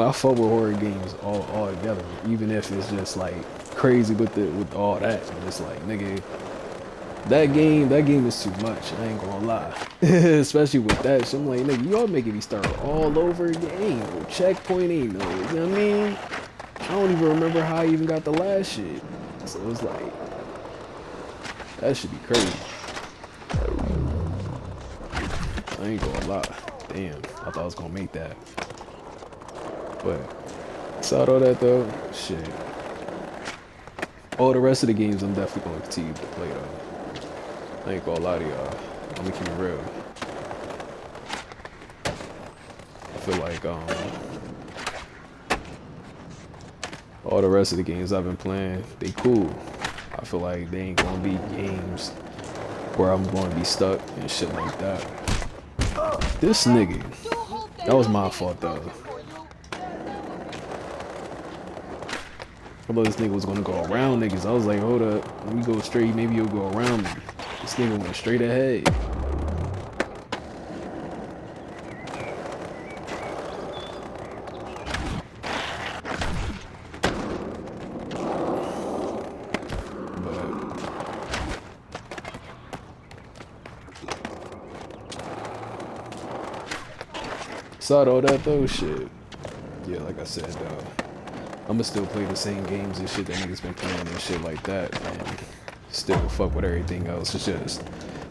I fuck with horror games all together, even if it's just like crazy with all that. And it's like, nigga, that game is too much. I ain't gonna lie, especially with that shit. I'm like, nigga, y'all making me start all over again. Ain't no checkpoint, ain't no, you know what I mean? I don't even remember how I even got the last shit. So it's like, that should be crazy. I ain't gonna lie. Damn, I thought I was gonna make that. But aside all that though, shit. All the rest of the games I'm definitely gonna continue to play though. I ain't gonna lie to y'all. I'm gonna keep it real. I feel like all the rest of the games I've been playing, they cool. I feel like they ain't gonna be games where I'm gonna be stuck and shit like that. This nigga, that was my fault though. I thought this nigga was gonna go around niggas. I was like, hold up, let me go straight, maybe you'll go around me. This nigga went straight ahead. Saw all that though, shit. Yeah, like I said, I'ma still play the same games and shit that niggas been playing and shit like that, and still fuck with everything else. It's just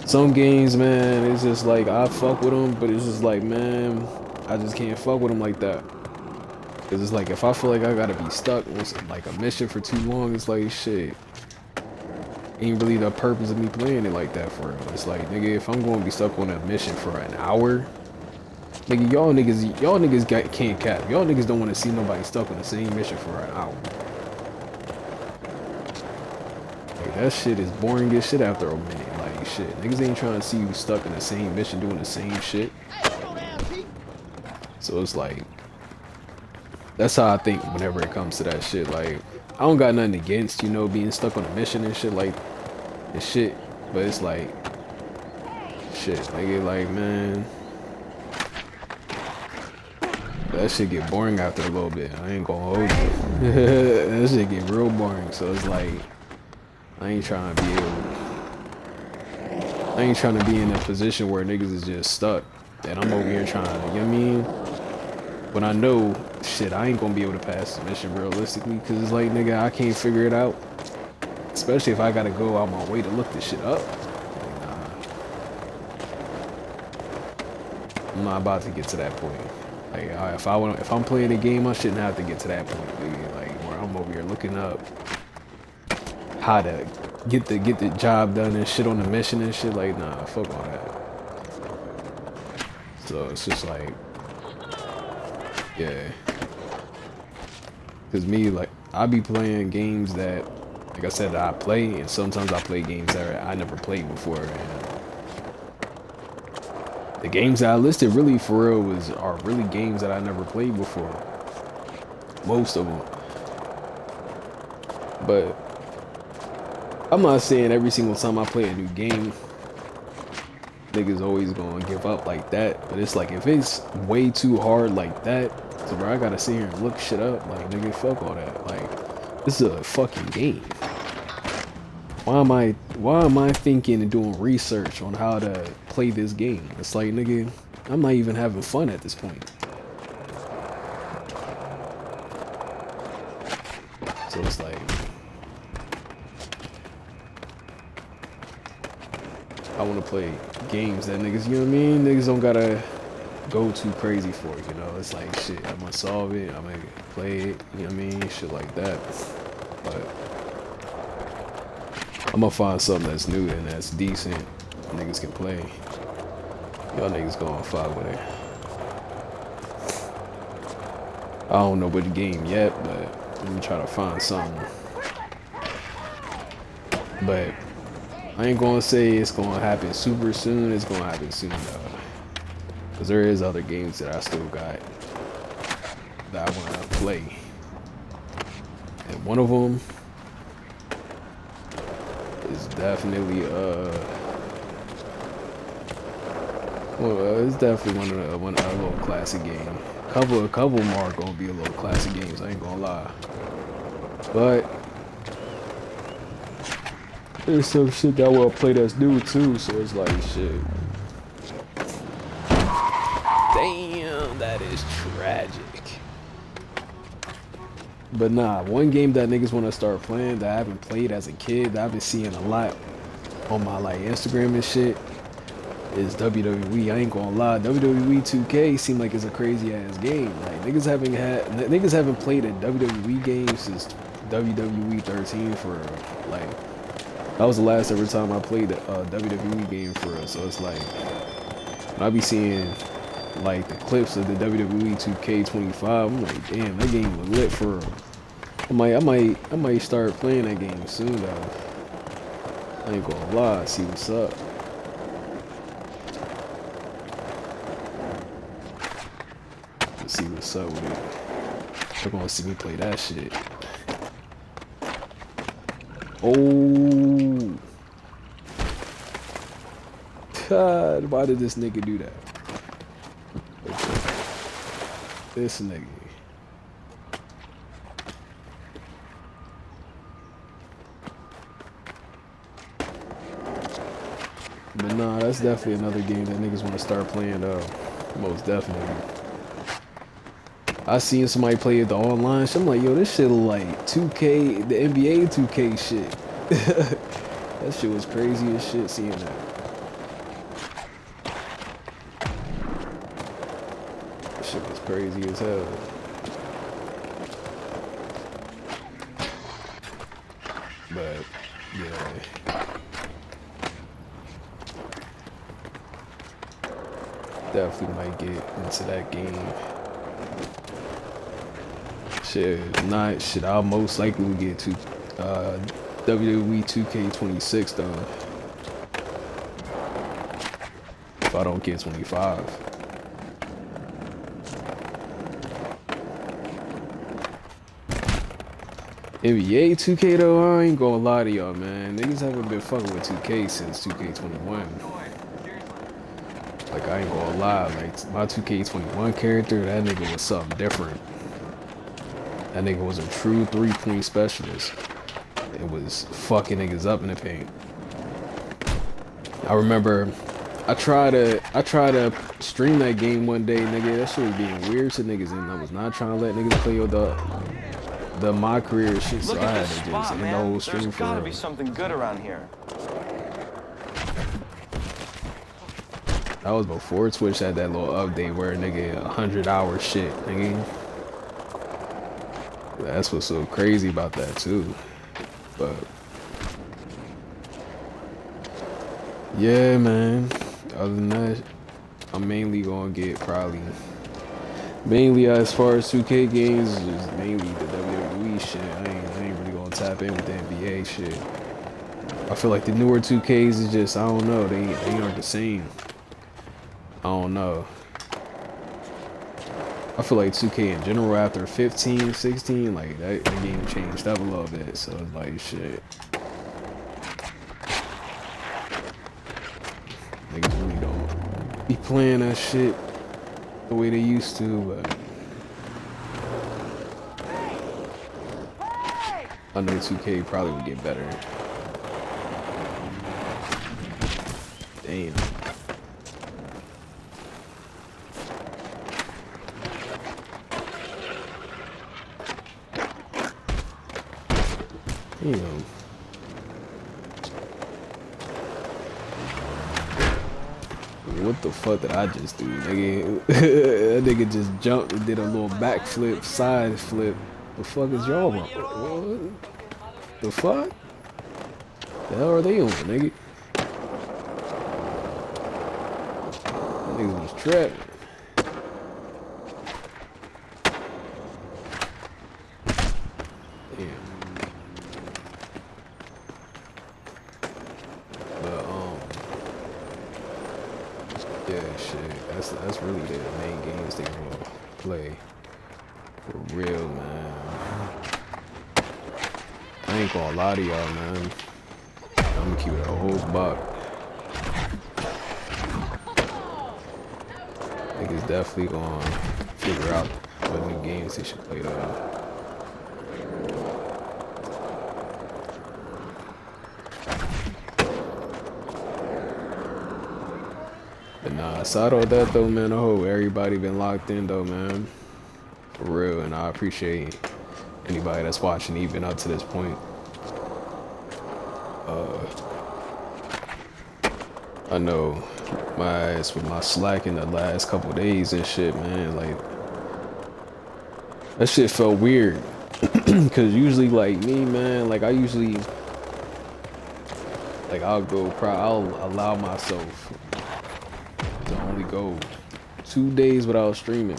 some games, man. It's just like I fuck with them, but it's just like, man, I just can't fuck with them like that. Cause it's like if I feel like I gotta be stuck on like a mission for too long, it's like shit. Ain't really the purpose of me playing it like that for real. It's like, nigga, if I'm gonna be stuck on a mission for an hour. Nigga, y'all niggas can't cap. Y'all niggas don't want to see nobody stuck on the same mission for an hour. Like, that shit is boring as shit after a minute. Like, shit. Niggas ain't trying to see you stuck in the same mission doing the same shit. So it's like, that's how I think whenever it comes to that shit. Like, I don't got nothing against, you know, being stuck on a mission and shit like, and shit. But it's like, shit, nigga, like, man. That shit get boring after a little bit. I ain't gonna hold you. That shit get real boring. So it's like, I ain't trying to be in a position where niggas is just stuck. That I'm over here trying to, you know what I mean? When I know, shit, I ain't gonna be able to pass the mission realistically. Cause it's like, nigga, I can't figure it out. Especially if I gotta go out my way to look this shit up. Like, nah. I'm not about to get to that point. Like, if I'm playing a game, I shouldn't have to get to that point, nigga. Like, where I'm over here looking up how to get the job done and shit on the mission and shit. Like, nah, fuck all that. So it's just like, yeah. Cause me, like, I be playing games that, like I said, that I play, and sometimes I play games that I never played before. And the games that I listed really for real are really games that I never played before. Most of them. But I'm not saying every single time I play a new game, niggas always gonna give up like that. But it's like if it's way too hard like that, so where I gotta sit here and look shit up, like nigga, fuck all that. Like, this is a fucking game. Why am I thinking and doing research on how to play this game? It's like, nigga, I'm not even having fun at this point. So it's like, I want to play games that niggas, you know what I mean? Niggas don't gotta go too crazy for it, you know? It's like, shit, I'm gonna solve it, I'm gonna play it, you know what I mean? Shit like that. But I'm gonna find something that's new and that's decent niggas can play. Y'all niggas gonna fuck with it. I don't know what game yet, but let me try to find something. But I ain't gonna say it's gonna happen super soon. It's gonna happen soon though. Cause there is other games that I still got that I wanna play. And one of them is definitely well, it's definitely one of a little classic game a couple more are gonna be a little classic games. I ain't gonna lie, but there's some shit that I will play that's new too. So it's like shit. Damn, that is tragic. But nah, one game that niggas want to start playing that I haven't played as a kid that I've been seeing a lot on my like Instagram and shit is WWE. I ain't gonna lie, WWE 2K seem like it's a crazy ass game. Like niggas haven't played a WWE game since WWE 13 for like that was the last ever time I played a WWE game for us. So it's like when I be seeing like the clips of the WWE 2K25, I'm like, damn, that game was lit for real. I might start playing that game soon though. I ain't gonna lie, see what's up. Let's see what's up with it. They're gonna see me play that shit. Oh God, why did this nigga do that? This nigga. But nah, that's definitely another game that niggas want to start playing though. Most definitely. I seen somebody play the online shit. I'm like, yo, this shit look like 2K, the NBA 2K shit. That shit was crazy as shit seeing that. Shit was crazy as hell. But yeah, definitely might get into that game. Shit, not shit. I'll most likely get to WWE 2K26 though. If I don't get 25. NBA 2K though, I ain't gonna lie to y'all, man. Niggas haven't been fucking with 2K since 2K21. Like, I ain't gonna lie, like, my 2K21 character, that nigga was something different. That nigga was a true 3-point specialist. It was fucking niggas up in the paint. I remember I tried to stream that game one day, nigga. That shit was being weird to niggas, and I was not trying to let niggas play with the my career shit, so I had to just end the whole stream. There's gotta be something good around here. That was before Twitch had that little update where a nigga 100-hour shit, nigga. That's what's so crazy about that too. But yeah, man. Other than that, I'm mainly gonna get mainly as far as 2K games, is mainly the WWE shit. I ain't really gonna tap in with the NBA shit. I feel like the newer 2Ks is just, I don't know, they aren't the same. I don't know. I feel like 2K in general after 15, 16, like that game changed up a little bit. So it's like shit. Niggas really don't be playing that shit the way they used to, but I know 2K probably would get better. Damn. Damn. What the fuck did I just do, nigga? That nigga just jumped and did a little backflip, side flip. The fuck is y'all on? What? The fuck? The hell are they on, nigga? That nigga was trapped. Damn. Yeah, shit. That's really the main games they gonna play. For real, man. I ain't gonna lie to y'all, man. I'm gonna keep it a whole buck. Niggas definitely gonna figure out what new games they should play though. But nah, aside all that though, man, I hope everybody been locked in though, man. For real, and I appreciate anybody that's watching even up to this point. I know my ass with my slack in the last couple days and shit, man, like that shit felt weird. Cause usually like me, man, like I usually like I'll allow myself to only go 2 days without streaming.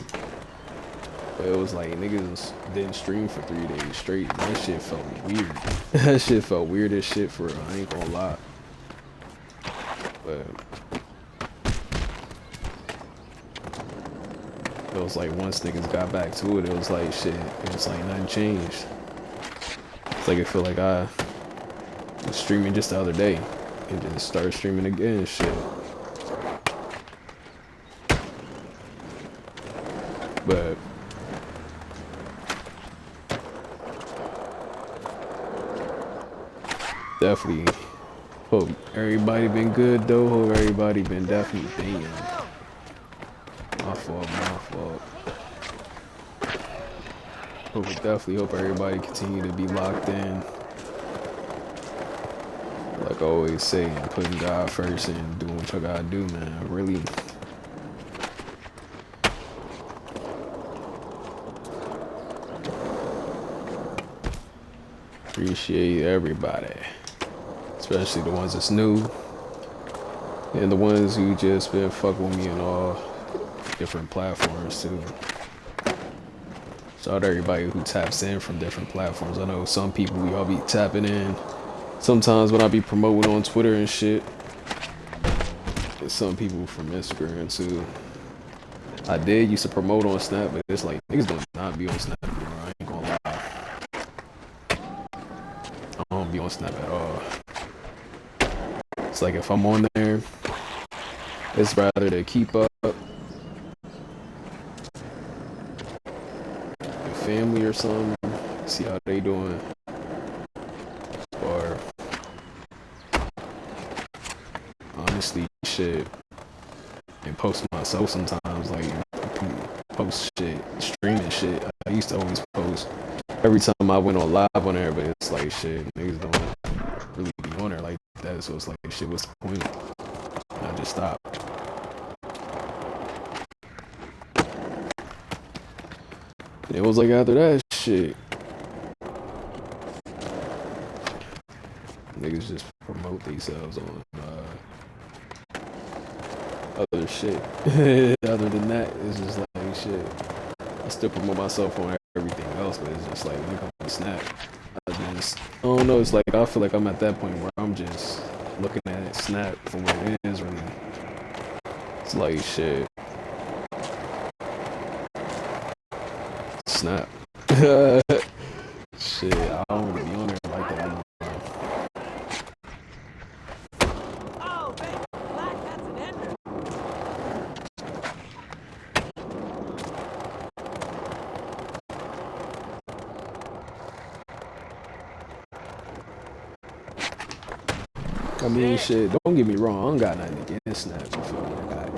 But it was like niggas didn't stream for 3 days straight. That shit felt weird. That shit felt weird as shit for real. I ain't gonna lie. But it was like once niggas got back to it, it was like shit. It was like nothing changed. It's like I feel like I was streaming just the other day and just started streaming again and shit. But definitely hope everybody been good though. Hope everybody been definitely banging. My fault. Definitely hope everybody continue to be locked in. Like I always say, putting God first and doing what you gotta do, man. Really. Appreciate everybody. Especially the ones that's new. And the ones who just been fucking with me on all different platforms too. Shout out to everybody who taps in from different platforms. I know some people, we all be tapping in. Sometimes when I be promoting on Twitter and shit. And some people from Instagram too. I did used to promote on Snap, but it's like niggas don't not be on Snap anymore. I ain't gonna lie. I don't be on Snap at all. It's like if I'm on there, it's rather to keep up with family or something, see how they doing, or honestly shit, and post myself sometimes, like post shit, streaming shit. I used to always post every time I went on live on there, but it's like shit, niggas don't really be on there like that, so it's like shit, what's the point? And I just stopped. And it was like after that shit, niggas just promote themselves on other shit. Other than that, it's just like shit. I still promote myself on everything else, but it's just like when it comes to Snap, I don't know. It's like I feel like I'm at that point where I'm just looking at Snap for what it is really. It's like shit. Snap. Shit, I don't really be on there like that anymore. Oh, baby, black, that's an ender. I mean, shit, don't get me wrong. I don't got nothing against Snap. You feel me? I got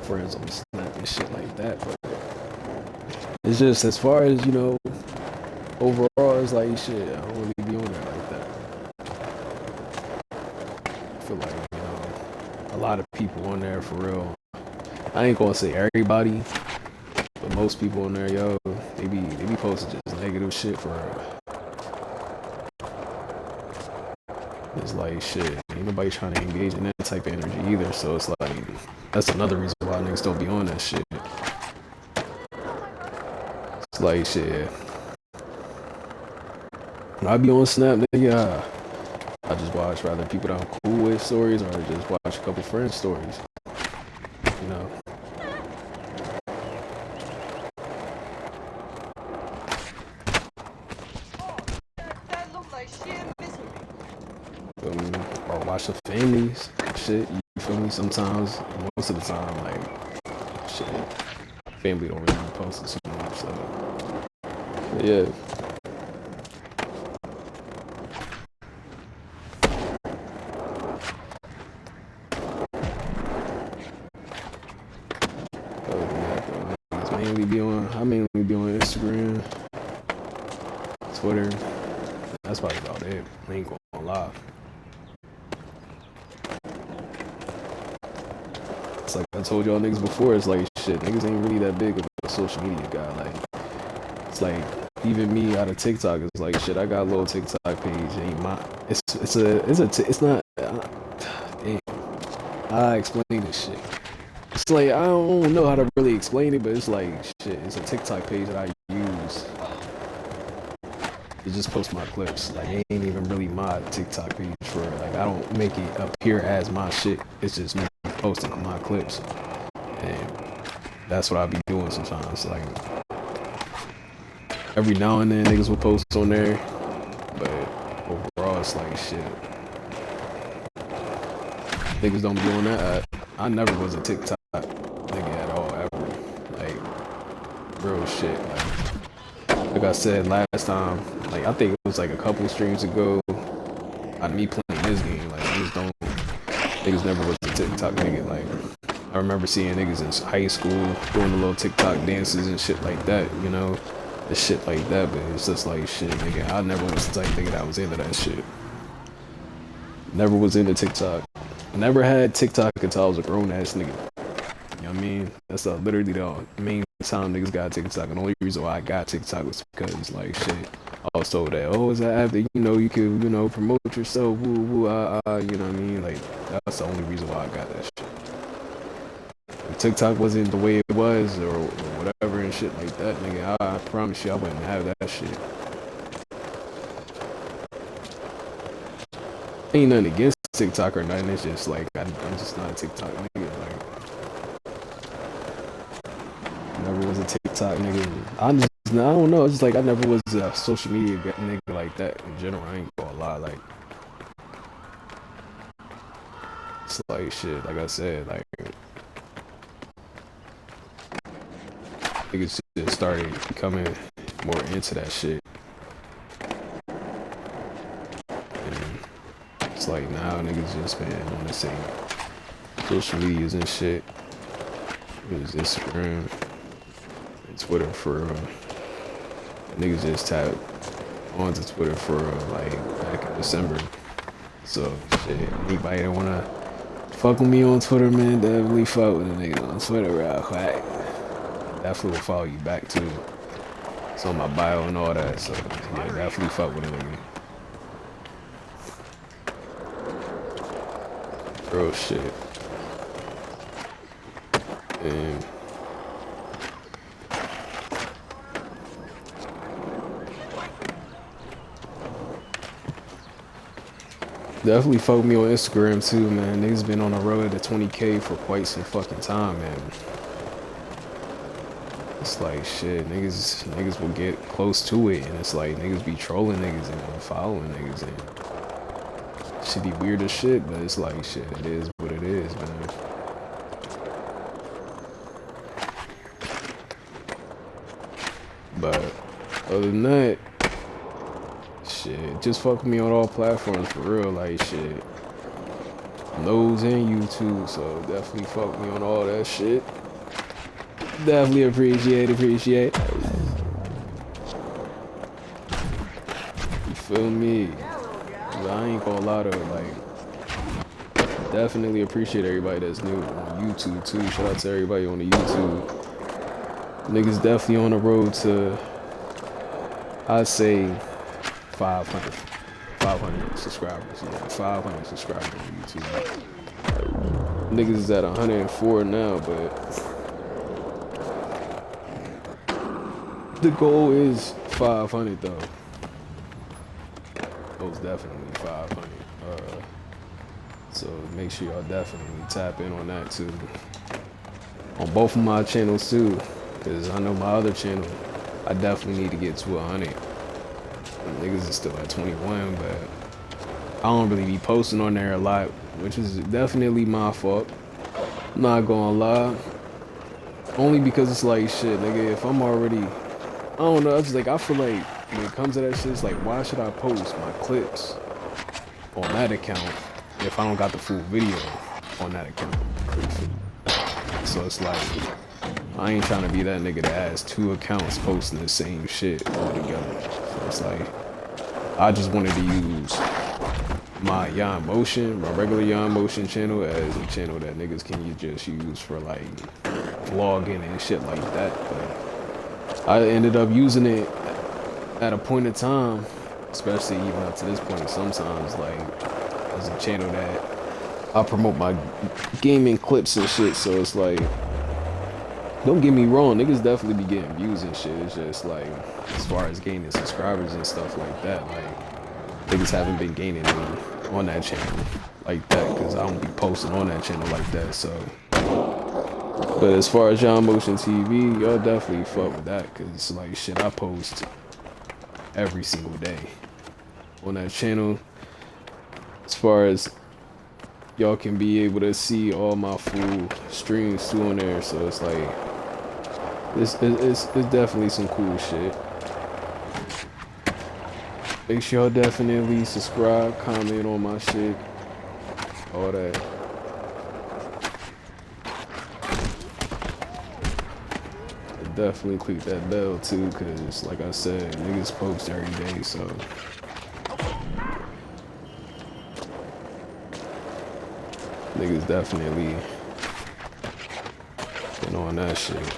friends on Snap and shit like that, but it's just as far as, you know, overall, it's like shit, I don't really be on there like that. I feel like, you know, a lot of people on there for real. I ain't gonna say everybody, but most people on there, yo, they be posting just negative shit for real. It's like shit, ain't nobody trying to engage in that type of energy either, so it's like, that's another reason why niggas don't be on that shit. It's like shit. When I be on Snap, nigga, I just watch rather people that I'm cool with stories, or I just watch a couple friends' stories. You know. That looked like sheer misery. Or watch the families, shit. You feel me? Sometimes, most of the time, like shit. family don't really be posting too much. So but yeah. I mainly be on Instagram, Twitter. That's probably about it. I ain't gonna lie. It's like I told y'all niggas before, it's like shit, niggas ain't really that big of a social media guy. Like it's like even me out of TikTok, it's like shit, I got a little TikTok page, ain't my it's not damn. I explain this shit. It's like I don't know how to really explain it, but it's like shit. It's a TikTok page that I use to just post my clips. Like it ain't even really my TikTok page for it. Like I don't make it appear as my shit. It's just me posting my clips, and that's what I be doing sometimes. Like every now and then niggas will post on there, but overall it's like shit. Niggas don't be on that. I never was a TikTok nigga at all, ever. Like, real shit. Like I said last time, like, I think it was like a couple streams ago, me playing this game, like, niggas never was a TikTok nigga. Like, I remember seeing niggas in high school doing the little TikTok dances and shit like that, you know? And shit like that, but it's just like, shit, nigga, I never was the type of nigga that was into that shit. Never was into TikTok. Never had TikTok until I was a grown ass nigga. You know what I mean? That's literally the main time niggas got TikTok. And the only reason why I got TikTok was because, like, shit, I was told that, oh, it's an app that, you know, you can, you know, promote yourself, woo, woo, you know what I mean? Like, that's the only reason why I got that shit. If TikTok wasn't the way it was or whatever and shit like that, nigga, I promise you I wouldn't have that shit. Ain't nothing against TikTok or nothing. It's just like I'm just not a TikTok nigga. Like never was a TikTok nigga. I don't know. It's just like I never was a social media nigga like that in general. I ain't gonna lie. Like it's like shit. Like I said, like niggas just started becoming more into that shit. It's like now niggas just been on the same social medias and shit. It was Instagram and Twitter for niggas just tapped onto Twitter for like back in December. So shit, anybody that wanna fuck with me on Twitter, man, definitely fuck with a nigga on Twitter real quick. Definitely will follow you back too. It's on my bio and all that, so yeah, definitely fuck with a nigga. Real shit. And definitely fuck me on Instagram too, man. Niggas been on the road to 20K for quite some fucking time, man. It's like shit, niggas will get close to it, and it's like niggas be trolling niggas and following niggas and shit be weird as shit, but it's like shit, it is what it is, man. But other than that, shit, just fuck with me on all platforms for real, like shit. Those and YouTube, so definitely fuck me on all that shit. Definitely appreciate. You feel me? But I ain't gonna lie to like, definitely appreciate everybody that's new on YouTube too. Shout out to everybody on the YouTube. Niggas definitely on the road to, I'd say, 500 subscribers. Yeah, 500 subscribers on YouTube. Niggas is at 104 now, but the goal is 500 though. Most definitely 500. So make sure y'all definitely tap in on that too. On both of my channels too, because I know my other channel, I definitely need to get to 100. Niggas is still at 21, but I don't really be posting on there a lot, which is definitely my fault. I'm not gonna lie. Only because it's like shit, nigga. If I'm already, I don't know. It's like I feel like when it comes to that shit, it's like why should I post my clips on that account if I don't got the full video on that account? So it's like I ain't trying to be that nigga that has 2 accounts posting the same shit all together. So it's like I just wanted to use my YHinMotion, my regular YHinMotion channel as a channel that niggas can just use for like vlogging and shit like that. But I ended up using it at a point in time, especially even up to this point, sometimes like as a channel that I promote my gaming clips and shit. So it's like, don't get me wrong, niggas definitely be getting views and shit. It's just like, as far as gaining subscribers and stuff like that, like niggas haven't been gaining any on that channel like that, because I don't be posting on that channel like that. So, but as far as YHinMotion TV, y'all definitely fuck with that, because like shit, I post every single day on that channel. As far as y'all can be able to see all my full streams too on there, so it's like it's definitely some cool shit. Make sure y'all definitely subscribe, comment on my shit, all that. Definitely click that bell too, cause like I said, niggas post every day, so niggas definitely been on that shit.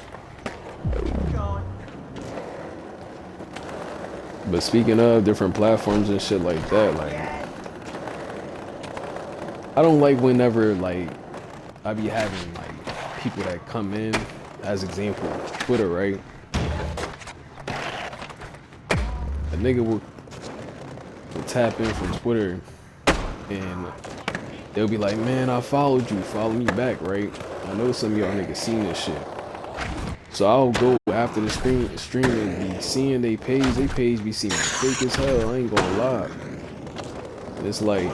But speaking of different platforms and shit like that, like I don't like whenever like I be having like people that come in, as example, Twitter, right? A nigga will tap in from Twitter and they'll be like, man, I followed you, follow me back, right? I know some of y'all niggas seen this shit. So I'll go after the stream and be seeing they page be seeming fake as hell, I ain't gonna lie. And it's like,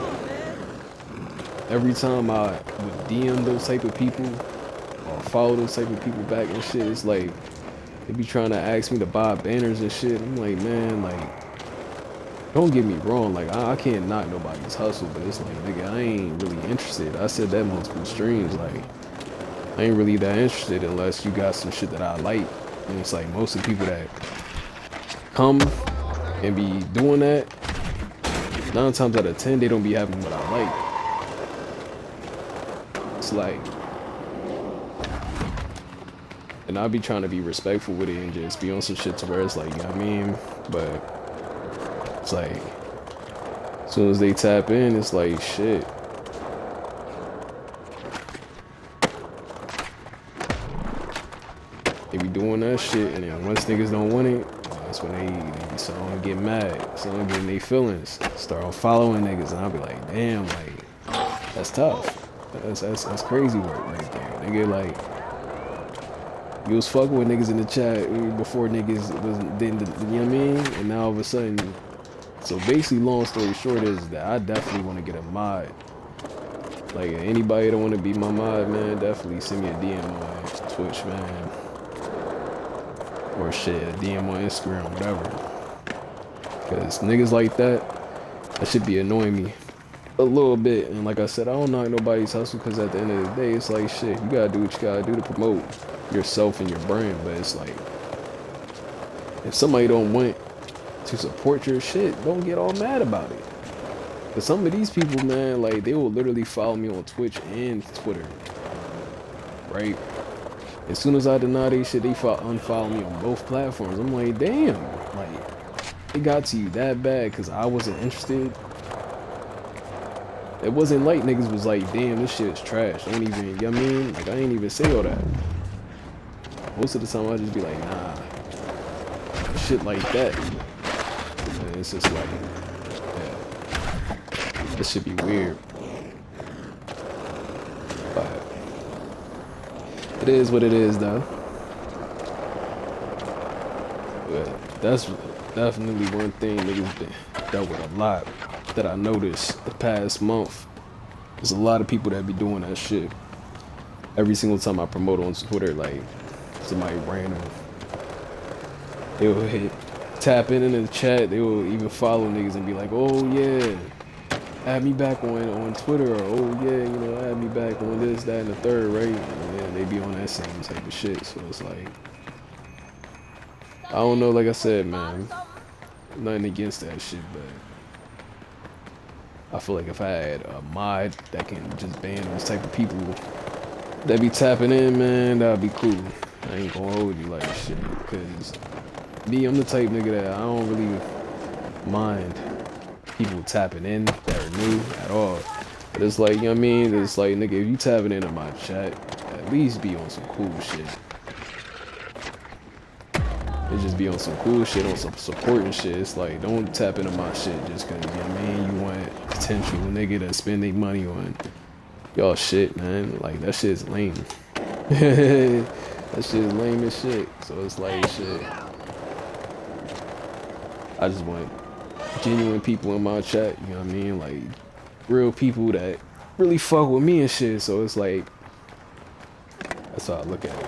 every time I would DM those type of people, or follow those type of people back and shit, it's like, they be trying to ask me to buy banners and shit. I'm like, man, like, don't get me wrong, like, I can't knock nobody's hustle, but it's like, nigga, I ain't really interested. I said that multiple streams, like, I ain't really that interested unless you got some shit that I like. And it's like, most of the people that come and be doing that, 9 times out of 10, they don't be having what I like. It's like, and I be trying to be respectful with it and just be on some shit to where it's like, you know what I mean? But it's like, as soon as they tap in, it's like, shit. They be doing that shit, and then once niggas don't want it, that's when they start to get mad, start getting their feelings, start following niggas, and I'll be like, damn, like, that's tough. That's crazy work right there. Nigga, like, you was fucking with niggas in the chat before niggas didn't, you know what I mean? And now all of a sudden, so basically, long story short is that I definitely want to get a mod. Like, anybody that want to be my mod, man, definitely send me a DM on Twitch, man. Or shit, a DM on Instagram, whatever. Because niggas like that should be annoying me a little bit. And like I said, I don't knock nobody's hustle, because at the end of the day, it's like, shit, you gotta do what you gotta do to promote yourself and your brand. But it's like, if somebody don't want to support your shit, don't get all mad about it. But some of these people, man, like, they will literally follow me on Twitch and Twitter, right? As soon as I deny they shit, they unfollow me on both platforms. I'm like, damn, like, it got to you that bad because I wasn't interested. It wasn't like niggas was like, damn, this shit is trash. Don't even, you know what I mean? Like, I ain't even say all that. Most of the time, I just be like, nah, shit like that. And it's just like, yeah, this should be weird. But it is what it is, though. But that's definitely one thing niggas been dealt with a lot that I noticed the past month. There's a lot of people that be doing that shit. Every single time I promote on Twitter, like, somebody random. They will tap in the chat. They will even follow niggas and be like, oh yeah, add me back on Twitter, or oh yeah, you know, add me back on this, that, and the third, right? And then they be on that same type of shit. So it's like, I don't know, like I said, man, nothing against that shit, but I feel like if I had a mod that can just ban those type of people that be tapping in, man, that'd be cool. I ain't gonna hold you like shit, cause me, I'm the type nigga that I don't really mind people tapping in that are new at all. But it's like, you know what I mean? It's like, nigga, if you tapping into my chat, at least be on some cool shit. It just be on some cool shit, on some supporting shit. It's like, don't tap into my shit just cause, you know what I mean, you want potential nigga to spend their money on y'all shit, man. Like, that shit's lame. That shit's lame as shit. So it's like, shit. I just want genuine people in my chat, you know what I mean? Like, real people that really fuck with me and shit. So it's like, that's how I look at it.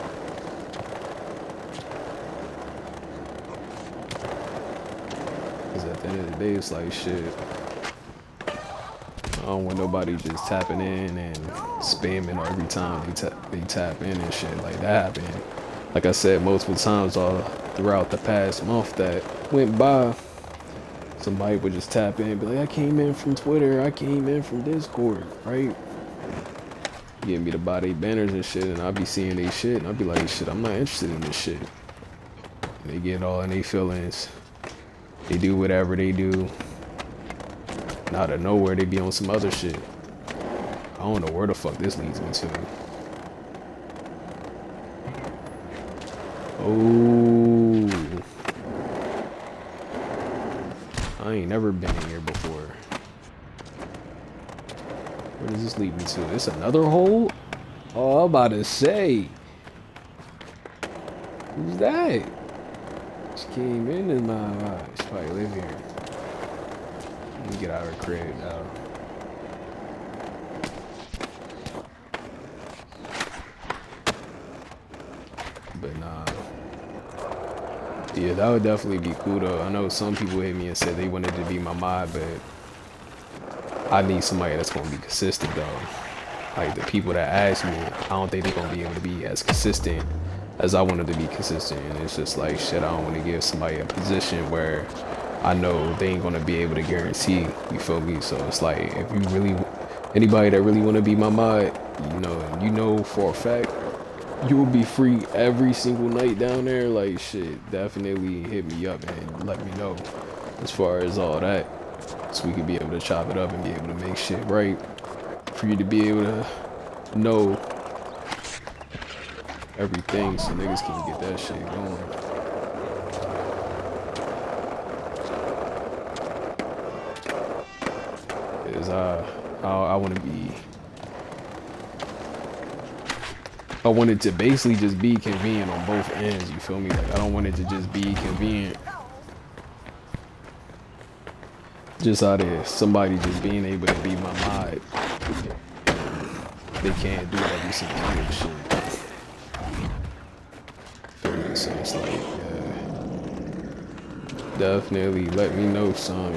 Cause at the end of the day, it's like, shit, I don't want nobody just tapping in and spamming every time they tap in and shit. Like, that happened, like I said, multiple times all throughout the past month that went by. Somebody would just tap in and be like, I came in from Twitter, I came in from Discord, right? Getting me to buy they banners and shit, and I'll be seeing they shit, and I'll be like, shit, I'm not interested in this shit. And they get all in their feelings. They do whatever they do. And out of nowhere, they be on some other shit. I don't know where the fuck this leads me to. Oh. I ain't never been in here before. Where does this lead me to? This another hole? Oh, I'm about to say. Who's that? She came in and she probably live here. Let me get out of her crib now. But nah. Yeah, that would definitely be cool though. I know some people hit me and said they wanted to be my mod, but I need somebody that's gonna be consistent though. Like the people that ask me, I don't think they're gonna be able to be as consistent as I wanted to be consistent. And it's just like, shit, I don't want to give somebody a position where I know they ain't gonna be able to guarantee, you feel me? So it's like, if you really, anybody that really want to be my mod, you know for a fact, you will be free every single night down there. Like, shit, definitely hit me up and let me know as far as all that, so we can be able to chop it up and be able to make shit right, for you to be able to know everything so niggas can get that shit going. Cause I want to be, I want it to basically just be convenient on both ends, you feel me? Like, I don't want it to just be convenient just out of somebody just being able to be my mod. They can't do every single kind of shit. Feel me? So it's like, definitely let me know, son.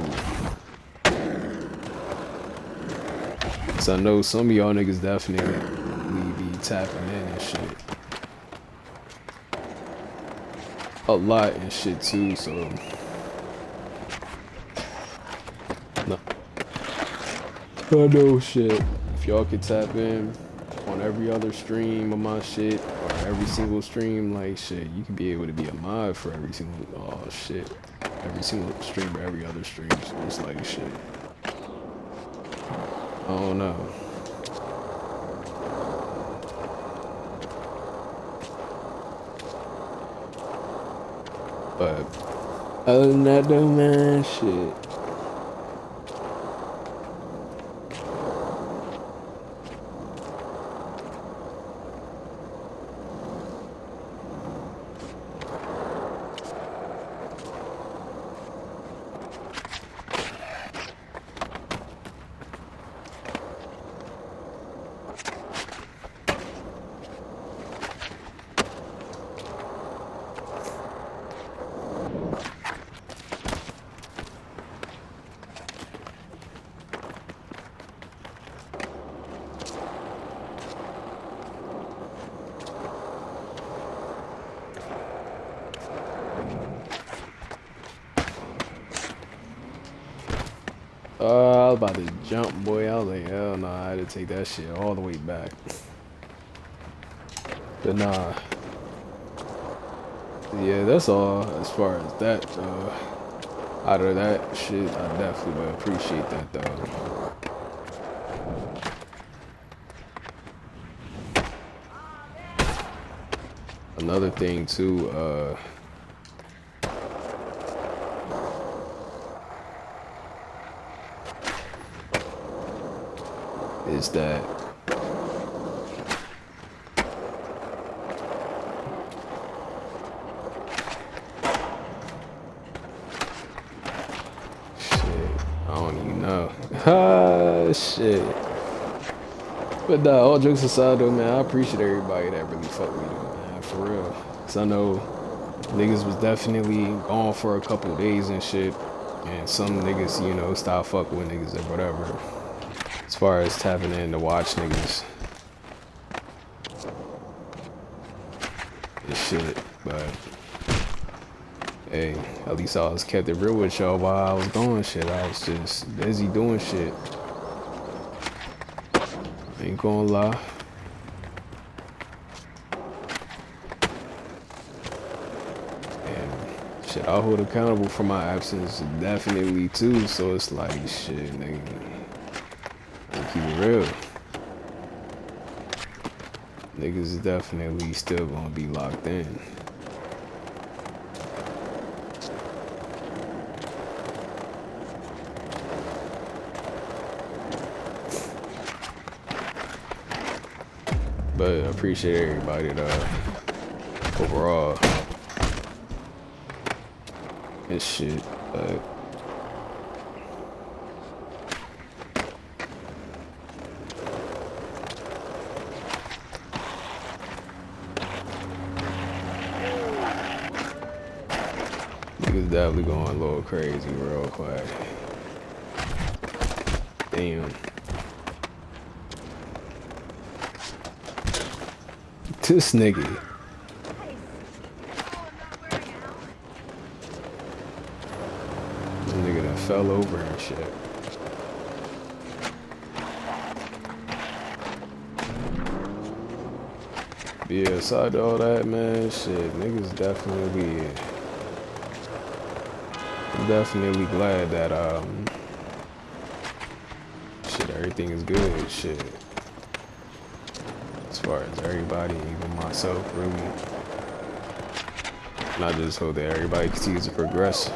Cause I know some of y'all niggas definitely be tapping in and shit a lot and shit too, so no. I know shit. If y'all could tap in on every other stream of my shit, or every single stream, like shit, you could be able to be a mod for every single, oh shit, every single stream or every other stream. So it's like shit, I don't know. But other than that though, man, shit. I was about to jump, boy. I was like, hell no, I had to take that shit all the way back. But nah. Yeah, that's all as far as that. Out of that shit, I definitely would appreciate that though. Another thing too, is that I don't even know. Ah, shit. But nah, all jokes aside though, man, I appreciate everybody that really fucked with me though, man, for real. Cause I know niggas was definitely gone for a couple of days and shit. And some niggas, you know, stopped fucking with niggas or whatever. As far as tapping in to watch niggas. And shit, but hey, at least I was kept it real with y'all while I was going shit. I was just busy doing shit. Ain't gonna lie. And shit, I'll hold accountable for my absence definitely too. So it's like shit, nigga. I'll keep it real. Niggas is definitely still gonna be locked in. But I appreciate everybody that overall and shit. But niggas definitely going a little crazy real quick. Damn. This nigga. This nigga that fell over and shit. But yeah, aside to all that, man, shit, niggas definitely. I'm definitely glad that shit, everything is good, shit. As far as everybody, even myself, really. And I just hope that everybody continues to progress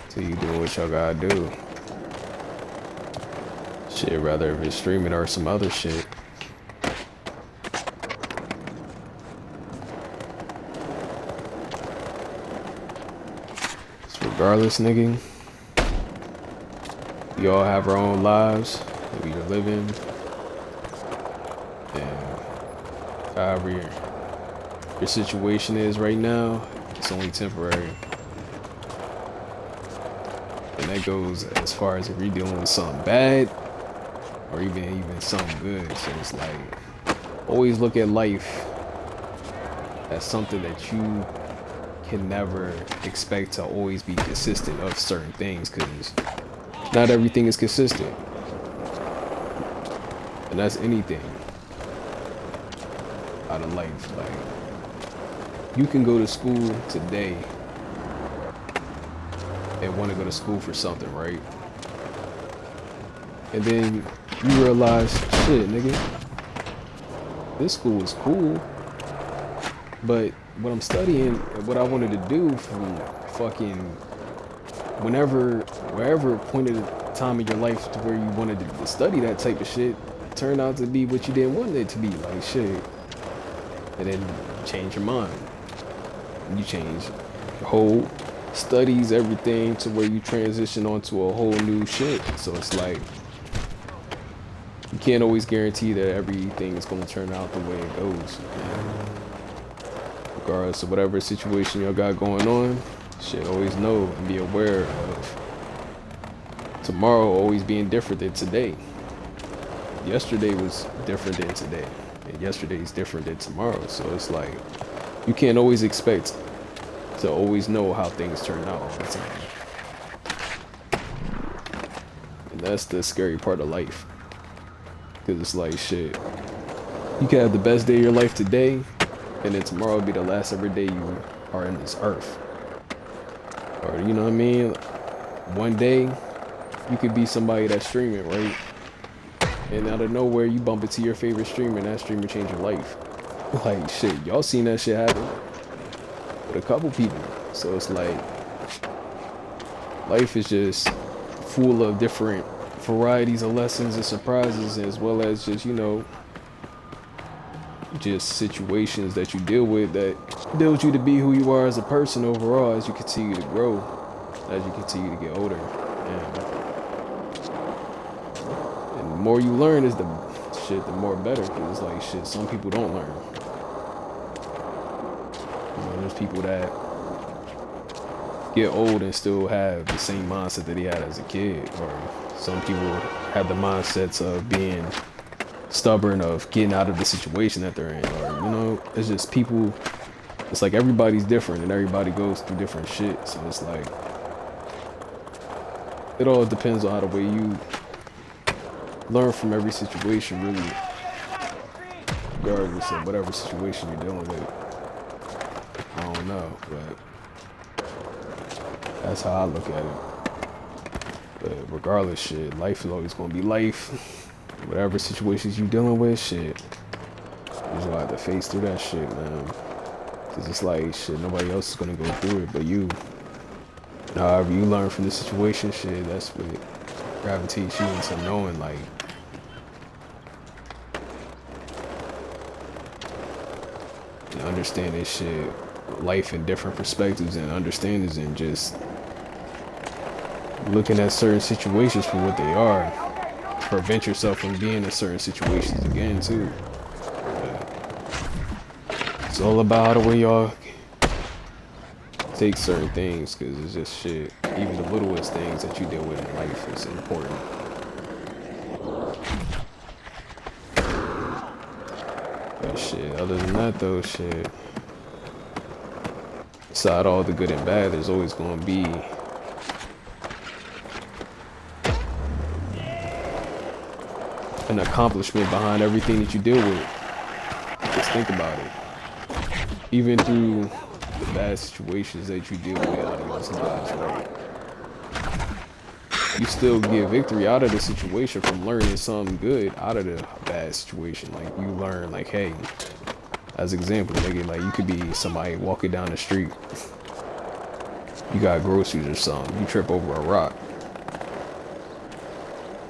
till you doing what y'all gotta do. Shit, rather if it's streaming or some other shit. So regardless, nigga, we all have our own lives that we are living. However your situation is right now, it's only temporary. And that goes as far as if you're dealing with something bad or even something good. So it's like, always look at life as something that you can never expect to always be consistent of certain things, because not everything is consistent. And that's anything out of life. Like, you can go to school today and want to go to school for something, right? And then you realize, shit, nigga, this school is cool, but what I'm studying, what I wanted to do from fucking wherever point of the time in your life to where you wanted to study that type of shit, turned out to be what you didn't want it to be. Like, shit. And then you change your mind. And you change your whole studies, everything, to where you transition onto a whole new shit. So it's like, you can't always guarantee that everything is going to turn out the way it goes. And regardless of whatever situation y'all got going on, shit, always know and be aware of tomorrow always being different than today. Yesterday was different than today. And yesterday is different than tomorrow. So it's like, you can't always expect to always know how things turn out all the time. That's the scary part of life. Cause it's like shit. You can have the best day of your life today, and then tomorrow will be the last ever day you are in this earth. Or you know what I mean? One day you could be somebody that's streaming, right? And out of nowhere you bump into your favorite streamer and that streamer change your life. Like shit, y'all seen that shit happen with a couple people. So it's like life is just full of different varieties of lessons and surprises, as well as just, you know, just situations that you deal with that build you to be who you are as a person overall as you continue to grow, as you continue to get older. And the more you learn is the more better, because it's like shit, some people don't learn. You know, there's people that get old and still have the same mindset that they had as a kid, or some people have the mindsets of being stubborn, of getting out of the situation that they're in, or you know, it's just people. It's like everybody's different and everybody goes through different shit. So it's like it all depends on how the way you learn from every situation, really, regardless of whatever situation you're dealing with. I don't know, but that's how I look at it. But regardless, shit, life is always gonna be life. Whatever situations you dealing with, shit, you just gonna have to face through that shit, man. Cause it's like shit, nobody else is gonna go through it but you. However you learn from the situation, shit, that's what gravitates you into knowing, like, and understanding shit, life in different perspectives and understandings, and just looking at certain situations for what they are, prevent yourself from being in certain situations again too. It's all about the way y'all take certain things, because it's just shit, even the littlest things that you deal with in life is important. But shit, other than that though, shit, beside all the good and bad, there's always gonna be an accomplishment behind everything that you deal with. Just think about it. Even through the bad situations that you deal with out of your lives, right? You still get victory out of the situation from learning something good out of the bad situation. Like you learn, like, hey, as example, nigga, like you could be somebody walking down the street. You got groceries or something. You trip over a rock.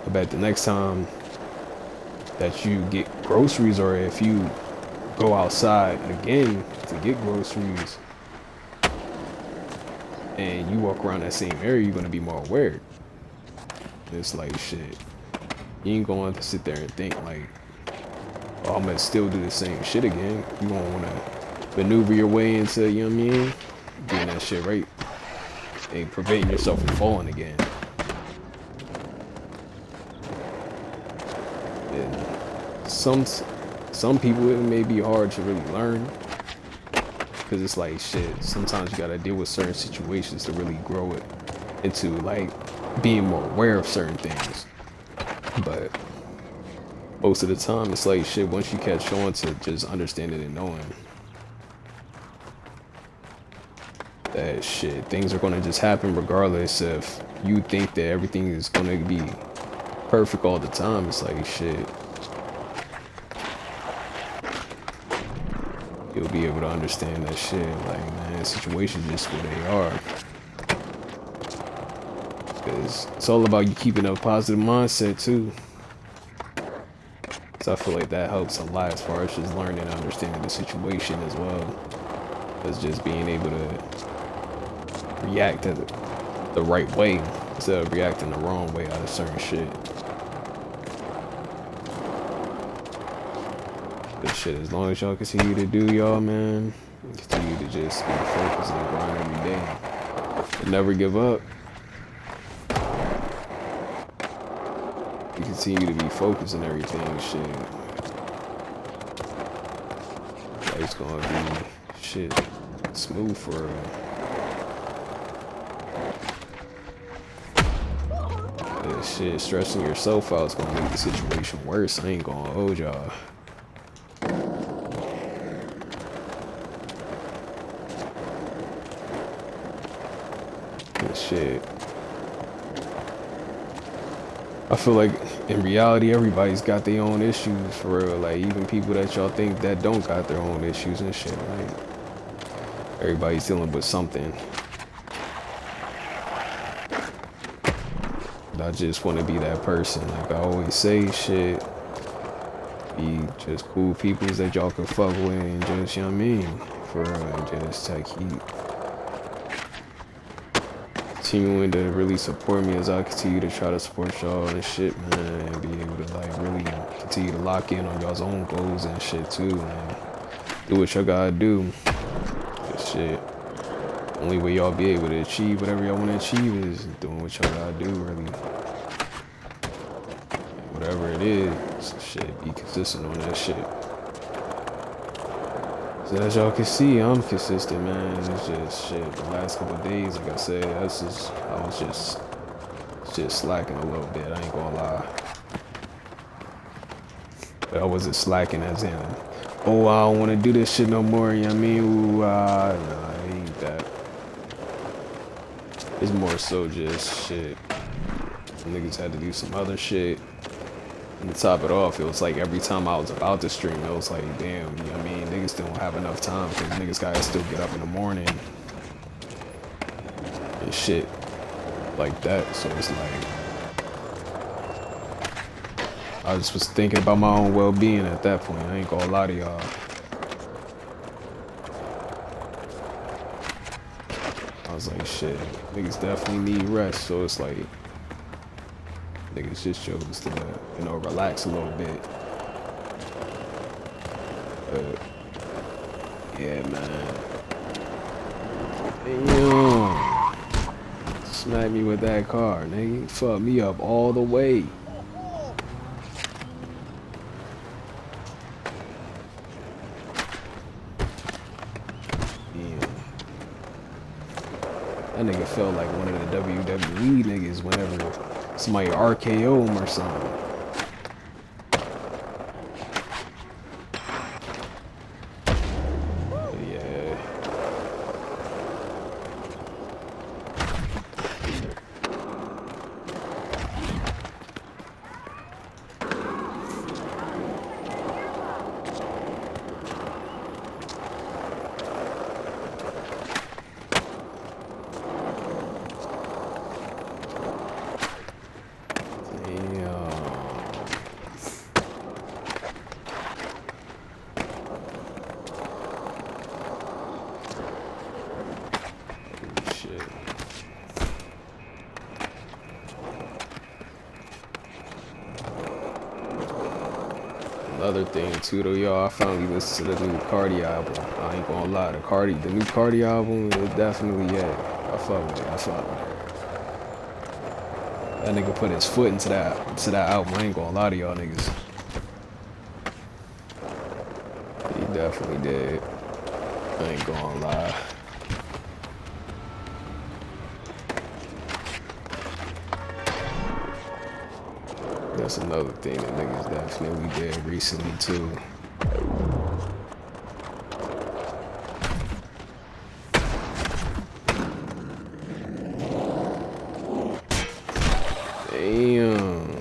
I bet the next time that you get groceries, or if you go outside again to get groceries and you walk around that same area, you're gonna be more aware. It's like shit, you ain't gonna have to sit there and think like, oh, I'm gonna still do the same shit again. You gonna wanna maneuver your way into, you know what I mean, doing that shit right and preventing yourself from falling again. And some people, it may be hard to really learn, because it's like shit, sometimes you gotta deal with certain situations to really grow it into like being more aware of certain things. But most of the time it's like shit, once you catch on to just understanding and knowing that shit, things are gonna just happen regardless if you think that everything is gonna be perfect all the time. It's like shit, you'll be able to understand that shit, like, man, situations just where they are. Because it's all about you keeping a positive mindset too. So I feel like that helps a lot as far as just learning and understanding the situation as well as just being able to react to the right way instead of reacting the wrong way out of certain shit. But shit, as long as y'all continue to do y'all, man, continue to just be focused and grind every day and never give up. You continue to be focused and everything, shit, life's gonna be shit smooth for real. shit, stressing yourself out is gonna make the situation worse. I ain't gonna hold y'all. Shit. I feel like in reality, everybody's got their own issues for real. Like even people that y'all think that don't got their own issues and shit. Like everybody's dealing with something. I just want to be that person. Like I always say, shit. Be just cool peoples that y'all can fuck with and just, you know what I mean? For real, and just take heat. Continuing to really support me as I continue to try to support y'all and shit, man, and be able to like really continue to lock in on y'all's own goals and shit too, man. Do what y'all gotta do. This shit. Only way y'all be able to achieve whatever y'all want to achieve is doing what y'all gotta do, really. Whatever it is, shit, be consistent on that shit. So as y'all can see, I'm consistent, man. It's just shit. The last couple of days, like I said, I was just slacking a little bit. I ain't gonna lie. But I wasn't slacking as in, oh, I don't want to do this shit no more. You know what I mean? Ooh, nah, it ain't that. It's more so just shit. Niggas had to do some other shit. And to top it off, it was like every time I was about to stream, it was like, damn, you know what I mean? Niggas don't have enough time because niggas gotta still get up in the morning and shit like that. So it's like, I just was thinking about my own well-being at that point. I ain't gonna lie to y'all. I was like, shit, niggas definitely need rest. So it's like, niggas just chose to, you know, relax a little bit. Yeah, man. Damn. Smack me with that car, nigga. Fuck me up all the way. Damn. That nigga felt like one of the WWE niggas whenever somebody RKO him or something. Yeah. Other thing too though, y'all, I finally listened to the new Cardi album. I ain't gonna lie, the new Cardi album is definitely, yeah, I fuck with it, I fuck with it. That nigga put his foot into that album. I ain't gonna lie to y'all niggas. He definitely did. I ain't gonna lie. That's another thing that niggas definitely did recently too. Damn.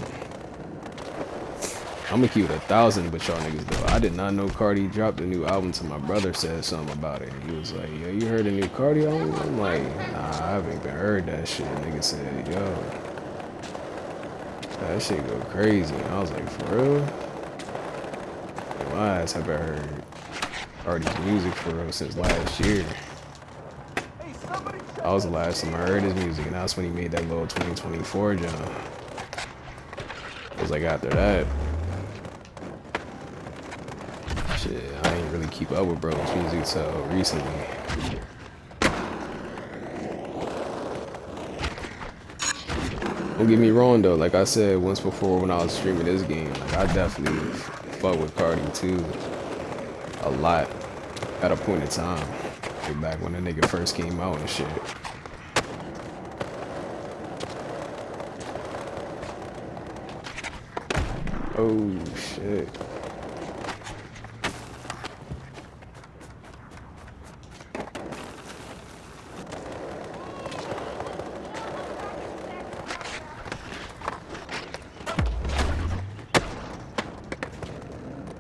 I'ma keep it 1,000 with y'all niggas though. I did not know Cardi dropped a new album till my brother said something about it. He was like, yo, you heard a new Cardi album? I'm like, nah, I haven't even heard that shit. Nigga said, yo. That shit go crazy. And I was like, for real? My ass haven't heard Cardi's music for real since last year. That was the last time I heard his music, and that's when he made that little 2024 jump. It was like after that. Shit, I ain't really keep up with bro's music till recently. Don't get me wrong though, like I said once before when I was streaming this game, like I definitely fuck with Cardi too. A lot. At a point in time. Like back when the nigga first came out and shit. Oh shit.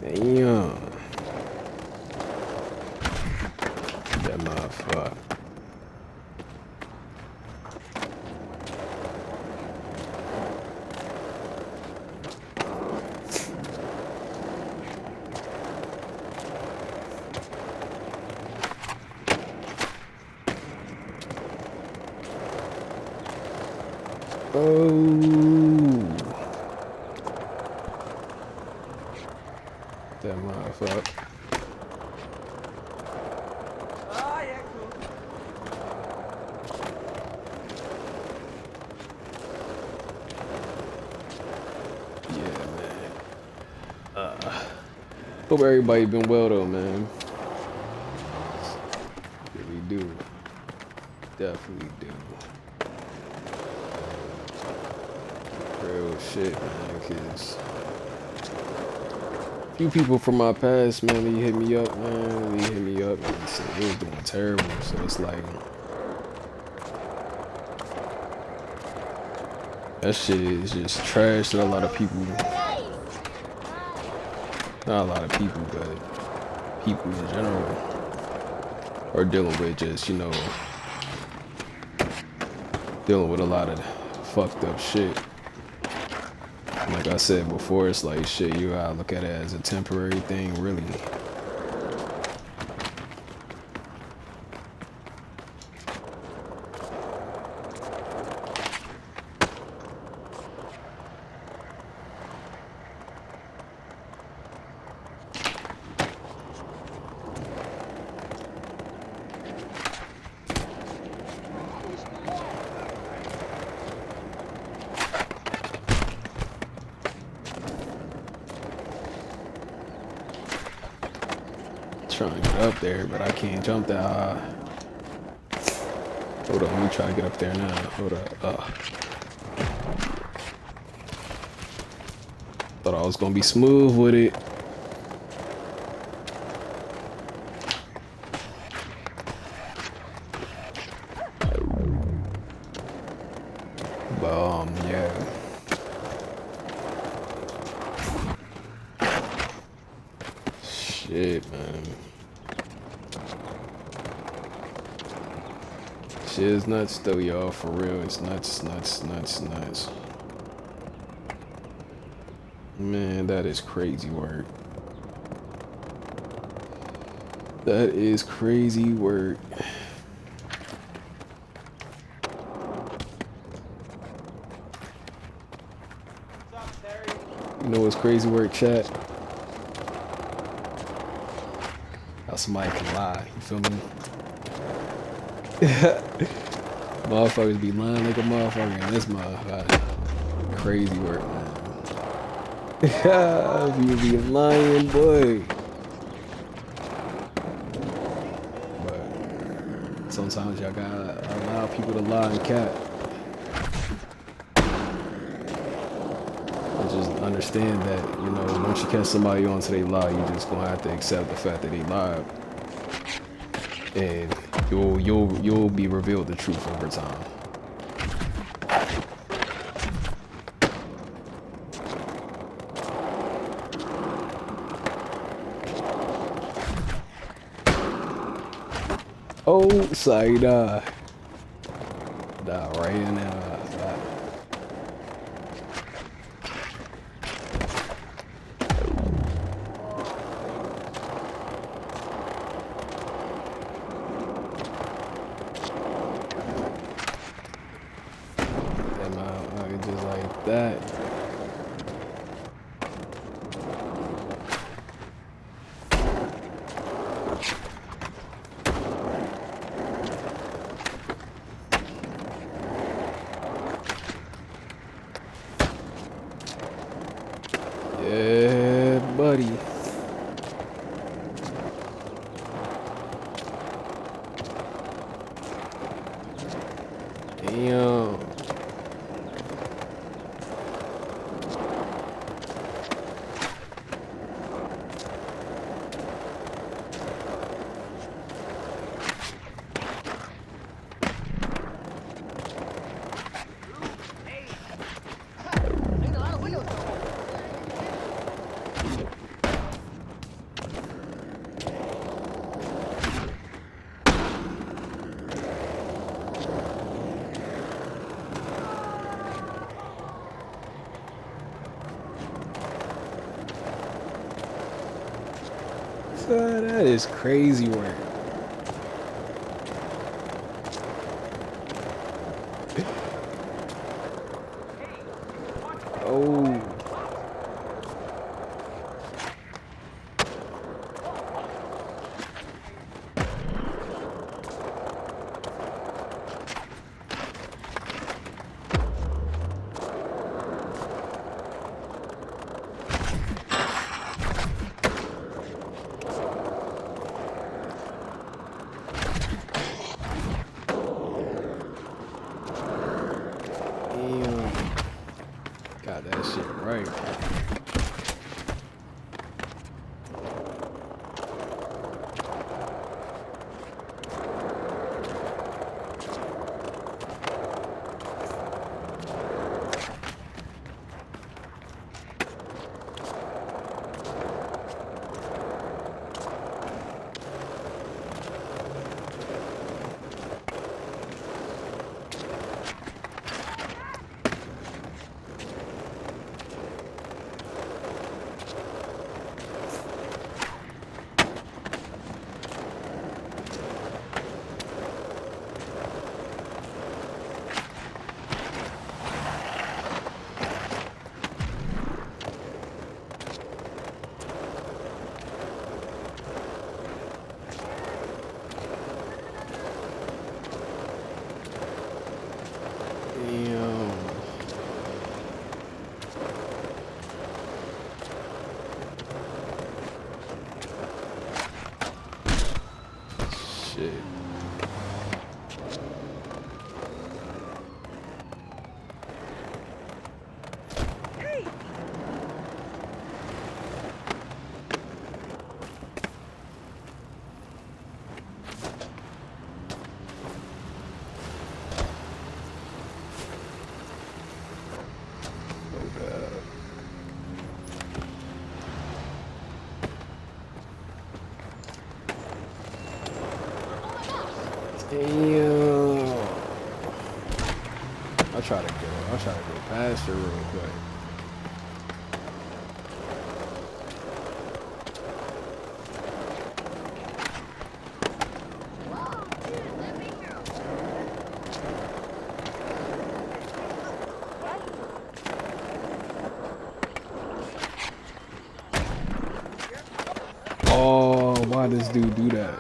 Damn. That motherfucker. Oh, that motherfucker. Oh, yeah, cool. Yeah, man. Hope everybody been well though, man. Really do. Definitely do. Real shit, man, cause a few people from my past, man, they hit me up, man. They hit me up and said they was doing terrible. So it's like that shit is just trash that a lot of people, not a lot of people, but people in general are dealing with, just, you know, dealing with a lot of fucked up shit. Like I said before, it's like shit, you gotta look at it as a temporary thing, really. Trying to get up there, but I can't jump that high. Hold on, let me try to get up there now. Hold up. Thought I was gonna be smooth with it. But yeah. Shit, man. Shit is nuts though, y'all. For real, it's nuts. Man, that is crazy work. That is crazy work. You know what's crazy work, chat? How somebody can lie, you feel me? Motherfuckers be lying like a motherfucker, and this motherfucker, crazy work, man. You be lying, boy. But sometimes y'all gotta allow people to lie and cap. And just understand that, you know, once you catch somebody on to they lie, you just gonna have to accept the fact that they lied. And you'll be revealed the truth over time. Oh, sorry, nah, right in there. Just like that. Yeah, buddy. Damn. That is crazy work. Oh. Got that shit right. Shit. Damn. I'll try to go past her real quick. Oh, why does dude do that?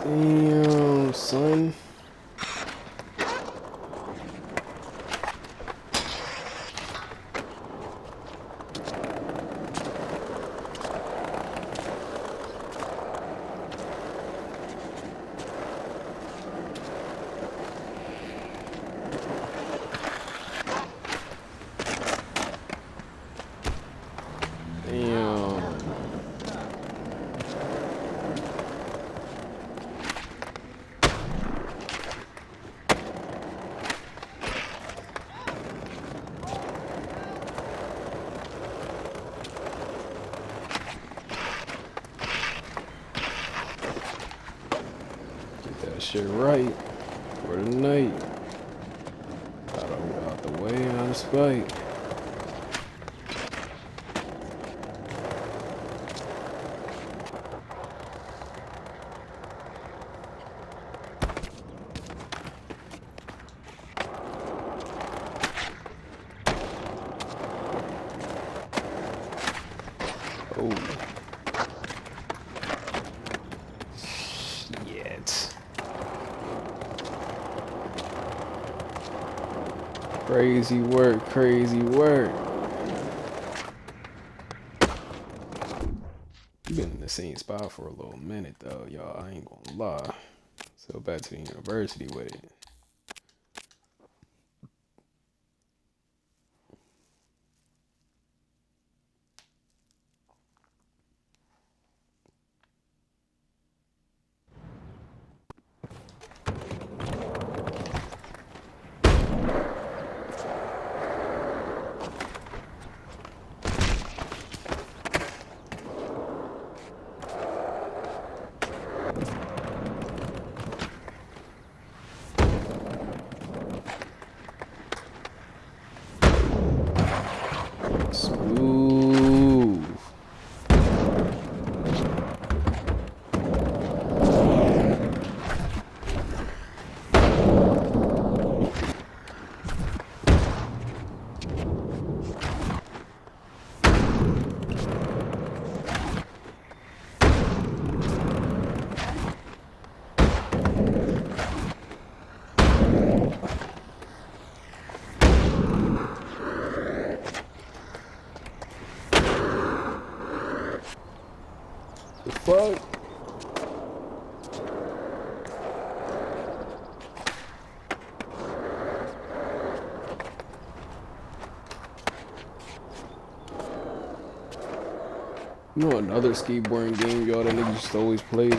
Damn, son. Damn. Get that shit right for the night. Gotta move out the way on the spike. Oh. Shit. Crazy work, crazy work. You've been in the same spot for a little minute though, y'all. I ain't gonna lie. So back to the university with it. fuck? You know another skateboarding game y'all that niggas used to always play?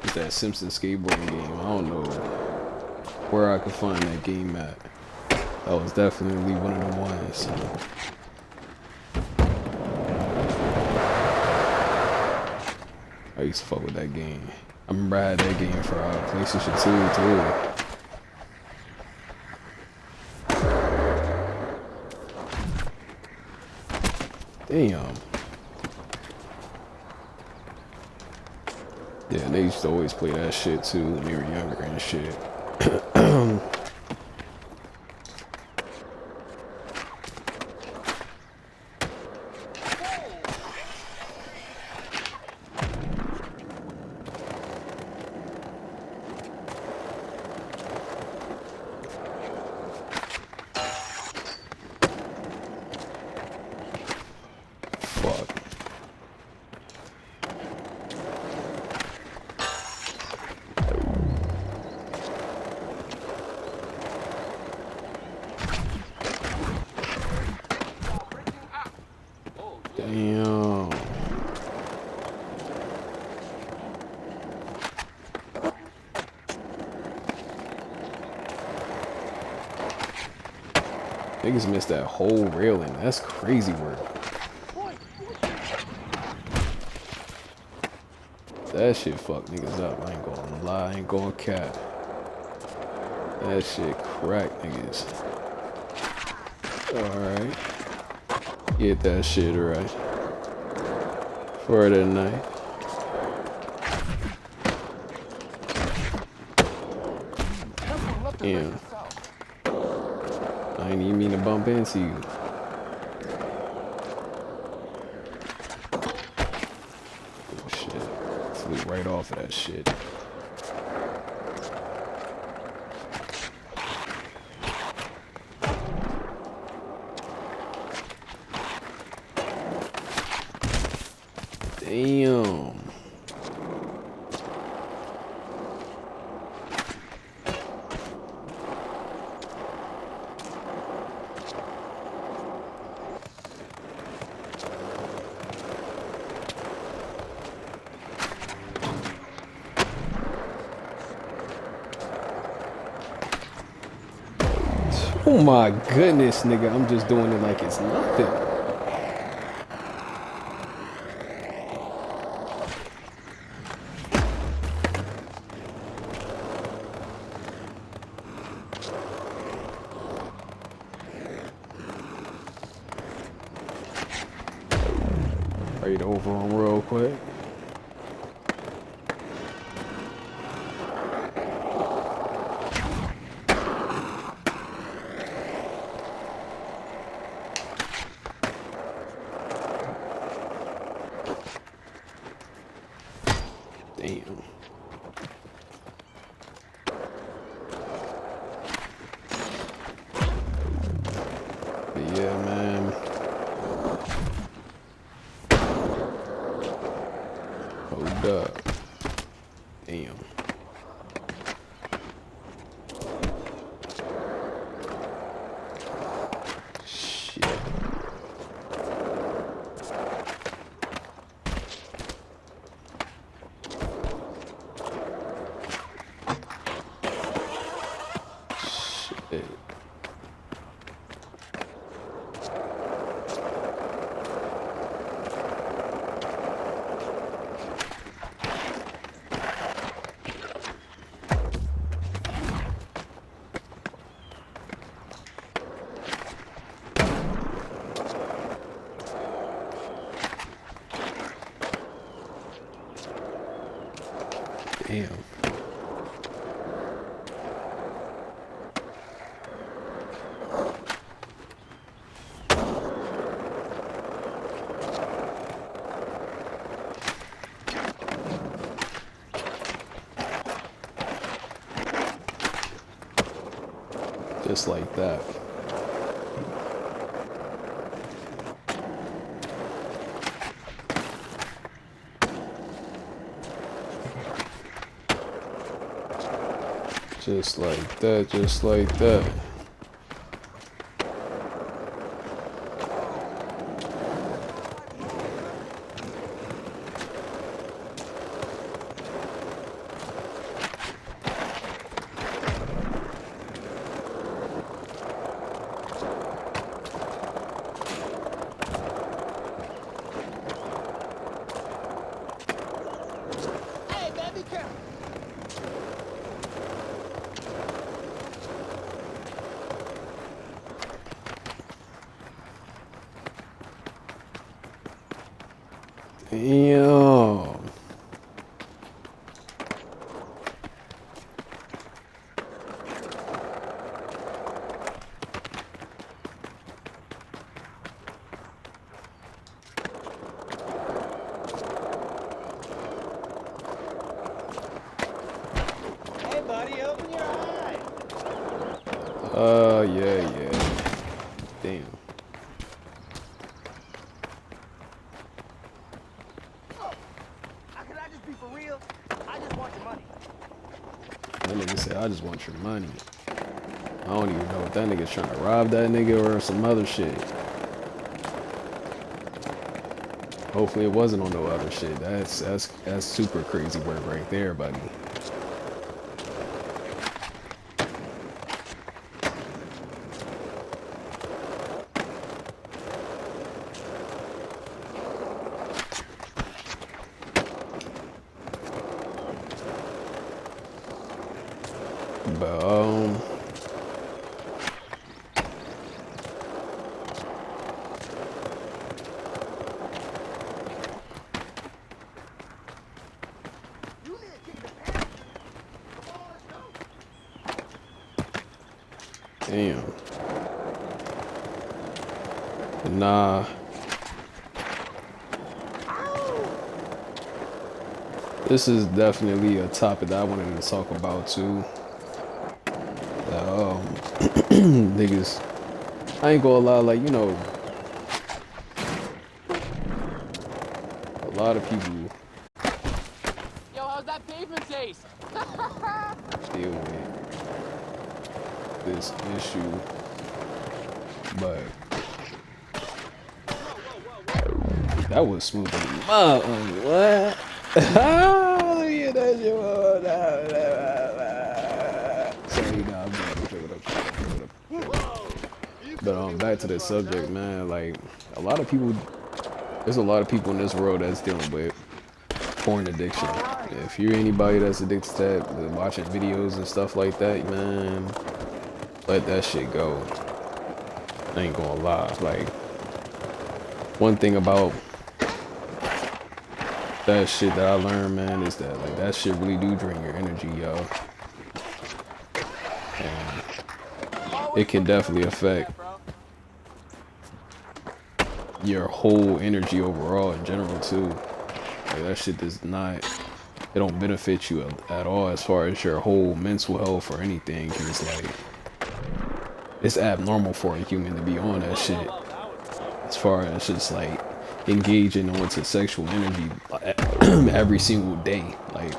It's that Simpsons skateboarding game. I don't know where I could find that game at. That was definitely one of them ones. I used to fuck with that game. I remember I had that game for PlayStation 2 too. Damn. Yeah, they used to always play that shit too when they were younger and shit. Fuck. Damn. Niggas missed that whole railing. That's crazy work. That shit fucked niggas up. I ain't gonna lie, I ain't gonna cap. That shit cracked niggas. Alright. Get that shit right. For the night. Damn. I ain't even mean to bump into you. Oh shit. Flew right off of that shit. Damn. Oh my goodness, nigga. I'm just doing it like it's nothing. Right over on real quick. Damn. But yeah, man. Hold up. Damn. Shit. Shit. Damn. Just like that. Just like that, just like that. Hey, man, be careful. Damn. Hey, buddy, open your eyes. Yeah. Damn. Can I just be for real? I just want your money. That nigga said, I just want your money. I don't even know if that nigga's trying to rob that nigga or some other shit. Hopefully it wasn't on no other shit. That's super crazy work right there, buddy. But damn. Nah. This is definitely a topic that I wanted to talk about too. Niggas, I ain't gonna lie, like, you know, a lot of people Yo, how's that pavement taste? deal with this issue, but that was smooth. What? Look at that shit. Sorry, nah, I'm gonna pick it up. But back to the subject, man. Like, there's a lot of people in this world that's dealing with porn addiction. If you're anybody that's addicted to that, watching videos and stuff like that, man, let that shit go. I ain't gonna lie. Like, one thing about that shit that I learned, man, is that like that shit really do drain your energy, yo. And it can definitely affect your whole energy overall in general too. Like, that shit does not, it don't benefit you at all as far as your whole mental health or anything. 'Cause it's like, it's abnormal for a human to be on that shit. As far as just like engaging onto sexual energy every single day. Like,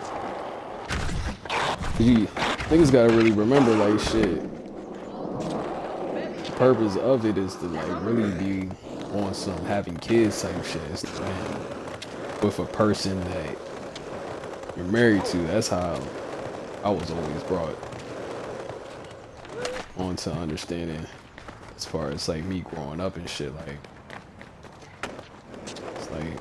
niggas gotta really remember, like, shit, the purpose of it is to like really be on some having kids type shit. It's, man, with a person that you're married to. That's how I was always brought on to understanding, as far as like me growing up and shit. Like, it's like,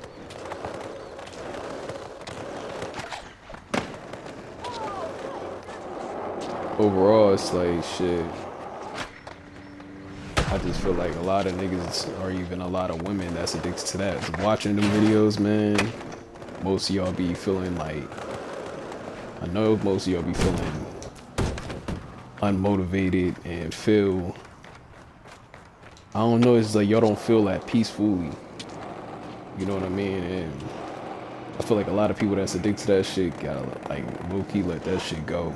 overall, it's like, shit, I just feel like a lot of niggas, or even a lot of women that's addicted to that, watching them videos, man, most of y'all be feeling like, I know most of y'all be feeling unmotivated and feel, I don't know, it's like y'all don't feel that peacefully. You know what I mean? And I feel like a lot of people that's addicted to that shit gotta like low-key let that shit go.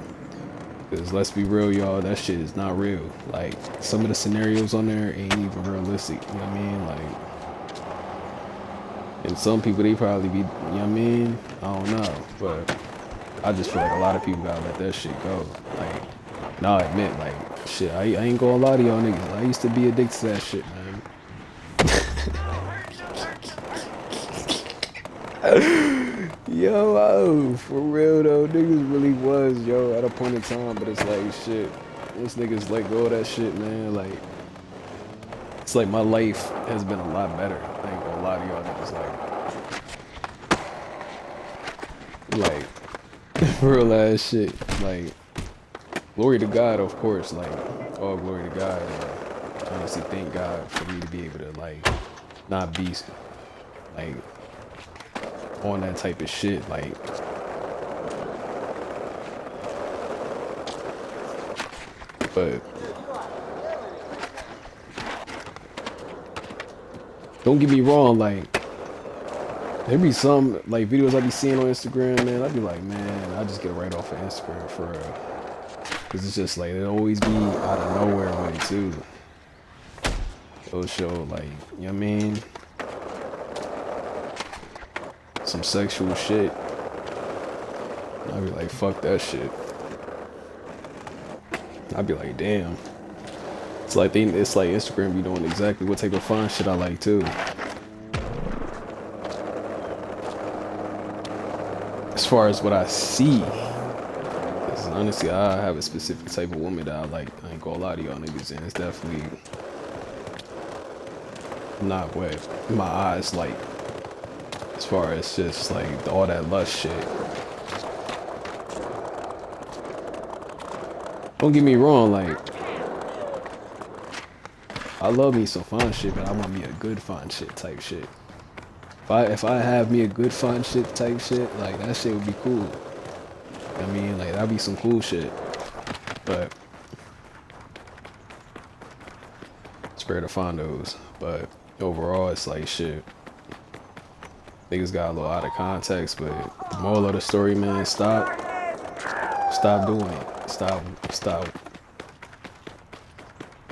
Cause let's be real, y'all, that shit is not real. Like, some of the scenarios on there ain't even realistic. You know what I mean? Like, and some people, they probably be, you know what I mean? I don't know, but I just feel like a lot of people gotta let that shit go. Like, And I'll admit, like, shit, I ain't gonna lie to y'all niggas. I used to be addicted to that shit, man. Yo, oh, for real though, niggas really was, yo, at a point in time, but it's like, shit, those niggas let go of that shit, man, like, it's like my life has been a lot better. I ain't gonna lie to y'all niggas, like, real ass shit, like, glory to God, of course, like, all glory to God, honestly, thank God for me to be able to, like, not be, like, on that type of shit, like, but don't get me wrong, like, there be some, like, videos I be seeing on Instagram, man, I be like, man, I just get right off of Instagram for real, because it's just, like, it always be out of nowhere with it, too. It'll show, like, you know what I mean? Some sexual shit. I'd be like, fuck that shit. I'd be like, damn. It's like Instagram be doing exactly what type of fun shit I like too. As far as what I see, 'cause honestly, I have a specific type of woman that I like. I ain't gonna lie to y'all niggas, and it's definitely not what my eyes like. As far as just like all that lust shit. Don't get me wrong, like, I love me some fun shit, but I want me a good fun shit type shit. If I have me a good fun shit type shit, like, that shit would be cool. You know what I mean, like, that'd be some cool shit. But it's rare to find those. But overall, it's like shit. Niggas got a little out of context, but the moral of the story, man, stop doing it. Stop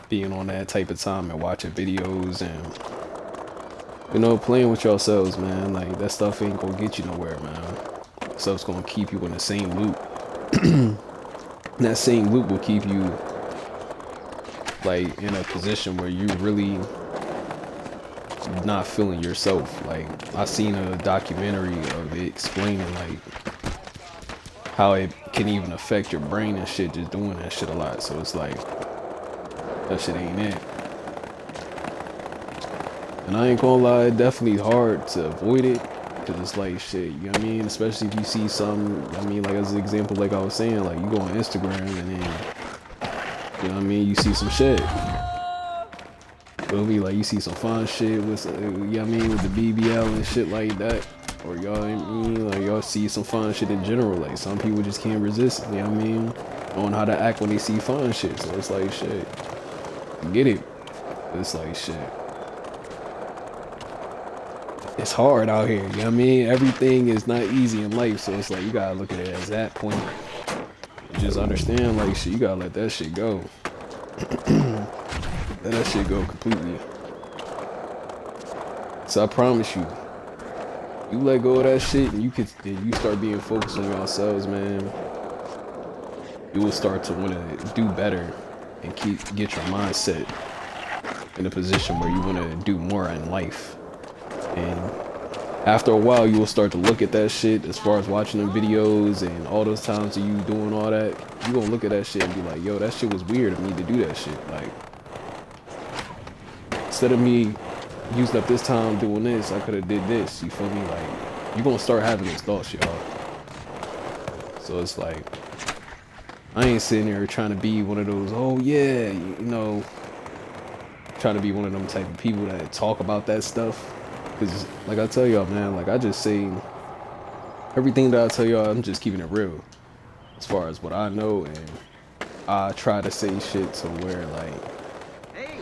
being on that type of time and watching videos and, you know, playing with yourselves, man. Like, that stuff ain't gonna get you nowhere, man. Stuff's gonna keep you in the same loop. And that same loop will keep you, like, in a position where you really not feeling yourself. Like, I seen a documentary of it explaining, like, how it can even affect your brain and shit just doing that shit a lot. So it's like, that shit ain't it. And I ain't gonna lie, it's definitely hard to avoid it, because it's like, shit, you know what I mean? Especially if you see some, I mean, like, as an example, like I was saying, like, you go on Instagram and then, you know what I mean, you see some shit. It'll be like, you see some fun shit with, you know what I mean, with the BBL and shit like that. Or y'all, I mean, like, y'all see some fun shit in general. Like, some people just can't resist, you know what I mean, on how to act when they see fun shit. So it's like, shit, get it. It's like, shit, it's hard out here, you know what I mean? Everything is not easy in life. So it's like, you gotta look at it as that point. And just understand, like, shit, you gotta let that shit go. Let that shit go completely. So I promise you, you let go of that shit and you start being focused on yourselves, man, you will start to want to do better and get your mindset in a position where you want to do more in life. And after a while, you will start to look at that shit, as far as watching them videos and all those times of you doing all that, you gonna look at that shit and be like, yo, that shit was weird of me to do that shit. Like, instead of me using up this time doing this, I could have did this. You feel me? Like, you gonna start having those thoughts, y'all. So it's like, I ain't sitting here trying to be one of those, oh yeah, you know, trying to be one of them type of people that talk about that stuff. Cause like I tell y'all, man, like, I just say everything that I tell y'all, I'm just keeping it real as far as what I know, and I try to say shit to where, like,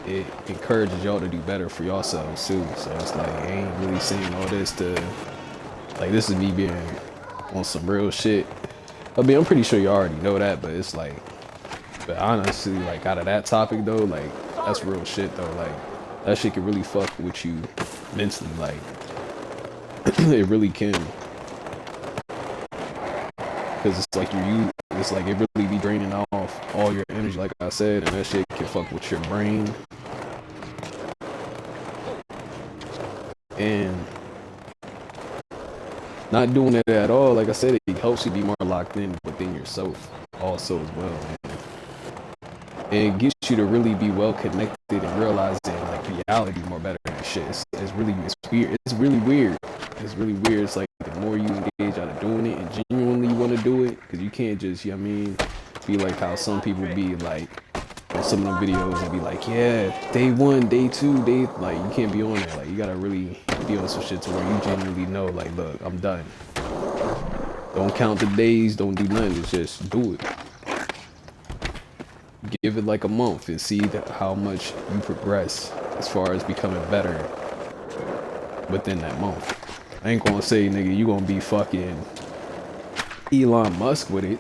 it encourages y'all to do better for yourselves too. So it's like, I ain't really saying all this to, like, this is me being on some real shit. I mean, I'm pretty sure you already know that, but it's like, but honestly, like, out of that topic though, like, that's real shit though. Like, that shit can really fuck with you mentally, like, it really can. Cause it's like you're it's like it really be draining off all your energy, like I said, and that shit can fuck with your brain. And not doing it at all, like I said, it helps you be more locked in within yourself also as well. And it gets you to really be well connected and realizing like reality more better than shit. It's really weird. It's really weird. It's really weird. It's like the more you engage out of doing it and genuinely want to do it, because you can't just, you know what I mean, be like how some people be like on some of the videos and be like, yeah, day 1, day 2, day, like you can't be on there. Like you gotta really be on some shit to where you genuinely know, like, look, I'm done. Don't count the days, don't do nothing, it's just do it. Give it like a month and see how much you progress as far as becoming better within that month. I ain't gonna say, nigga, you gonna be fucking Elon Musk with it,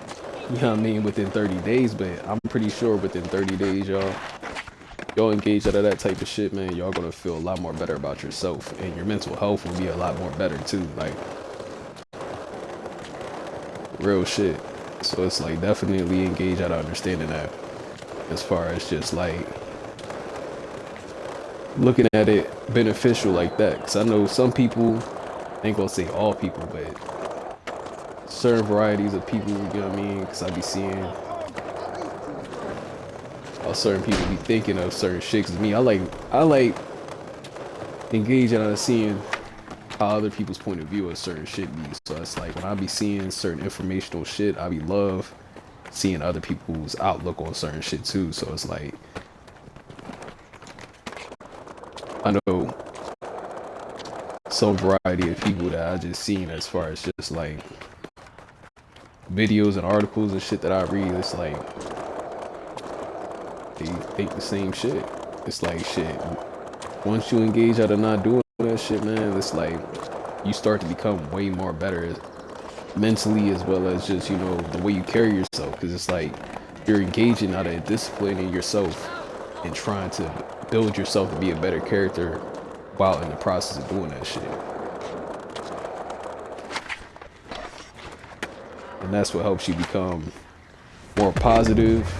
you know what I mean, within 30 days, but I'm pretty sure within 30 days, y'all engage out of that type of shit, man, y'all gonna feel a lot more better about yourself, and your mental health will be a lot more better too, like, real shit. So it's like, definitely engage out of understanding that, as far as just like looking at it beneficial like that. Because I know some people, I ain't gonna say all people, but certain varieties of people, you know what I mean, because I be seeing how certain people be thinking of certain shit. Cause me, I like engaging out of seeing how other people's point of view of certain shit be. So it's like when I be seeing certain informational shit, I be love seeing other people's outlook on certain shit too. So it's like, I know some variety of people that I just seen as far as just like videos and articles and shit that I read. It's like they think the same shit. It's like, shit, once you engage out of not doing that shit, man, it's like you start to become way more better mentally, as well as just, you know, the way you carry yourself. Because it's like you're engaging out of discipline in yourself and trying to build yourself to be a better character while in the process of doing that shit. And that's what helps you become more positive,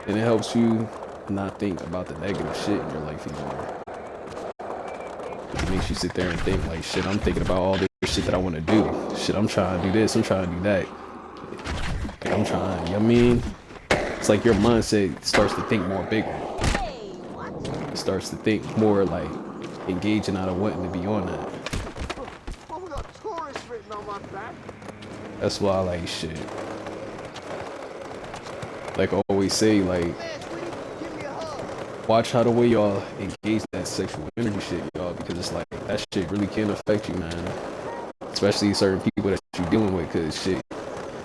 and it helps you not think about the negative shit in your life anymore. It makes you sit there and think like, shit, I'm thinking about all this shit that I want to do. Shit, I'm trying to do this, I'm trying to do that. Like, I'm trying, you know what I mean? It's like your mindset starts to think more bigger. It starts to think more like engaging out of wanting to be on that. That's why I like shit. Like I always say, like, watch how the way y'all engage that sexual energy shit, y'all, because it's like that shit really can affect you, man. Especially certain people that you're dealing with, because shit,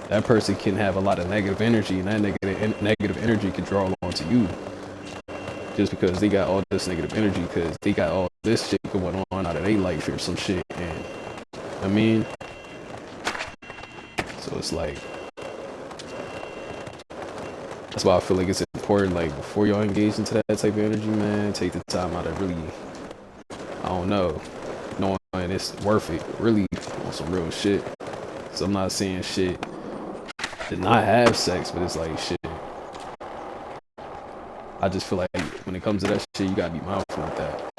that person can have a lot of negative energy, and that negative energy can draw onto you. Just because they got all this negative energy, because they got all this shit going on out of their life or some shit, and I mean, so it's like, that's why I feel like it's important, like, before y'all engage into that type of energy, man, take the time out to really, I don't know, knowing it's worth it, really, on some real shit. So I'm not saying shit to not have sex, but it's like, shit, I just feel like when it comes to that shit, you gotta be mindful with that.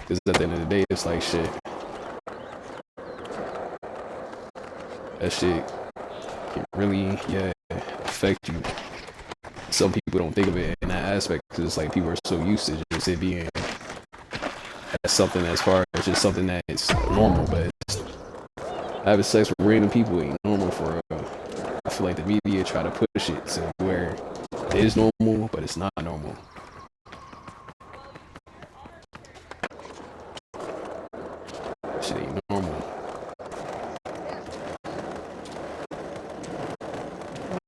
Because at the end of the day, it's like, shit, that shit can really, yeah, affect you. Some people don't think of it in that aspect, because it's like people are so used to just it being as something, as far as just something that's normal, but having sex with random people ain't normal for real. I feel like the media try to push it to where it is normal, but it's not normal. Shit ain't normal.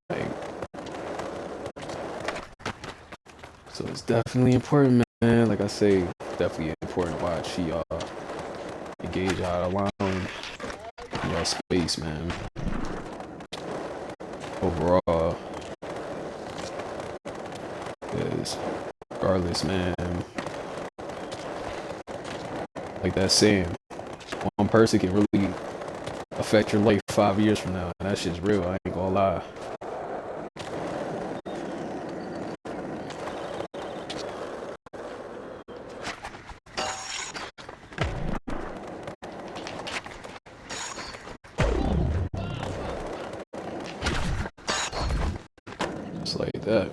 Like, so it's definitely important, man. Like I say, definitely important to watch y'all engage out, allowing y'all space, man. Overall, because regardless, man, like that saying, one person can really affect your life 5 years from now, and that shit's real. I ain't gonna lie. that.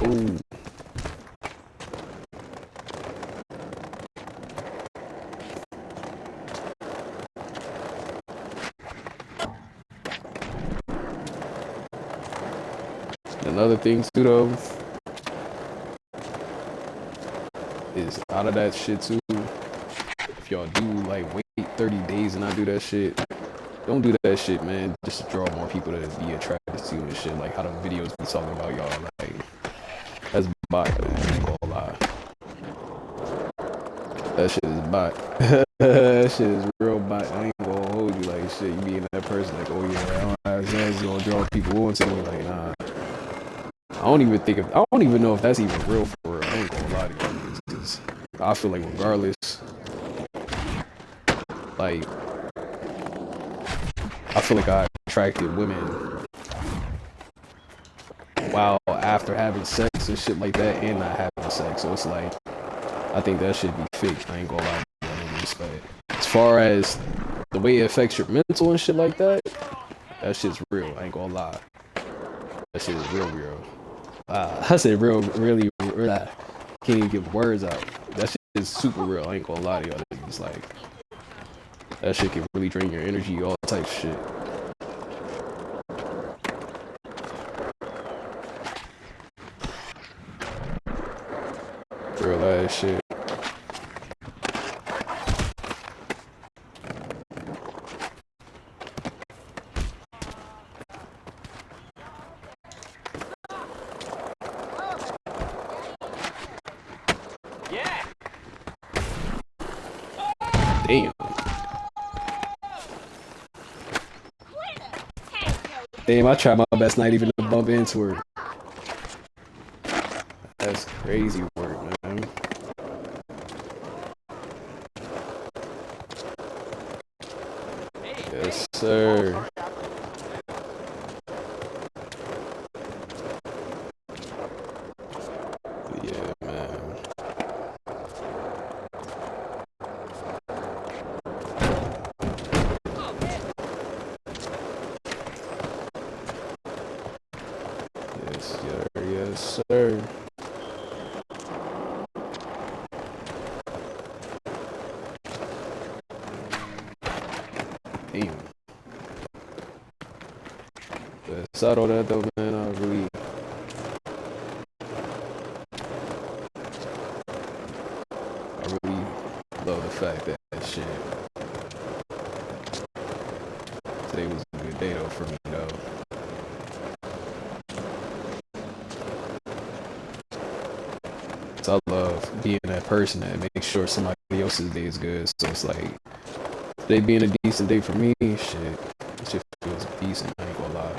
Ooh. Another thing too though is out of that shit too. If y'all do like wait 30 days and not do that shit, don't do that shit, man. Just to draw more people to be attracted to you and shit. Like how the videos be talking about y'all. Like that's bot, man. I ain't gonna lie. That shit is bot. That shit is real bot. I ain't gonna hold you like shit. You being that person like, oh yeah, I don't have sense. You gonna draw people on to me like, nah. I don't even know if that's even real for real. I ain't gonna lie to you niggas, 'cause I feel like regardless, like I feel like I attracted women while after having sex and shit like that and not having sex. So it's like I think that should be fake. I ain't gonna lie to you niggas, but as far as the way it affects your mental and shit like that, that shit's real. I ain't gonna lie. That shit is real. I said really, can't even get words out. That shit is super real. I ain't gonna lie to y'all. It's like, that shit can really drain your energy, all types of shit. Real ass shit. Damn. Damn, I tried my best not even to bump into her. That's crazy work, man. Yes, sir. Yeah, man. Yes, sir. Damn. But aside all that though, man, I really love the fact that shit. Today was a good day though for me though. So I love being that person that makes sure somebody else's day is good. So it's like today being a decent day for me, shit feels decent. I ain't gonna lie.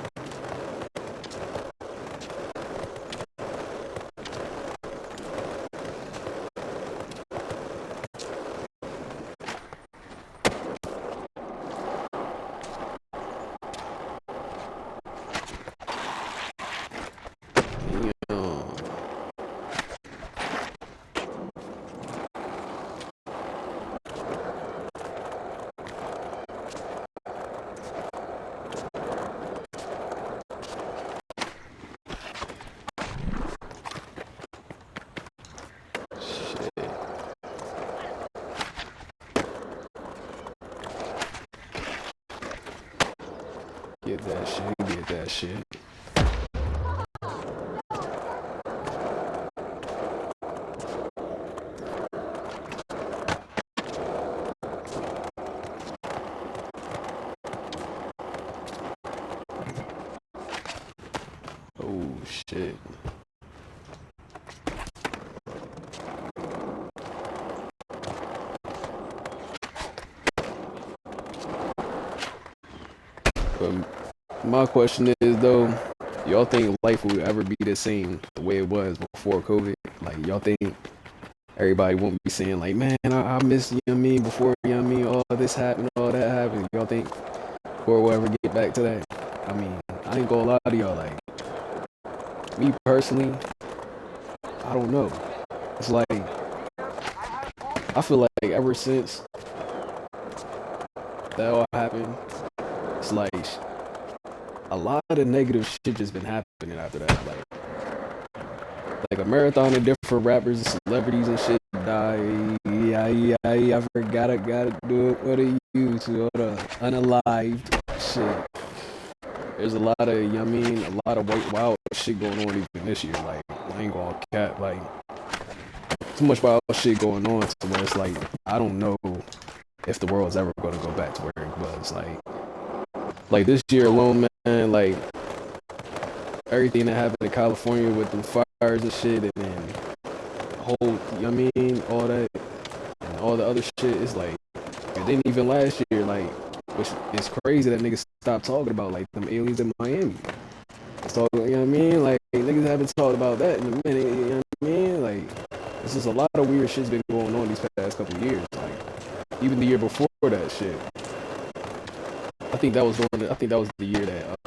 Get that shit. Oh shit. But my question is though, y'all think life will ever be the same the way it was before COVID? Like y'all think everybody won't be saying like, man, I miss, you know what I mean, before, you know what I mean, all this happened, all that happened. Y'all think or we'll ever get back to that? I mean, I ain't gonna lie to y'all, like, me personally, I don't know. It's like, I feel like ever since that all happened, it's like a lot of negative shit just been happening after that. Like a marathon of different rappers and celebrities and shit die. I forgot I gotta do it for the YouTube, all the unalived shit. There's a lot of, you know what I mean, a lot of white wild shit going on even this year. Like, I ain't gonna cap, like, too much wild shit going on to where it's like, I don't know if the world's ever gonna go back to where it was. Like this year alone, man, like, everything that happened in California with the fires and shit, and then the whole, you know what I mean, all that, and all the other shit, it's like, it didn't even last year, like, which is crazy that niggas stopped talking about, like, them aliens in Miami. So, you know what I mean? Like, niggas haven't talked about that in a minute, you know what I mean? Like, it's just a lot of weird shit's been going on these past couple of years. Like, even the year before that shit. I think that was the year that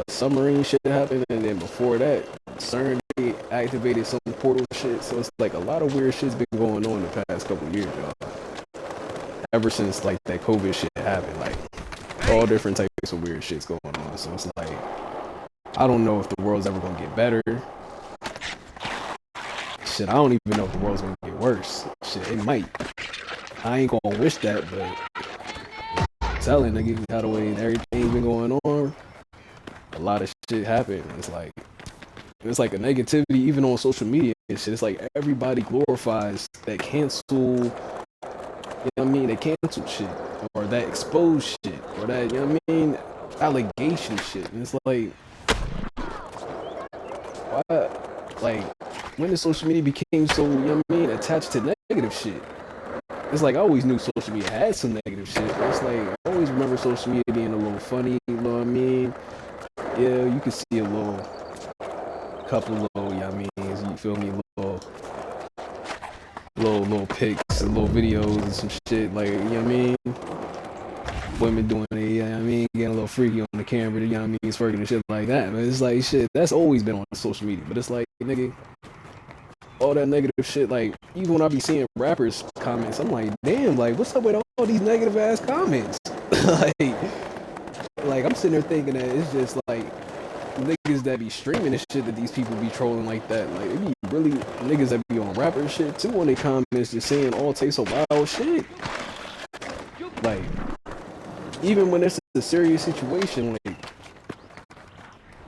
submarine shit happened, and then before that, CERN activated some portal shit. So it's like a lot of weird shit's been going on the past couple of years, y'all. Ever since like that COVID shit happened, like all different types of weird shit's going on. So it's like, I don't know if the world's ever gonna get better. Shit, I don't even know if the world's gonna get worse. Shit, it might. I ain't gonna wish that, but I'm telling niggas how the way everything's been going on, a lot of shit happened. It's like a negativity even on social media and shit. It's like everybody glorifies that cancel, you know what I mean, that cancel shit, or that exposed shit, or that, you know what I mean, allegation shit. And it's like, why? Like, when did social media became so, you know what I mean, attached to negative shit? It's like, I always knew social media had some negative shit. It's like, I always remember social media being a little funny, you know what I mean? Yeah, you can see a couple little, you know what I mean, you feel me, little pics and little videos and some shit, like, you know what I mean? Women doing it, you know what I mean? Getting a little freaky on the camera, you know what I mean? Twerking and shit like that. But it's like, shit, that's always been on social media. But it's like, nigga, all that negative shit, like, even when I be seeing rappers comments, I'm like, damn, like, what's up with all these negative ass comments? like I'm sitting there thinking that it's just like niggas that be streaming and shit that these people be trolling like that. Like, it be really niggas that be on rapper shit too on their comments just saying all types of wild shit. Like, even when it's a serious situation, like,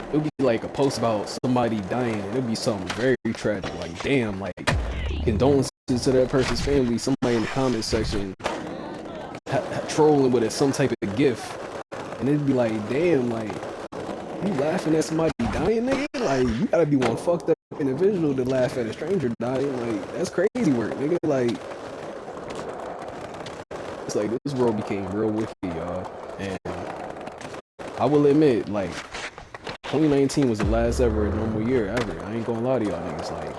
it'll be like a post about somebody dying, and it'll be something very tragic. Like, damn, like, condolences to that person's family. Somebody in the comment section trolling with it, some type of gif, and it'd be like, damn, like, you laughing at somebody dying, nigga? Like, you gotta be one fucked up individual to laugh at a stranger dying. Like, that's crazy work, nigga. Like, it's like this world became real wicked, y'all. And I will admit, like, 2019 was the last ever normal year ever. I ain't gonna lie to y'all niggas. Like,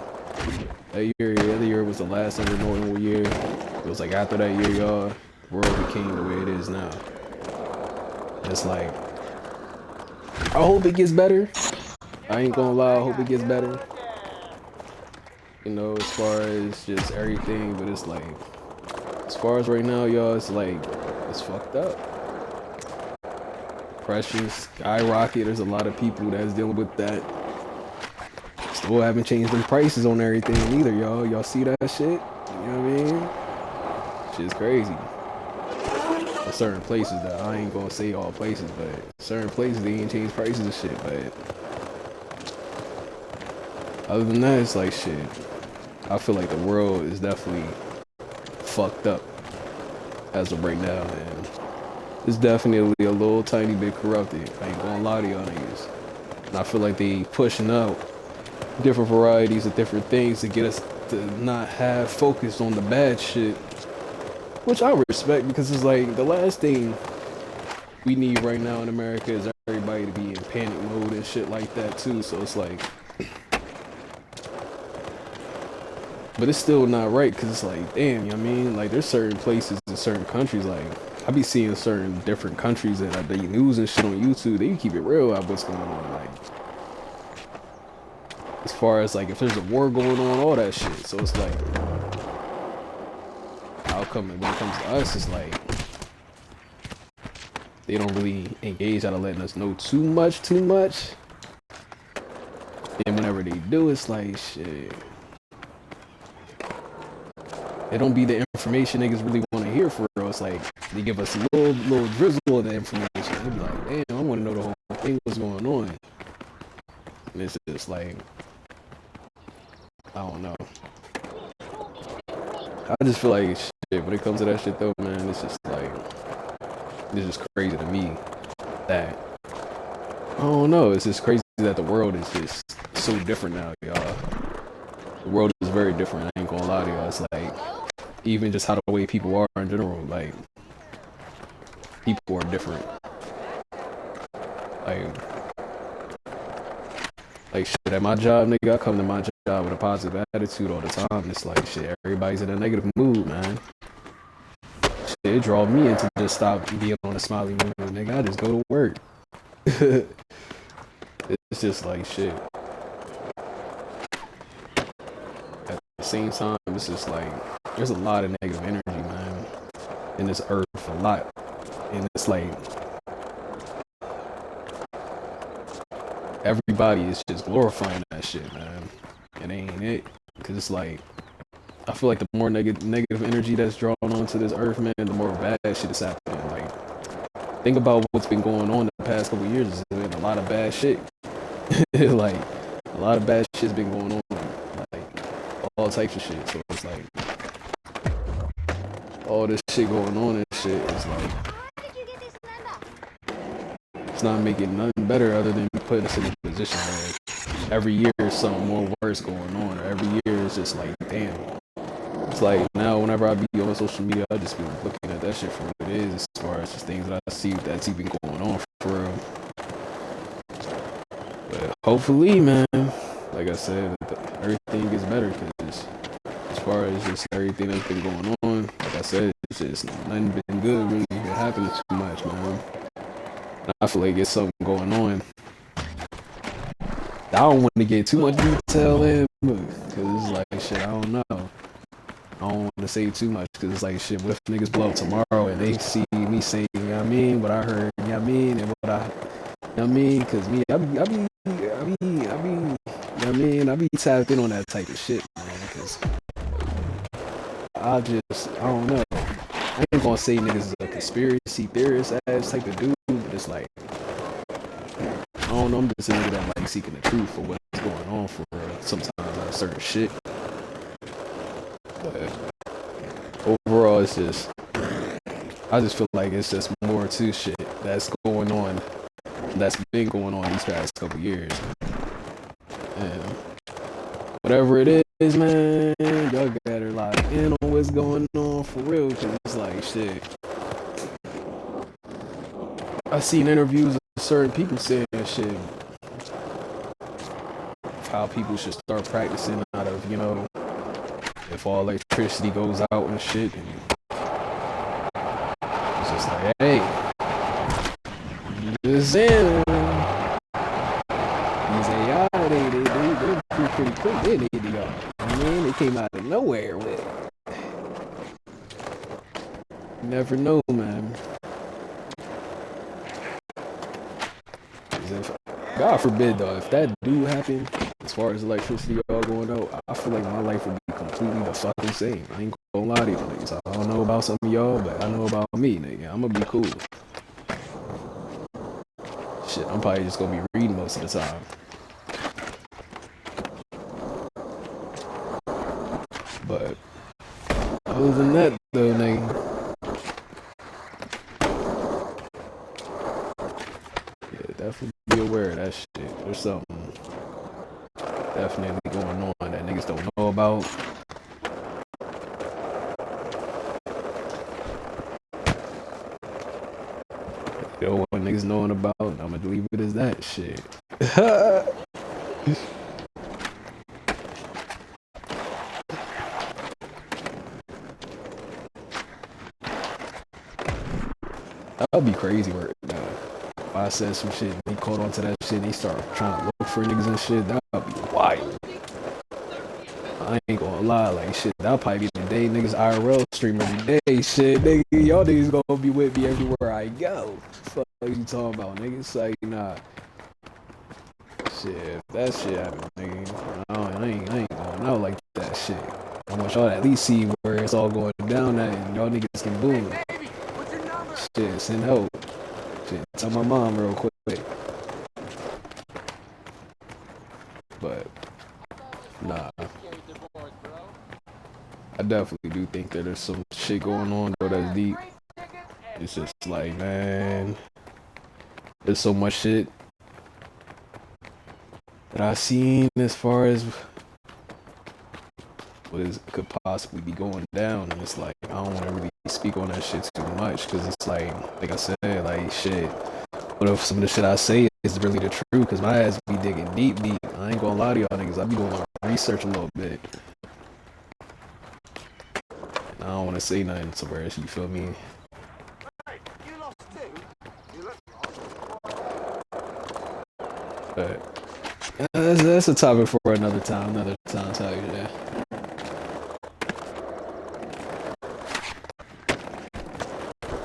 the other year was the last ever normal year. It was like after that year, y'all, the world became the way it is now. It's like, I hope it gets better. I ain't gonna lie, I hope it gets better. You know, as far as just everything, but it's like, as far as right now, y'all, it's like, it's fucked up. Precious, skyrocket. There's a lot of people that's dealing with that. Still haven't changed them prices on everything either, y'all. Y'all see that shit? You know what I mean? Shit's crazy. In certain places, that I ain't gonna say all places, but certain places they ain't changed prices and shit. But other than that, it's like, shit, I feel like the world is definitely fucked up as of right now, and it's definitely a little tiny bit corrupted. I ain't gonna lie to y'all niggas. And I feel like they pushing out different varieties of different things to get us to not have focus on the bad shit, which I respect, because it's like the last thing we need right now in America is everybody to be in panic mode and shit like that too. So it's like, but it's still not right, because it's like, damn, you know what I mean? Like, there's certain places in certain countries, like, I be seeing certain different countries that they news and shit on YouTube, they keep it real about what's going on. Like, as far as like if there's a war going on, all that shit. So it's like, how come when it comes to us, it's like they don't really engage out of letting us know too much. And whenever they do, it's like shit. It don't be the information niggas really want to hear for real. It's like they give us a little drizzle of the information. They be like, damn, I want to know the whole thing, what's going on. And it's just like, I don't know. I just feel like shit when it comes to that shit though, man. It's just like, it's just crazy to me that I don't know. It's just crazy that the world is just so different now, y'all. The world is very different. I ain't gonna lie to y'all. It's like even just how the way people are in general, like people are different. Like shit at my job, nigga, I come to my job with a positive attitude all the time. It's like shit, everybody's in a negative mood, man. Shit, it draw me into just stop being on a smiley mood, nigga. I just go to work. It's just like shit. At the same time, it's just like there's a lot of negative energy, man, in this earth, a lot. And it's like everybody is just glorifying that shit, man. It ain't it. Cause it's like I feel like the more negative energy that's drawn onto this earth, man, the more bad shit is happening. Like think about what's been going on the past couple of years. There's been a lot of bad shit. Like a lot of bad shit's been going on. Like all types of shit. So it's like all this shit going on and shit is like it's not making nothing better other than putting us in a position where every year is something more worse going on, or every year is just like damn. It's like now whenever I be on social media, I just be looking at that shit for what it is, as far as just things that I see that's even going on for real. But hopefully, man, like I said, everything gets better, because as far as just everything that's been going on, like I said, it's just nothing been good really been happening too much, man. And I feel like there's something going on. I don't want to get too much detail in, because it's like shit, I don't know. I don't want to say too much, because it's like shit, what if niggas blow up tomorrow and they see me saying, you know what I mean, what I heard, you know what I mean, and what I, you know what I mean, because me, I be, you know what I mean, I be tapped in on that type of shit, man, because I don't know. I ain't gonna say niggas is a conspiracy theorist ass type of dude, but it's like, I don't know, I'm just a nigga that like seeking the truth for what's going on for sometimes on certain shit. But overall, it's just, I just feel like it's just more to shit that's going on, that's been going on these past couple years. And whatever it is, man, y'all gotta lock in on what's going on for real, because it's like shit. I seen interviews of certain people saying shit, how people should start practicing out of, you know, if all electricity goes out and shit, and it's just like, hey, just saying, these AI, they pretty quick, they need to go. I mean, they came out of nowhere with it. You never know, man. If, God forbid, though, if that do happen, as far as electricity all going out, I feel like my life would be completely the fucking same. I ain't gonna lie to y'all niggas. I don't know about some of y'all, but I know about me, nigga. I'm gonna be cool. Shit, I'm probably just gonna be reading most of the time. But other than that, though, nigga, yeah, definitely be aware of that shit. There's something definitely going on that niggas don't know about. Yo, what niggas knowing about, I'm gonna leave it as that shit. That'd be crazy work, man. If I said some shit, they caught on to that shit, they start trying to look for niggas and shit, that'd be wild. fire. I ain't gonna lie, like shit, that'll probably be the day niggas IRL stream every day. Shit, nigga, y'all niggas gonna be with me everywhere I go. Fuck you talking about, niggas? Like, nah. Shit, if that shit happen, nigga, I ain't going out like that shit. I want y'all to at least see where it's all going down at, and y'all niggas can boom. Shit, send help. Shit, tell my mom real quick. But, nah. I definitely do think that there's some shit going on, though, that's deep. It's just like, man, there's so much shit that I've seen as far as what could possibly be going down, and it's like I don't want to really speak on that shit too much, because it's like I said, like shit, what if some of the shit I say is really the truth? Because my ass be digging deep. I ain't gonna lie to y'all niggas, I be doing my research a little bit. And I don't want to say nothing to where you feel me. But that's a topic for another time. Tell you that.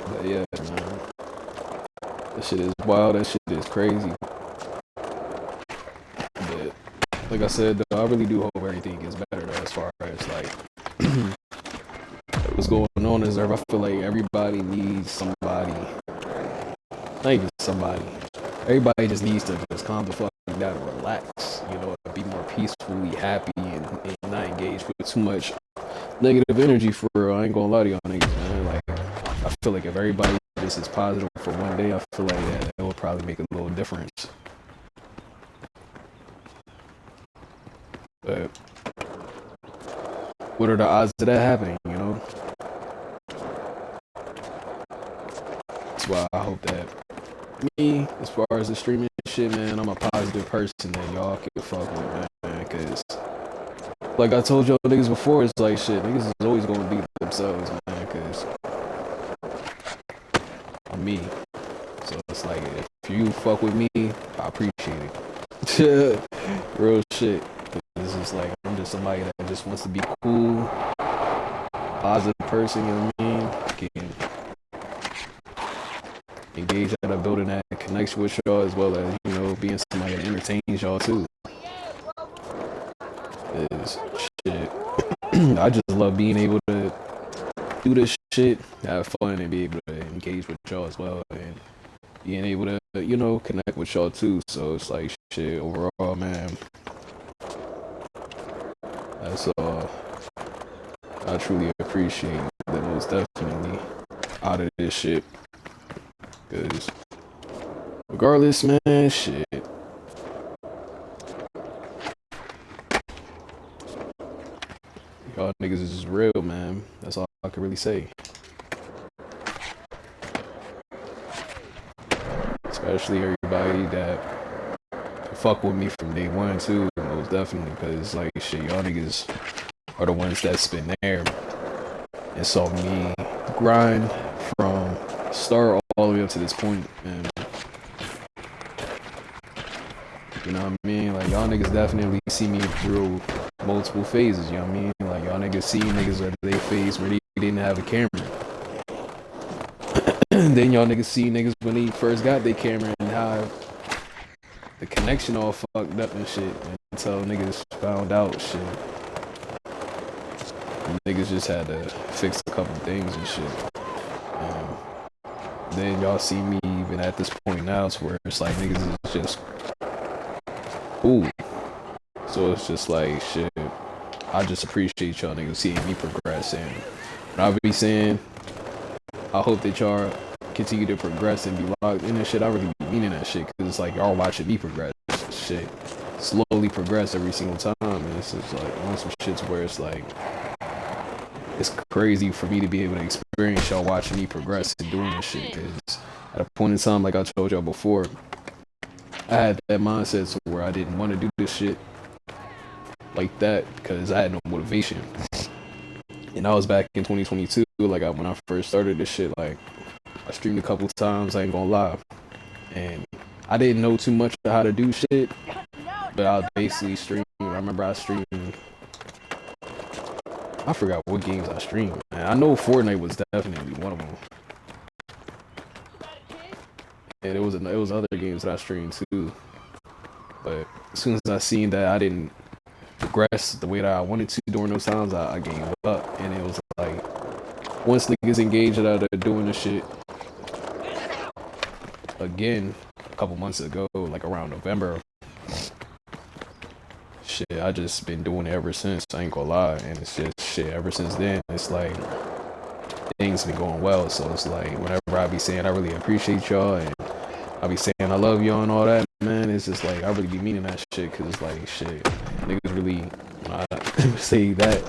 But yeah, man, that shit is wild. That shit is crazy. But like I said, though, I really do hope everything gets better, though, as far as like what's going on is I feel like everybody needs somebody. Not even somebody. Everybody just needs to just calm the fuck down and relax, you know, be more peacefully happy and not engage with too much negative energy for real. I ain't gonna lie to y'all niggas, man. Like, I feel like if everybody just is positive for one day, I feel like that it will probably make a little difference. But what are the odds of that happening, you know? That's why I hope that me, as far as the streaming shit, man, I'm a positive person that y'all can fuck with, man, because like I told y'all niggas before, it's like shit, niggas is always gonna beat themselves, man, because I'm me. So it's like, if you fuck with me, I appreciate it. Real shit. It's just like, I'm just somebody that just wants to be cool, positive person, you know what I mean? Can engage out of building that connection with y'all, as well as, you know, being somebody that entertains y'all too. Is shit. I just love being able to do this shit, have fun, and be able to engage with y'all as well, and being able to, you know, connect with y'all too. So it's like shit, overall, man, that's all I truly appreciate, that most definitely out of this shit. Cause regardless, man, shit, y'all niggas is just real, man. That's all I can really say. Especially everybody that fuck with me from day one too, most definitely. Cause like shit, y'all niggas are the ones that's been there and saw me grind from start all the way up to this point, and you know what I mean? Like, y'all niggas definitely see me through multiple phases, you know what I mean? Like, y'all niggas see niggas at they phase where they didn't have a camera. Then y'all niggas see niggas when they first got their camera and how the connection all fucked up and shit, until niggas found out shit. And niggas just had to fix a couple things and shit. Then y'all see me even at this point now, to where it's like niggas is just cool. So it's just like shit. I just appreciate y'all niggas seeing me progress, and when I be saying I hope that y'all continue to progress and be locked in and shit, I really be meaning that shit, because it's like y'all watching me progress, shit, slowly progress every single time, and it's just like on some shits where it's like it's crazy for me to be able to experience y'all watching me progress and doing this shit, because at a point in time, like I told y'all before, I had that mindset to where I didn't want to do this shit like that because I had no motivation. And I was back in 2022, like when I first started this shit, like I streamed a couple times, I ain't gonna lie, and I didn't know too much of how to do shit, But I basically stream. I remember I streamed. I forgot what games I streamed. Man. I know Fortnite was definitely one of them. And it was other games that I streamed too. But as soon as I seen that I didn't progress the way that I wanted to during those times, I gave up. And it was like once niggas engaged out of doing this shit again a couple months ago, like around November. Shit, I just been doing it ever since. I ain't gonna lie, and it's just shit. Ever since then, it's like things been going well. So it's like whenever I be saying I really appreciate y'all, and I be saying I love y'all and all that, man, it's just like I really be meaning that shit. Cause it's like shit, niggas really say that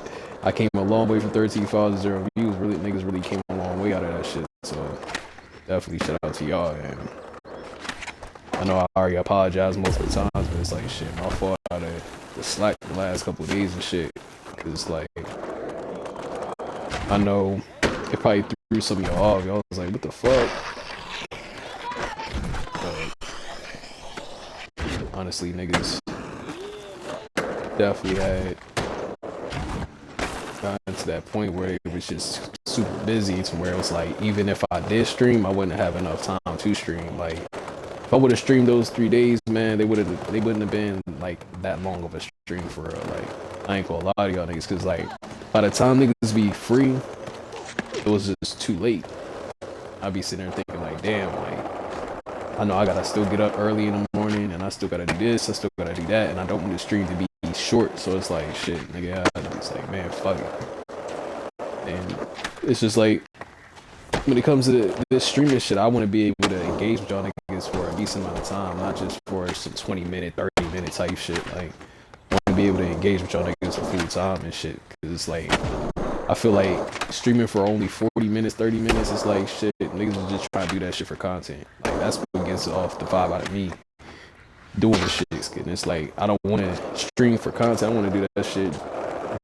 I came a long way from 13,000 views. Really, niggas really came a long way out of that shit. So definitely shout out to y'all. And I know I already apologized multiple times, but it's like shit, my fault out of the slack the last couple of days and shit. Cause it's like I know it probably threw some of y'all off. Y'all was like, what the fuck? But honestly, niggas definitely had gotten to that point where it was just super busy to where it was like even if I did stream, I wouldn't have enough time to stream. Like if I would have streamed those 3 days, man, they wouldn't have been like that long of a stream for real. Like I ain't gonna lie to y'all niggas, cause like by the time niggas be free, it was just too late. I'd be sitting there thinking like, damn, like I know I gotta still get up early in the morning, and I still gotta do this, I still gotta do that, and I don't want the stream to be short. So it's like shit, nigga. It's like, man, fuck it. And it's just like when it comes to this streaming shit, I want to be able to engage with y'all niggas for a decent amount of time, not just for some 20-minute, 30-minute type shit. Like I want to be able to engage with y'all niggas for full time and shit. Cause it's like I feel like streaming for only 40 minutes, 30 minutes is like shit. Niggas is just trying to do that shit for content. Like that's what gets off the vibe out of me doing the shit. And it's like I don't want to stream for content. I want to do that shit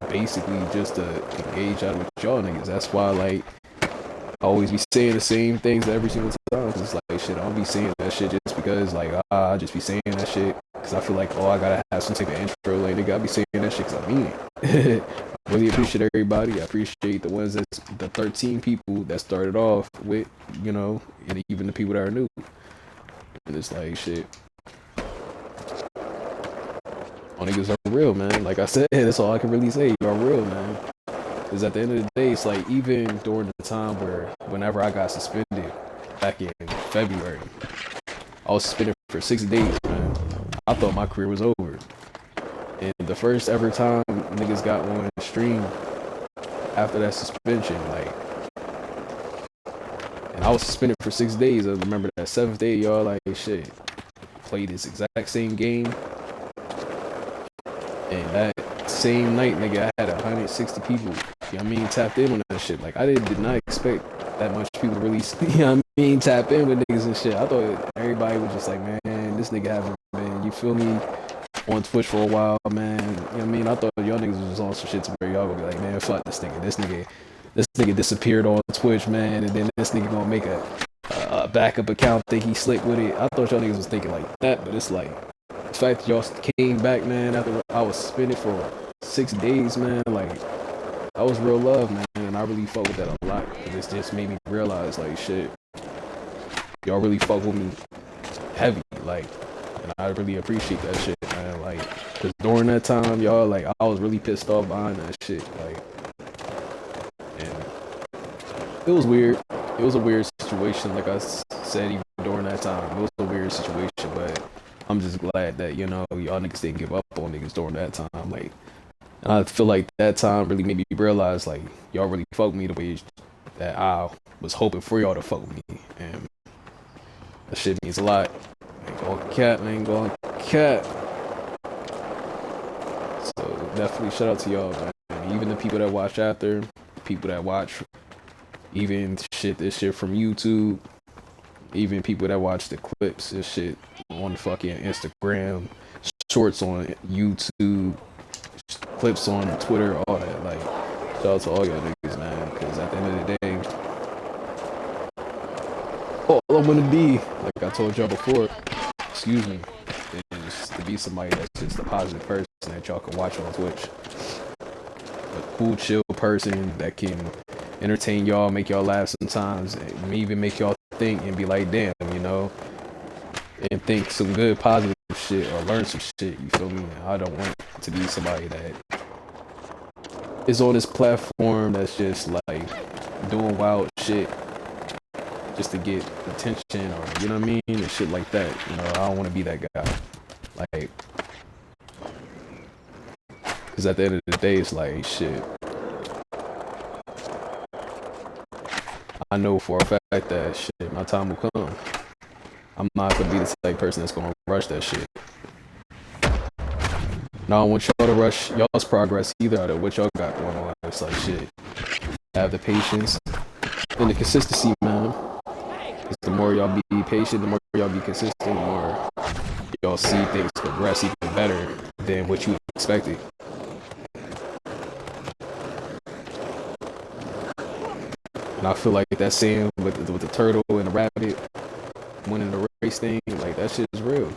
basically just to engage out with y'all niggas. That's why like I always be saying the same things every single time. It's like shit, I don't be saying that shit just because like I just be saying that shit because I feel like I gotta have some type of intro. Like nigga, I be saying that shit because I mean it. Really appreciate everybody. I appreciate the ones the 13 people that started off with, you know, and even the people that are new. And it's like shit. All niggas are real, man. Like I said, that's all I can really say. Y'all real, man. Because at the end of the day, it's like even during the time whenever I got suspended back in February, I was suspended for 6 days, man. I thought my career was over. And the first ever time niggas got on the stream after that suspension, like, and I was suspended for 6 days. I remember that 7th day, y'all, like, shit, played this exact same game. And that same night, nigga, I had 160 people, you know what I mean, tapped in on that shit. Like, I did not expect that much people to really, you know what I mean, tap in with niggas and shit. I thought everybody was just like, man, this nigga haven't been, you feel me, on Twitch for a while, man. You know what I mean? I thought y'all niggas was on some shit to where y'all would be like, man, fuck this nigga. This nigga disappeared on Twitch, man, and then this nigga gonna make a backup account, think he slick with it. I thought y'all niggas was thinking like that, but it's like the fact that y'all came back, man, after I was suspended for 6 days, man, like that was real love, man, and I really fuck with that a lot. It just made me realize, like, shit, y'all really fuck with me heavy, like, and I really appreciate that shit, man. Like, cause during that time, y'all, like, I was really pissed off behind that shit, like, and it was weird. It was a weird situation, like I said, even during that time, it was a weird situation, but I'm just glad that, you know, y'all niggas didn't give up on niggas during that time, like, and I feel like that time really made me realize, like, y'all really fuck with me the way that I was hoping for y'all to fuck with me, and that shit means a lot. Ain't going cat, man, going cat. So definitely shout out to y'all, man. Even the people that watch after, people that watch, even this shit from YouTube, even people that watch the clips, this shit on fucking Instagram, shorts on YouTube, clips on Twitter, all that. Like, shout out to all y'all niggas, man. Because at the end of the day, all I want to be, like I told y'all before, excuse me, is to be be somebody that's just a positive person that y'all can watch on Twitch. A cool, chill person that can entertain y'all, make y'all laugh sometimes, and maybe even make y'all think and be like, damn, you know, and think some good, positive shit or learn some shit. You feel me? I don't want to be somebody that is on this platform that's just like doing wild shit just to get attention, or you know what I mean, and shit like that. You know, I don't want to be that guy. Like, because at the end of the day, it's like shit. I know for a fact that shit, my time will come. I'm not gonna be the type of person that's gonna rush that shit. No, I don't want y'all to rush y'all's progress either out of what y'all got going on. It's like shit. Have the patience and the consistency, man. The more y'all be patient, the more y'all be consistent, the more y'all see things progress even better than what you expected. And I feel like that same with the turtle and the rabbit winning the race thing, like that shit is real.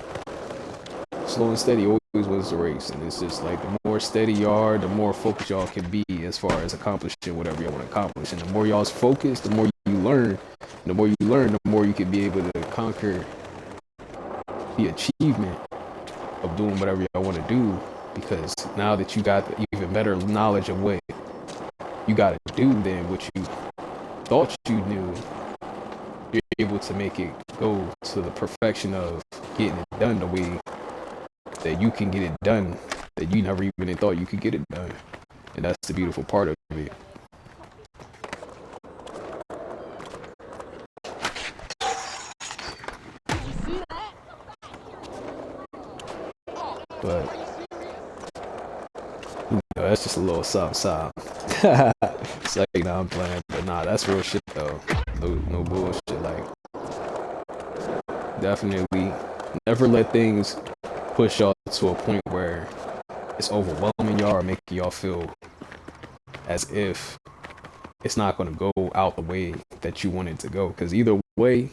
Slow and steady always wins the race, and it's just like the more steady you are, the more focused y'all can be as far as accomplishing whatever you want to accomplish. And the more y'all's focused, the more you learn. The more you learn, the more you can be able to conquer the achievement of doing whatever y'all want to do. Because now that you got even better knowledge of what you got to do than what you thought you knew, you're able to make it go to the perfection of getting it done the way that you can get it done, that you never even thought you could get it done. And that's the beautiful part of it. But you know, that's just a little something. It's like, nah, I'm playing, but nah, that's real shit though. No bullshit. Like, definitely never let things push y'all to a point where it's overwhelming y'all or making y'all feel as if it's not going to go out the way that you want it to go. Because either way,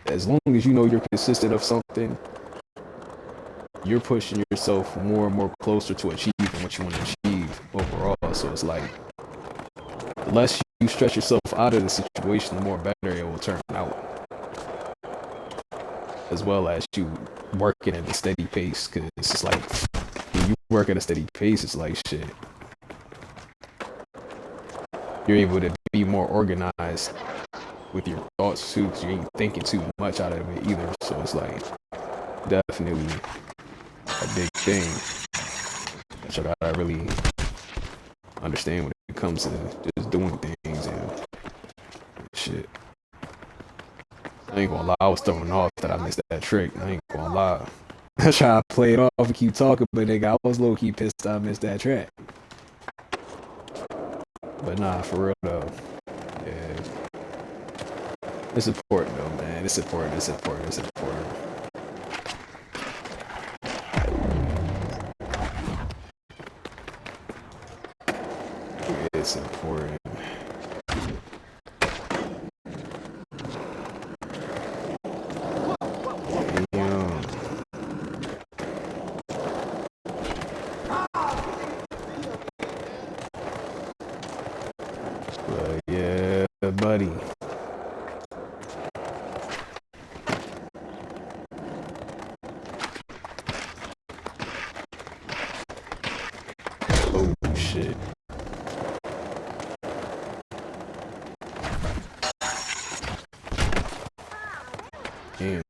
as long as you know you're consistent of something, you're pushing yourself more and more closer to achieving what you want to achieve overall. So it's like, the less you stretch yourself out of the situation, the more better it will turn out. As well as you working at a steady pace, because it's like, when you work at a steady pace, it's like shit. You're able to be more organized with your thoughts too, because you ain't thinking too much out of it either. So it's like, definitely a big thing that you gotta really understand when it comes to just doing things and shit. I ain't gonna lie, I was thrown off that I missed that trick. I ain't gonna lie. I try to play it off and keep talking, but nigga, I was low-key pissed I missed that track. But nah, for real though. Yeah. It's important though, man. It's important. It's important. It's important. But yeah, buddy. Oh shit. Damn.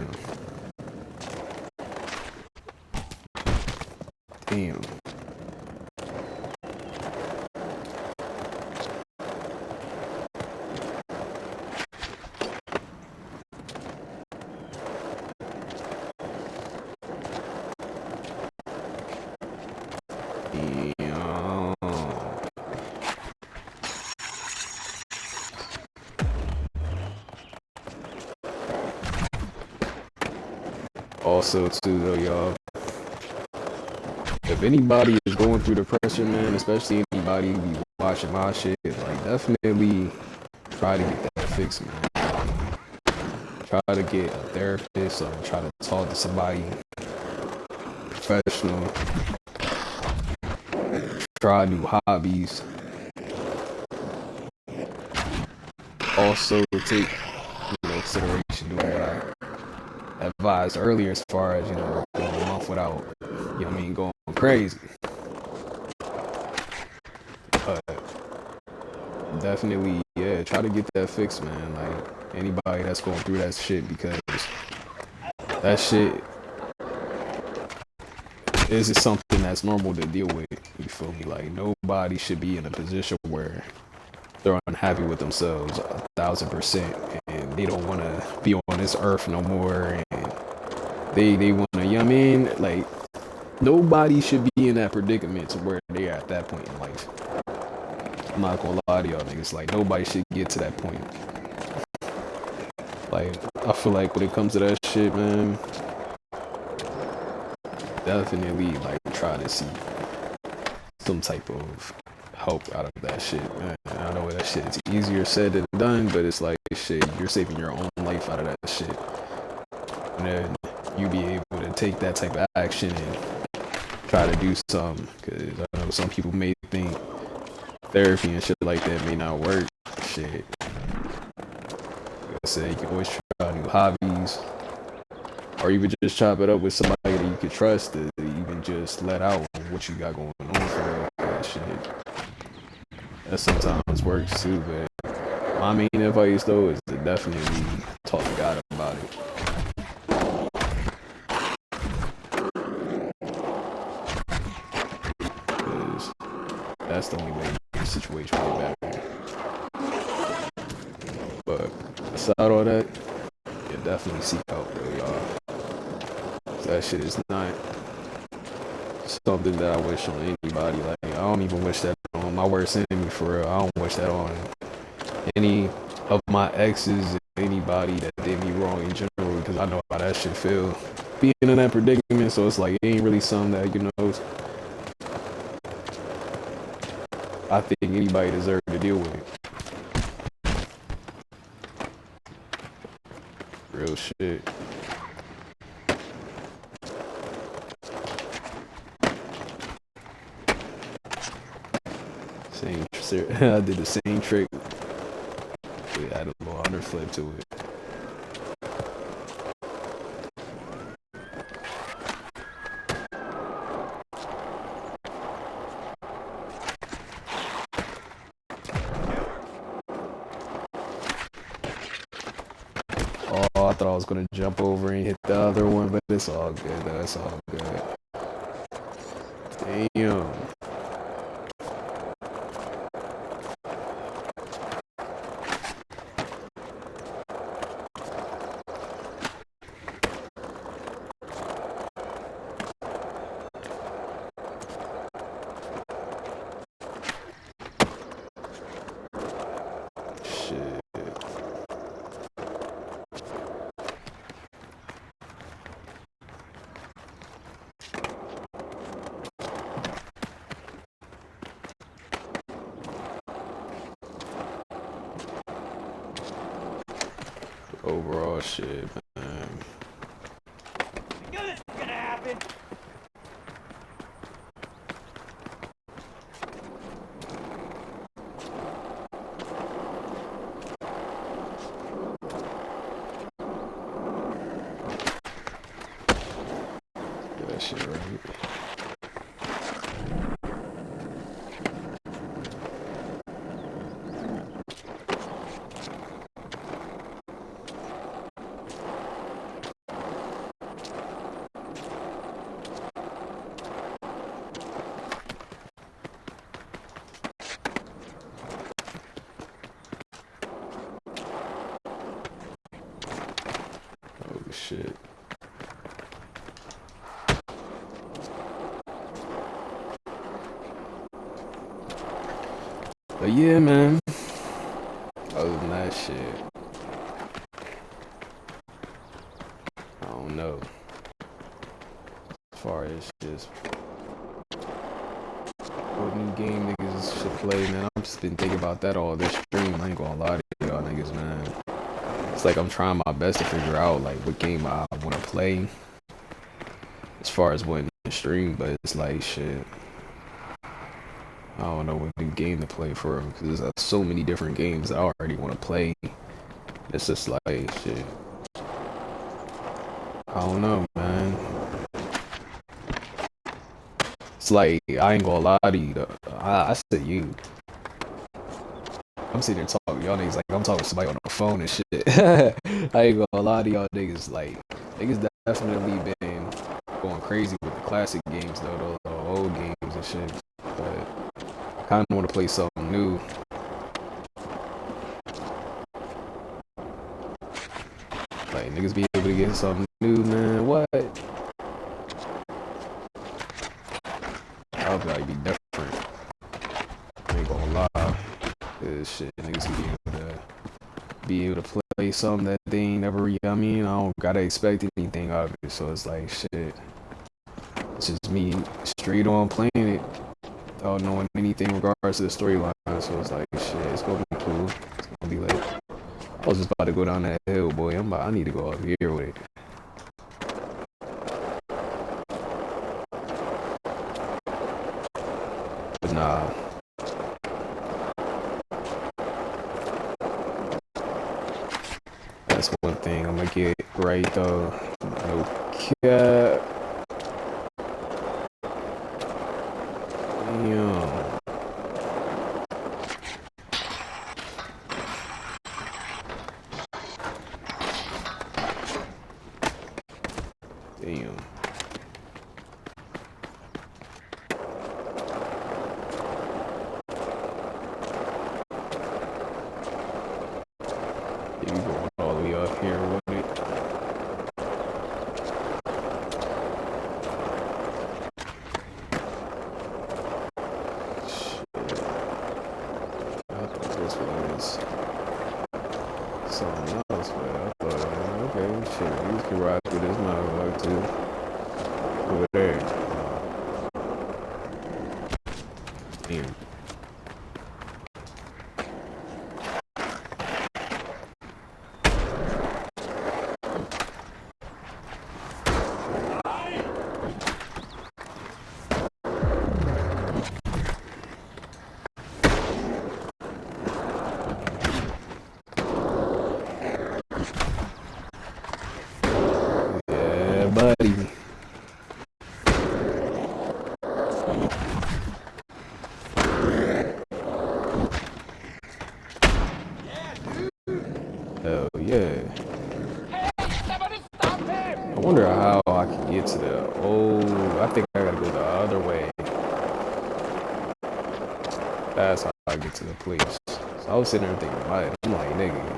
Damn. Also, too, though, y'all, if anybody is going through depression, man, especially anybody who be watching my shit, like, definitely try to get that fixed, man. Try to get a therapist or try to talk to somebody professional, try new hobbies. Also take consideration doing what I advised earlier as far as going a month without going crazy. But definitely, yeah, try to get that fixed, man. Like anybody that's going through that shit, because that shit is something that's normal to deal with. You feel me? Like nobody should be in a position where they're unhappy with themselves 1,000%, and they don't want to be on this earth no more, and they want to, like nobody should be in that predicament to where they're at that point in life. I'm not gonna lie to y'all niggas, like nobody should get to that point. Like I feel like when it comes to that shit, man, definitely like try to see some type of help out of that shit, man. I know that shit is easier said than done, but it's like shit, you're saving your own life out of that shit, and then you be able to take that type of action and try to do something. Because I know some people may think therapy and shit like that may not work. Shit, like I said, you can always try new hobbies, or even just chop it up with somebody that you can trust to even just let out what you got going on for real. That shit, that sometimes works too. But my main advice though is to definitely talk to God about it. Because that's the only way the situation will get better. But aside all that, yeah, definitely seek help, though, y'all. That shit is not something that I wish on anybody. Like I don't even wish that on my worst enemy, for real. I don't wish that on any of my exes, anybody that did me wrong in general, because I know how that shit feel. Being in that predicament, so it's like it ain't really something that I think anybody deserves to deal with it. Real shit. I did the same trick. We had a little underflip to it. Oh, I thought I was gonna jump over and hit the other one, but it's all good though. It's all good. Damn. Shit. Overall shit, man. You knew this was gonna happen. Get that shit right. Oh shit. But yeah, man. Other than that shit, I don't know. As far as just what new game niggas should play, man, I've just been thinking about that all this stream. I ain't gonna lie to y'all niggas, man. It's like I'm trying my best to figure out like what game I want to play as far as what stream, but it's like shit. I don't know what new game to play for him because there's so many different games I already want to play. It's just like shit. I don't know, man. It's like I ain't gonna lie to you. Though. I said you. I'm sitting there talking y'all niggas like I'm talking to somebody on the phone and shit. I ain't gonna lie to y'all niggas. Like niggas definitely been going crazy with the classic games though, the old games and shit. But I kind of want to play something new. Like niggas be able to get something new, man. What? I'll probably be different. I ain't gonna lie. This shit, niggas be able to play something that they ain't never. I mean, I don't gotta expect anything out of it. So it's like shit. It's just me straight on playing it without knowing anything in regards to the storyline. So it's like shit. It's gonna be cool. It's gonna be like. I was just about to go down that hill, boy. I need to go up here with it. But nah. That's one thing I'm gonna get right though. No cap. Damn. Damn. You going all the way up here with it. Shit. I thought this was something else, but I thought, okay, shit, you can rock with this motherfucker too. Over there. Damn. Yeah, buddy. Hell yeah. I wonder how I can get to the I think I gotta go the other way. That's how I get to the place. So I was sitting there thinking about it. I'm like, nigga,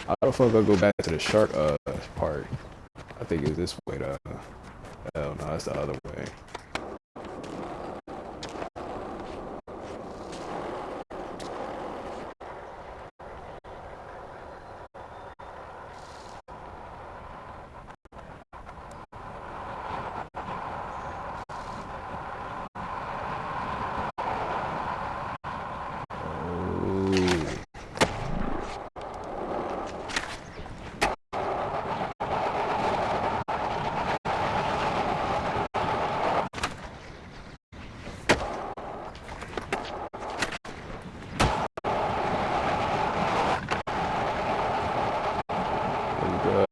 how the fuck I go back to the shark part? I think it's this way to hell no, that's the other way.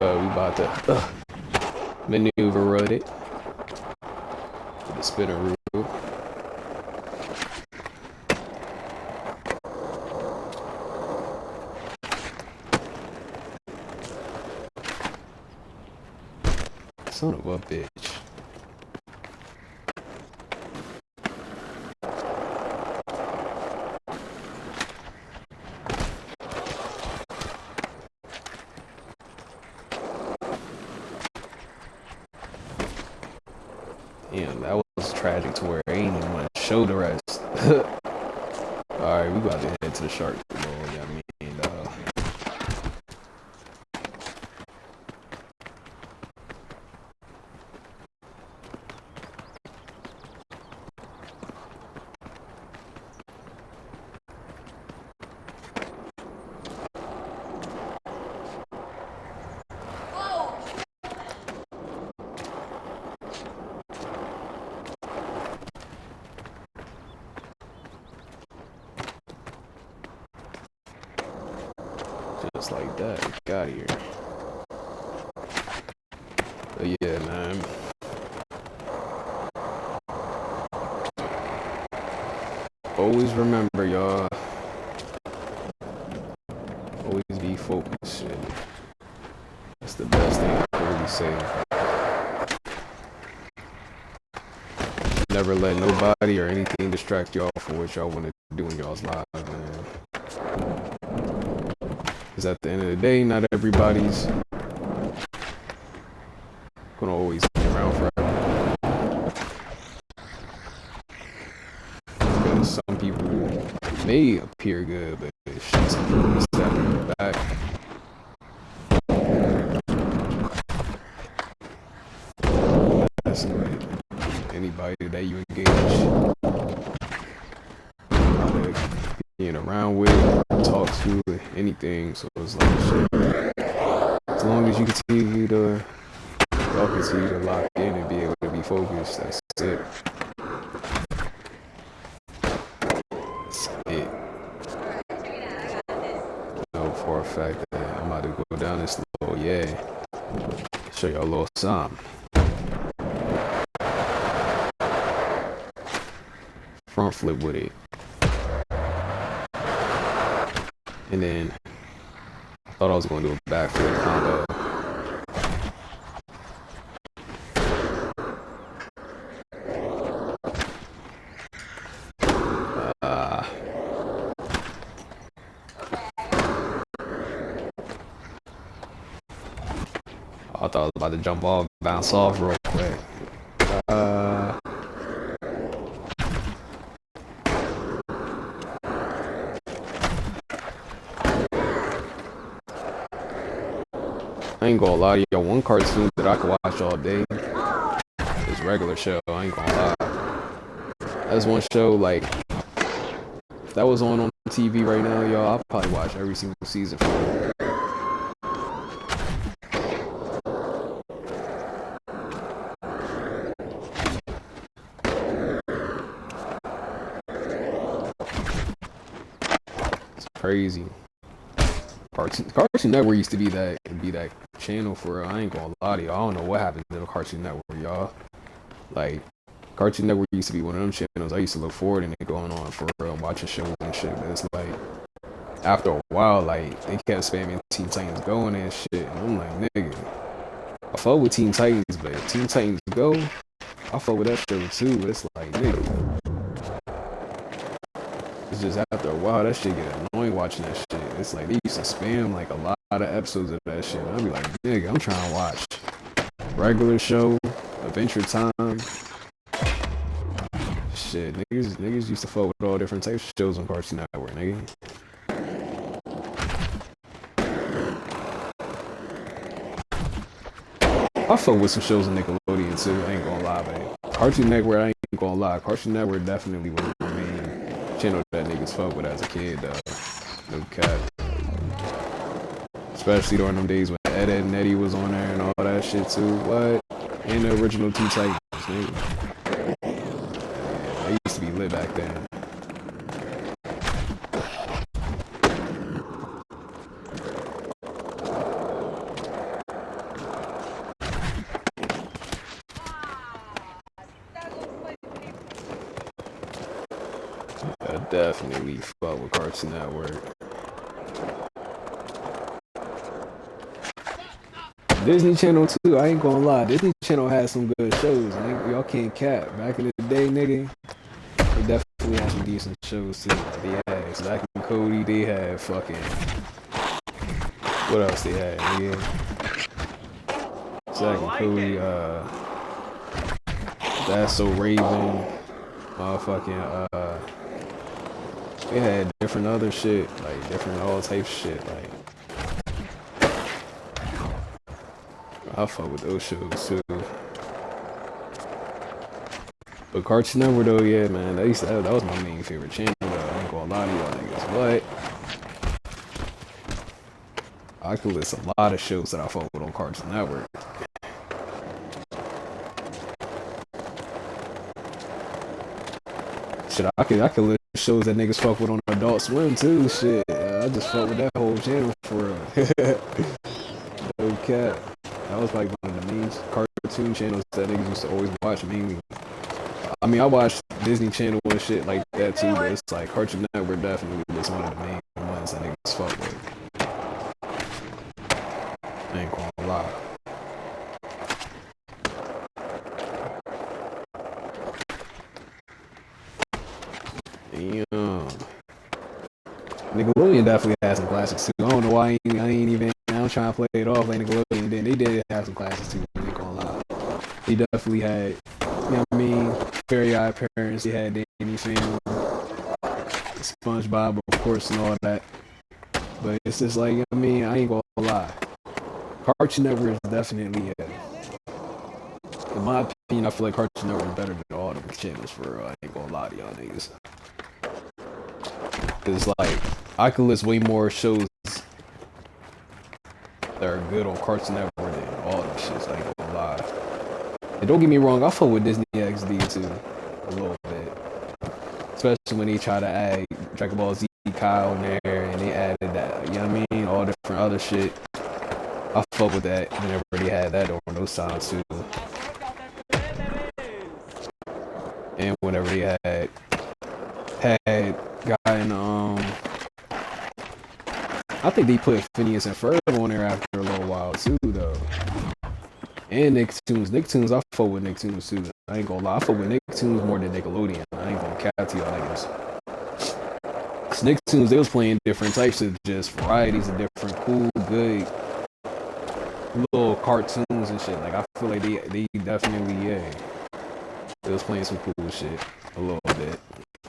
We about to maneuver it with the spinner rule. Son of a bitch. Damn, that was tragic to where I ain't even want to show the rest. Alright, we about to head to the shark bowl, yeah, I mean, just like that. Get out of here. But yeah, man. Always remember, y'all. Always be focused. Shit. That's the best thing I can really say. Never let nobody or anything distract y'all from what y'all want to do in y'all's lives, man. Because at the end of the day, not everybody's gonna always be around forever. Because some people may appear good, but it's just stepping back. That's like anybody that you engage, being around with, talk to, anything. So it's like shit. As long as you continue to y'all continue to lock in and be able to be focused, that's it. That's it. I know for a fact that I'm about to go down this little, show y'all a little something. Front flip with it. And then I thought I was going to do a back flip combo. I thought I was about to jump off, bounce off real quick. I ain't gonna lie to y'all, one cartoon that I could watch all day is Regular Show. I ain't gonna lie. That's one show, like, if that was on TV right now, y'all, I'll probably watch every single season for it. It's crazy. Cartoon Network used to be that channel for real. I ain't gonna lie to y'all. I don't know what happened to the Cartoon Network, y'all. Like, Cartoon Network used to be one of them channels I used to look forward and it going on for real, watching shows and shit. But it's like, after a while, like, they kept spamming Teen Titans Go and shit. And I'm like, nigga, I fuck with Teen Titans, but Teen Titans Go, I fuck with that show too. But it's like, nigga, it's just after a while, that shit get annoying watching that shit. It's like they used to spam like a lot of episodes of that shit. I'd be like, nigga, I'm trying to watch Regular Show, Adventure Time. Shit, niggas used to fuck with all different types of shows on Cartoon Network, nigga. I fuck with some shows on Nickelodeon too, I ain't gonna lie, man. Cartoon Network, I ain't gonna lie. Cartoon Network definitely was my main channel that niggas fuck with as a kid, though. No cap. Especially during them days when Ed, Edd n Eddy was on there and all that shit too. What? And the original Teen Titans, nigga. Yeah, they used to be lit back then. I definitely fuck with Cartoon Network. Disney Channel too, I ain't gonna lie. Disney Channel had some good shows. Y'all can't cap. Back in the day, nigga, they definitely had some decent shows too. They had Zack and Cody, they had fucking... What else they had, nigga? Zack and Cody, That's So Raven, motherfucking, they had different other shit, like different all types of shit, like... I fuck with those shows too. But Cartoon Network though, yeah, man, that was my main favorite channel though. I ain't gonna lie to y'all niggas, but I could list a lot of shows that I fuck with on Cartoon Network. Shit, I could list shows that niggas fuck with on Adult Swim too. Shit, I just fuck with that whole channel for real. No cap. That was like one of the main cartoon channels that niggas used to always watch mainly. I mean, I watched Disney Channel and shit like that too, but it's like Cartoon Network definitely was one of the main ones that niggas fuck with. I ain't gonna lie. Damn. Nickelodeon definitely had some classics too. I don't know why I ain't even. I'm trying to play it off like Nickelodeon. Then they did have some classics too. I ain't gonna lie. They definitely had, you know what I mean, Fairy Odd Parents. They had Danny Phantom, SpongeBob, of course, and all that. But it's just like, you know what I mean, I ain't gonna lie. Cartoon Network is definitely, in my opinion, I feel like Cartoon Network is better than all them channels for real. I ain't gonna lie to y'all niggas. It's like, I could list way more shows that are good on Cartoon Network than all them shits. I ain't gonna lie. And don't get me wrong, I fuck with Disney XD too, a little bit. Especially when they try to add Dragon Ball Z Kyle in there, and they added that, you know what I mean? All different other shit. I fuck with that whenever they had that on those times too. And whenever they had guy in I think they put Phineas and Ferb on there after a little while too though. And Nicktoons, I fuck with Nicktoons too. I ain't gonna lie, I fuck with Nicktoons more than Nickelodeon. I ain't gonna cap to y'all niggas. Cause Nicktoons, they was playing different types of just varieties of different cool, good little cartoons and shit. Like I feel like they definitely they was playing some cool shit a little bit.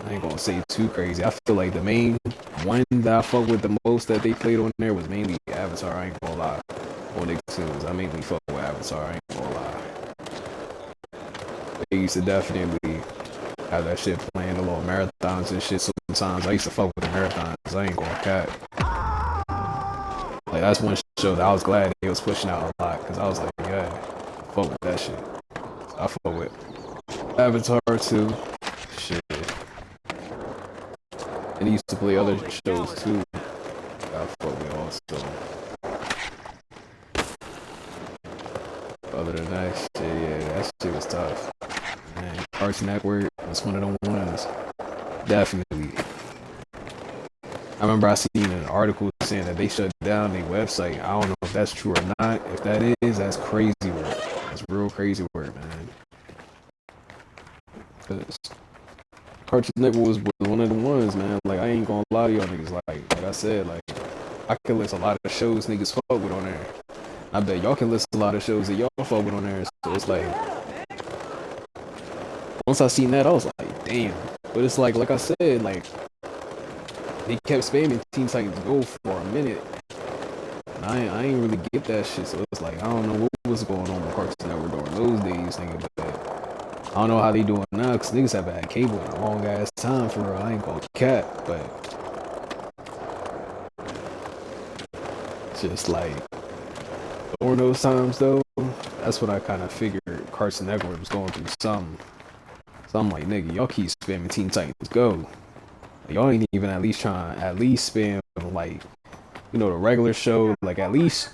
I ain't gonna say too crazy. I feel like the main one that I fuck with the most that they played on there was mainly Avatar. I ain't gonna lie. On Nicktoons, I mainly fuck with Avatar. I ain't gonna lie. They used to definitely have that shit playing, the little marathons and shit. Sometimes I used to fuck with the marathons. I ain't gonna cap. Like that's one show that I was glad they was pushing out a lot, because I was like, yeah, fuck with that shit. So I fuck with Avatar too. Shit. And he used to play other shows too. I fuck with also. Other than that shit, yeah, that shit was tough. Man, Cartoon Network was one of them ones. Definitely. I remember I seen an article saying that they shut down their website. I don't know if that's true or not. If that is, that's crazy work. That's real crazy work, man. Cause Cartoon Network was one of the ones, man. Like I ain't gonna lie to y'all niggas. Like I said, like I can list a lot of shows niggas fuck with on there. I bet y'all can list a lot of shows that y'all fuck with on there. So it's like, once I seen that, I was like, damn. But it's like I said, like they kept spamming Teen Titans Go for a minute. And I ain't really get that shit. So it's like I don't know what was going on with Cartoon Network during those days, nigga. But I don't know how they doing now, because niggas haven't had cable in a long ass time for real. I ain't gonna cap, but just like during those times though, that's what I kind of figured Cartoon Network was going through something. So I'm like, nigga, y'all keep spamming Teen Titans Go. Y'all ain't even at least trying spam like, you know, the regular show, like at least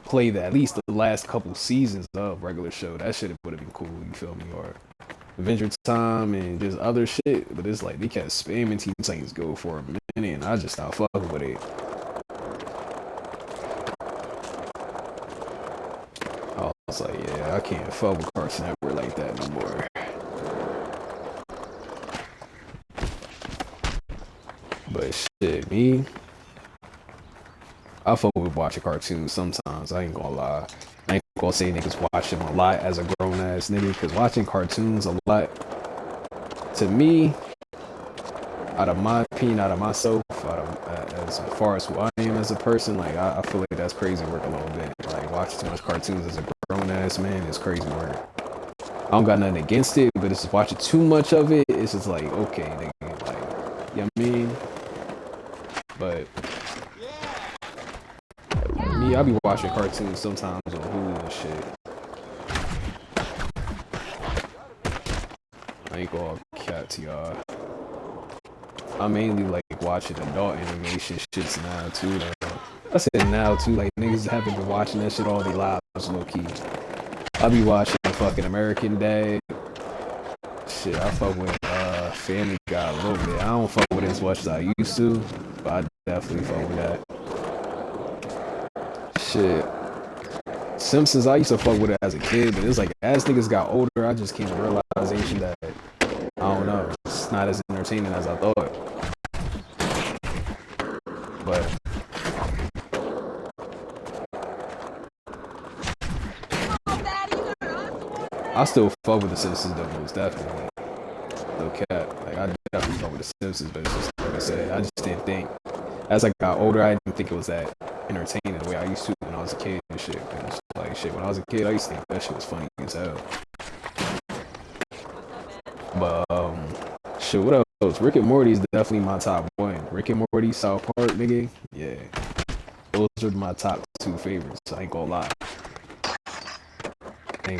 play at least the last couple seasons of regular show. That shit would have been cool, you feel me? Or Adventure Time and just other shit. But it's like they kept spamming Teen Titans Go for a minute, and I just stopped fucking with it. I was like, yeah, I can't fuck with Cartoon Network like that no more. But shit, me, I fuck with watching cartoons sometimes. I ain't gonna lie. I ain't gonna say niggas watch them a lot as a grown ass nigga, because watching cartoons a lot, to me, out of my opinion, out of myself, as far as who I am as a person, like I feel like that's crazy work a little bit. Like watching too much cartoons as a grown ass man is crazy work. I don't got nothing against it, but it's just watching too much of it. It's just like, okay, nigga, like, you know what I mean? But me, I be watching cartoons sometimes on Hulu and shit. I ain't gonna cat to y'all. I mainly like watching adult animation shits now too though. I said now too, like niggas haven't been watching that shit all their lives low key. I be watching fucking American Dad. Shit, I fuck with Family Guy a little bit. I don't fuck with it as much as I used to, but I definitely fuck with that. Shit. Simpsons, I used to fuck with it as a kid, but it's like as niggas got older, I just came to realization that I don't know, it's not as entertaining as I thought. But I still fuck with the Simpsons though, most definitely. No cap. Like I definitely fuck with the Simpsons, but it's just like I said, I just didn't think. As I got older, I didn't think it was that entertaining the way I used to when I was a kid and shit. And it's like shit, when I was a kid, I used to think that shit was funny as hell. But shit, what else? Rick and Morty is definitely my top one. Rick and Morty, South Park, nigga. Yeah, those are my top two favorites. I ain't gonna lie. I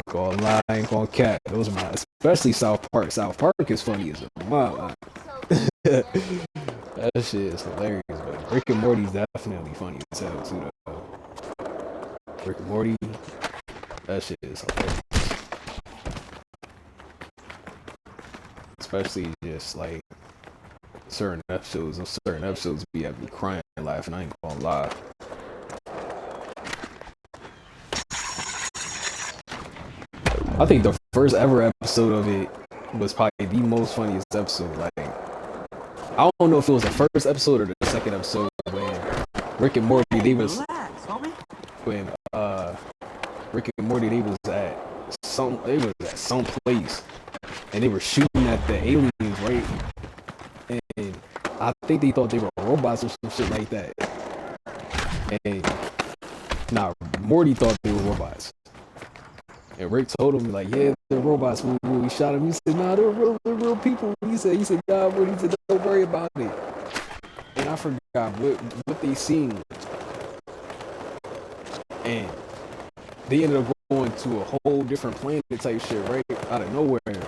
ain't gonna cap. Those are my, especially South Park. South Park is funny as a mother. That shit is hilarious, but Rick and Morty's definitely funny as hell too though. Rick and Morty, that shit is hilarious. Especially just like certain episodes be having me crying and laughing, I ain't gonna lie. I think the first ever episode of it was probably the most funniest episode. Like, I don't know if it was the first episode or the second episode when Rick and Morty they was at some place and they were shooting at the aliens, right? And I think they thought they were robots or some shit like that. And Morty thought they were robots. And Rick told him, like, yeah, they're robots. When we shot him, he said, nah, they're real people. He said, nah, but he said, don't worry about it. And I forgot what they seen. And they ended up going to a whole different planet type shit, right? Out of nowhere. And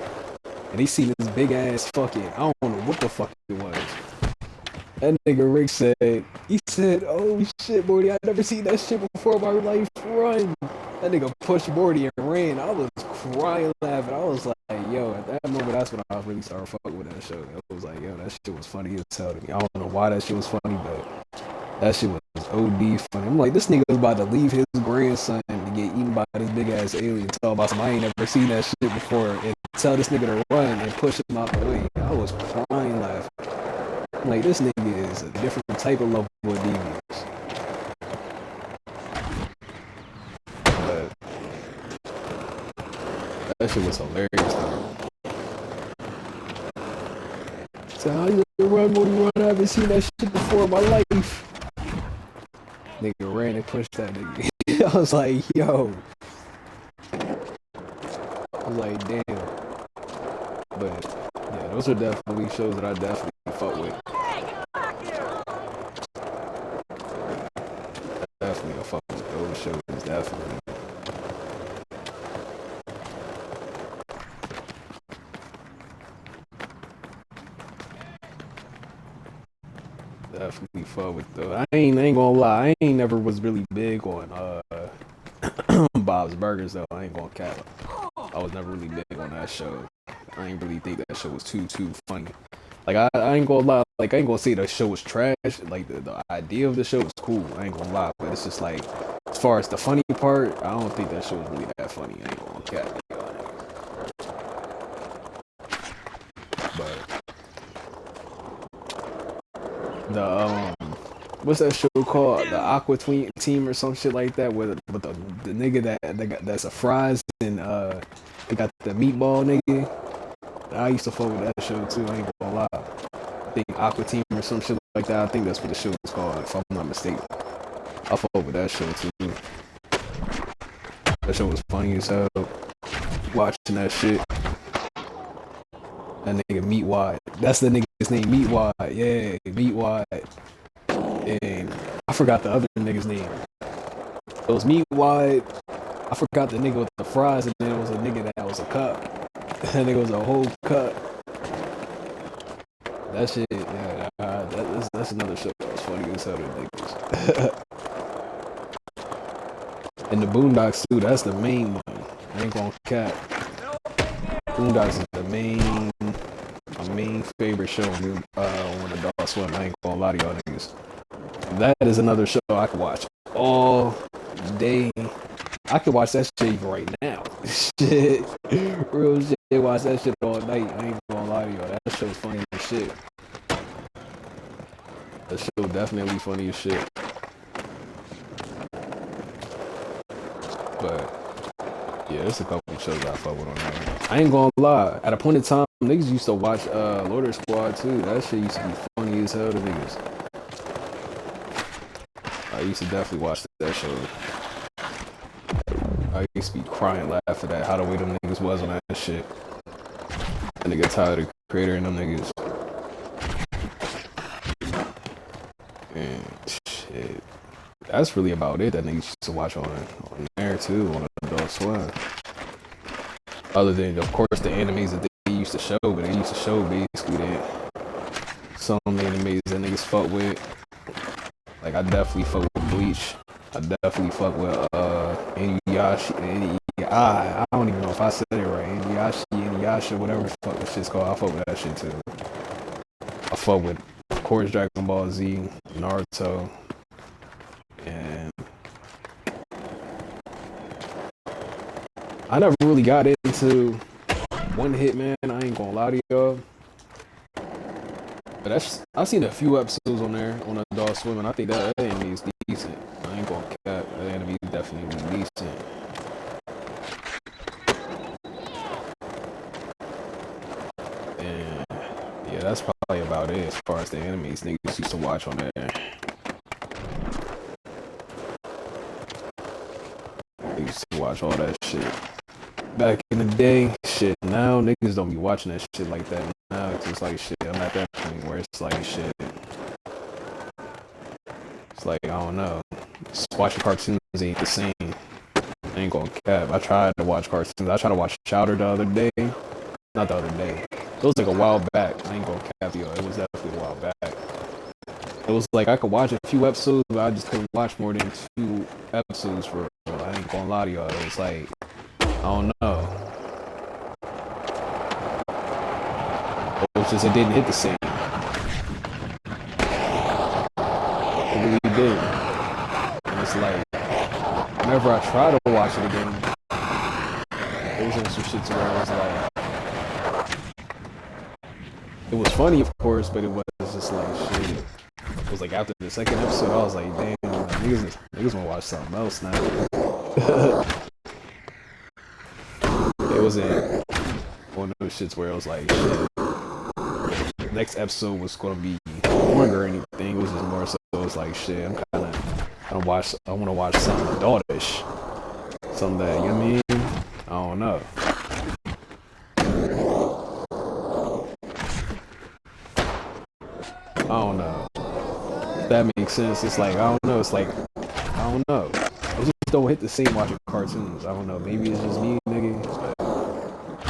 they seen this big ass fucking, I don't know what the fuck it was. That nigga Rick said, oh shit, Morty, I never seen that shit before in my life. Run. That nigga pushed Morty and ran. I was crying, laughing. I was like, yo, at that moment, that's when I really started fucking with that show. I was like, yo, that shit was funny as hell to me. I don't know why that shit was funny, but that shit was OD funny. I'm like, this nigga was about to leave his grandson to get eaten by this big ass alien. Tell about some, I ain't never seen that shit before. And tell this nigga to run and push him out the way. I was crying, laughing. I'm like, this nigga is a different type of level of devious. That shit was hilarious though. So how you run, Morty, run? I haven't seen that shit before in my life. Nigga ran and pushed that nigga. I was like, yo. I was like, damn. But yeah, those are definitely shows that I definitely fuck with. Definitely I fuck with those shows, definitely. Definitely fuck with though. I ain't gonna lie, I ain't never was really big on Bob's Burgers though. I ain't gonna cap. I was never really big on that show. I ain't really think that show was too funny. Like I ain't gonna lie, like I ain't gonna say the show was trash. Like the idea of the show was cool. I ain't gonna lie, but it's just like as far as the funny part, I don't think that show was really that funny. I ain't gonna cap. But the what's that show called? The Aqua Team or some shit like that, with the nigga that's a fries and they got the meatball nigga. I used to fuck with that show too. I ain't gonna lie. I think Aqua Team or some shit like that. I think that's what the show is called, if I'm not mistaken. I fuck with that show too. That show was funny as hell. Watching that shit. That nigga Meatwad. That's the nigga's name, Meatwad. Yeah, Meatwad. And I forgot the other nigga's name. It was Meatwad. I forgot the nigga with the fries, and then it was a nigga that was a cup. That nigga was a whole cup. That shit, yeah, That's another show that was funny as hell to niggas. And the Boondocks too. That's the main one. I ain't gonna cap. Boondocks is the my main favorite show on Adult Swim. I ain't gonna lie to y'all niggas. That is another show I could watch all day. I could watch that shit even right now. Shit. Real shit. Watch that shit all night. I ain't gonna lie to y'all. That show's funny as shit. That show definitely funny as shit. But yeah, there's a couple of shows I fuck with on there. I ain't gonna lie. At a point in time, niggas used to watch Lord Squad too. That shit used to be funny as hell to niggas. I used to definitely watch that show. I used to be crying laughing at how the way them niggas was on that shit. And they get tired of the creator and them niggas. And shit. That's really about it that niggas used to watch on there too, on Adult Swim. Other than, of course, the animes that they used to show, but they used to show basically that some animes that niggas fuck with. Like, I definitely fuck with Bleach. I definitely fuck with Inuyasha. I don't even know if I said it right. Inuyasha, whatever the fuck this shit's called. I fuck with that shit too. I fuck with, of course, Dragon Ball Z, Naruto, and I never really got into One Hit Man. I ain't gonna lie to y'all. But I've seen a few episodes on there on Adult Swim, and I think that anime is decent. I ain't gonna cap. That anime is definitely decent. And yeah, that's probably about it as far as the animes niggas used to watch on there. They used to watch all that shit. Back in the day, shit, now niggas don't be watching that shit like that. Now it's just like shit, I'm at that point where it's like shit. It's like, I don't know. Just watching cartoons ain't the same. I ain't gonna cap. I tried to watch cartoons. I tried to watch Chowder the other day. Not the other day. It was like a while back. I ain't gonna cap, yo. It was definitely a while back. It was like I could watch a few episodes, but I just couldn't watch more than 2 episodes for real. I ain't gonna lie to y'all. It was like, I don't know. It was just, it didn't hit the same. It really did. And it's like, whenever I try to watch it again, it was on some shit where I was like, it was funny, of course, but it was just like, shit. It was like after the second episode, I was like, damn, niggas wanna watch something else now. It wasn't one of those shits where it was like, shit. The next episode was gonna be boring or anything. It was just more so, it was like, shit, I wanna watch something adultish. Something that, you know what I mean? I don't know. I don't know. If that makes sense. It's like, I don't know. It's like, I don't know. I just don't hit the same watching cartoons. I don't know. Maybe it's just me, nigga. But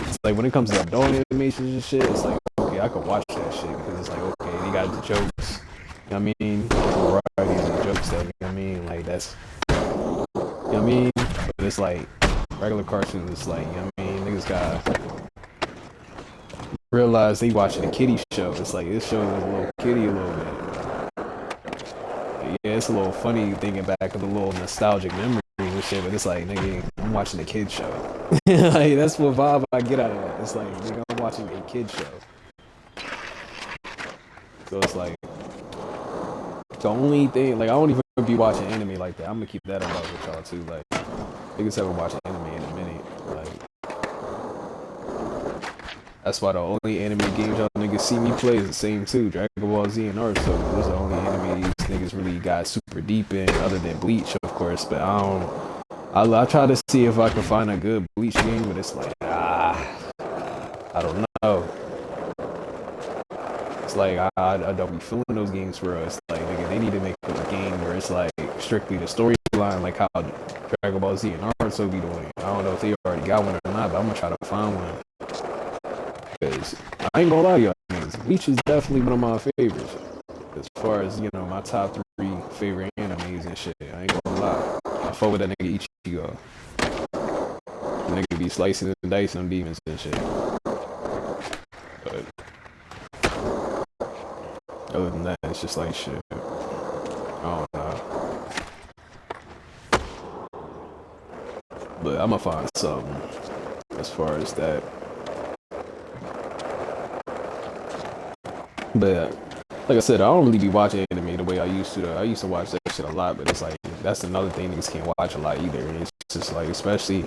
it's like when it comes to adult animations and shit, it's like, okay, I could watch that shit because it's like, okay, they got the jokes. You know what I mean? Variety of the jokes that, you know what I mean? Like, that's, you know what I mean? But it's like, regular cartoons, it's like, you know what I mean? Niggas got realize they watching a kiddie show. It's like, this show is a little kiddie a little bit. Yeah, it's a little funny thinking back of the little nostalgic memories and shit, but it's like, nigga, I'm watching a kid show. Like, that's what vibe I get out of that. It's like, nigga, I'm watching a kid show. So it's like, the only thing, like, I don't even be watching anime like that. I'm gonna keep that about with y'all too. Like, niggas haven't watched anime in a minute. Like, that's why the only anime games y'all niggas see me play is the same too. Dragon Ball Z and Naruto. Those are the only anime niggas really got super deep in, other than Bleach, of course. But I try to see if I can find a good Bleach game, but it's like, I don't know. It's like, I don't be feeling those games for us. Like, nigga, they need to make a game where it's like strictly the storyline, like how Dragon Ball Z and Naruto be doing. I don't know if they already got one or not, but I'm gonna try to find one. Cause I ain't gonna lie to y'all niggas, Bleach is definitely one of my favorites. as far as, you know, my top 3 favorite animes and shit, I ain't gonna lie. I fuck with that nigga Ichigo. The nigga be slicing and dicing them demons and shit. But other than that, it's just like shit. I don't know. But I'ma find something as far as that. But like I said, I don't really be watching anime the way I used to. Though. I used to watch that shit a lot, but it's like that's another thing niggas can't watch a lot either. And it's just like, especially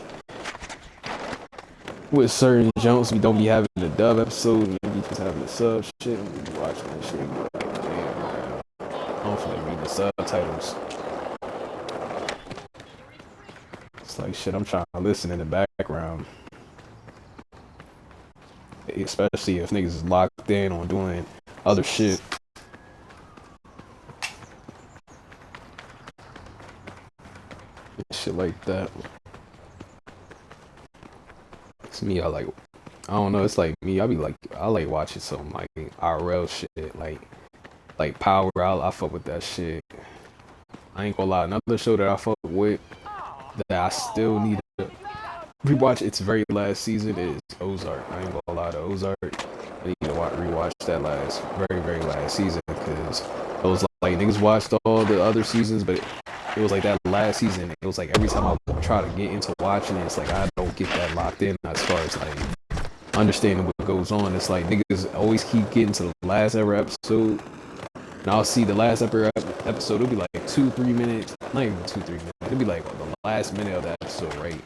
with certain jumps, we don't be having the dub episode, and we just having the sub shit, and we be watching that shit. And be like, damn, man, I don't feel like reading the subtitles. It's like shit, I'm trying to listen in the background. Especially if niggas is locked in on doing other shit. Shit like that. It's me, I don't know, it's like me, I like watching some like IRL shit, like Power, I fuck with that shit. I ain't gonna lie, another show that I fuck with that I still need to rewatch its very last season is Ozark. I ain't gonna lie to Ozark. I need to rewatch that very last season, because it was like niggas watched all the other seasons, but it was like that last season. It was like every time I try to get into watching it, it's like I don't get that locked in as far as like understanding what goes on. It's like niggas always keep getting to the last ever episode, and I'll see the last ever episode. It'll be like 2-3 minutes, not even 2-3 minutes. It'll be like the last minute of the episode, right?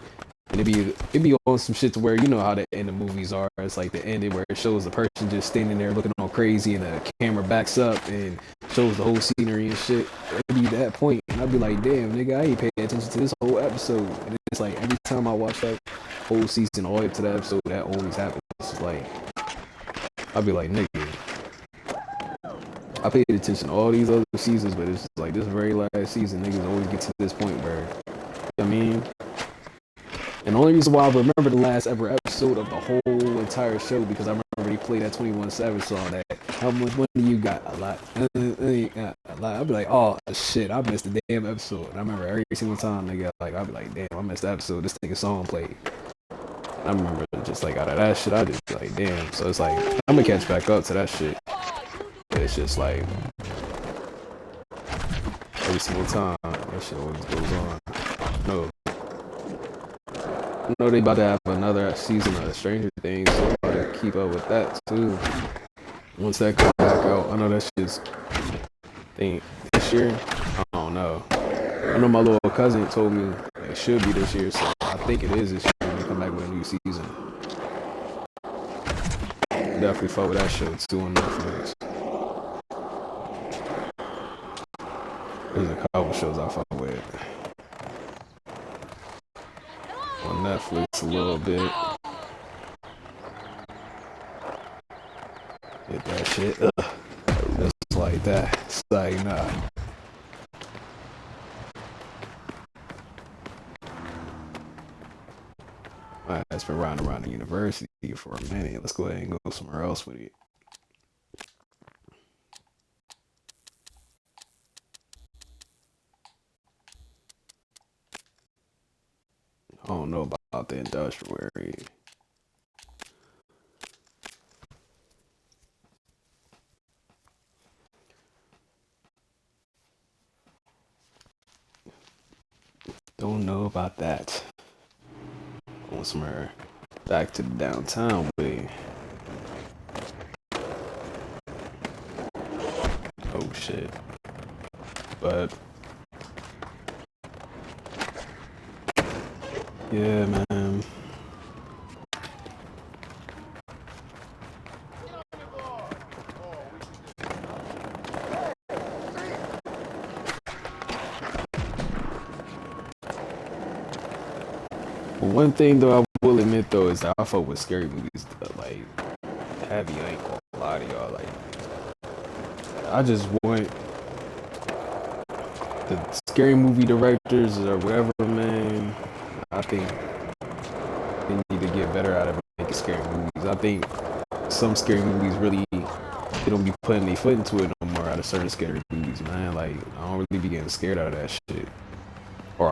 And it'd be on some shit to where, you know how the end of movies are. It's like the ending where it shows the person just standing there looking all crazy, and the camera backs up and shows the whole scenery and shit. It'd be that point, and I'd be like, damn, nigga, I ain't paying attention to this whole episode. And it's like every time I watch that whole season, all the way up to that episode, that always happens. It's like, I'd be like, nigga, I paid attention to all these other seasons, but it's just like this very last season, niggas always get to this point where, you know what I mean? And the only reason why I remember the last ever episode of the whole entire show, because I remember they played that 21 Savage song, that how much money you got? A lot. I'd be like, oh shit, I missed the damn episode. And I remember every single time they got like, I'd be like, damn, I missed the episode. This nigga song played. I remember just like out of that shit, I just be like, damn. So it's like I'm gonna catch back up to that shit. But it's just like every single time that shit always goes on. No. I know they about to have another season of Stranger Things, so I gotta keep up with that too. Once that comes back out, I know that shit's think this year. I don't know. I know my little cousin told me it should be this year, so I think it is this year when they come back with a new season. Definitely fuck with that show too on Netflix. There's a couple shows I fuck with on Netflix a little bit. Get that shit. Just like that. It's like, nah. Alright, it's been round around the university for a minute. Let's go ahead and go somewhere else with it. I don't know about the industrial area. Don't know about that. Going somewhere back to the downtown way. Oh shit. But yeah, man. One thing though I will admit though is that I fuck with scary movies like heavy. I ain't gonna lie to y'all. Like I just want the scary movie directors or whatever, man. I think they need to get better out of making scary movies. I think some scary movies really, they don't be putting their foot into it no more. out of certain scary movies, man. Like, I don't really be getting scared out of that shit. Or,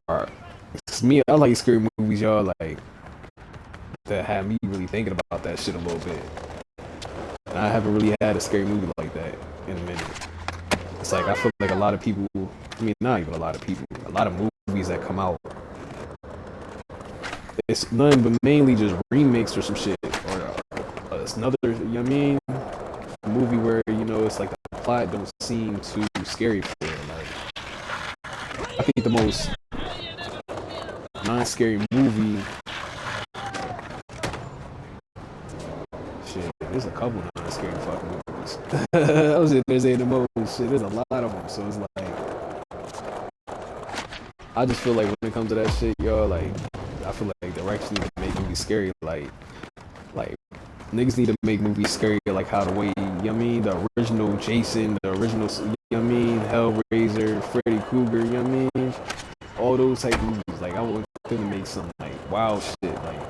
it's me, I like scary movies, y'all, like, that have me really thinking about that shit a little bit. And I haven't really had a scary movie like that in a minute. It's like, I feel like a lot of people, I mean, not even a lot of people, a lot of movies that come out, it's nothing but mainly just remakes or some shit. Or it's another, you know what I mean? A movie where, you know, it's like the plot don't seem too scary for it. Like, I think the most non-scary movie, shit, there's a couple non-scary fucking movies. I was in there saying the most shit, there's a lot of them, so it's like, I just feel like when it comes to that shit, y'all, like, I feel like direction need to make movies scary, like niggas need to make movies scary, like how the way, you know what I mean, the original Jason, the original, you know what I mean, Hellraiser, Freddy Krueger, you know what I mean, all those type of movies. Like, I want them to make some like wild shit, like,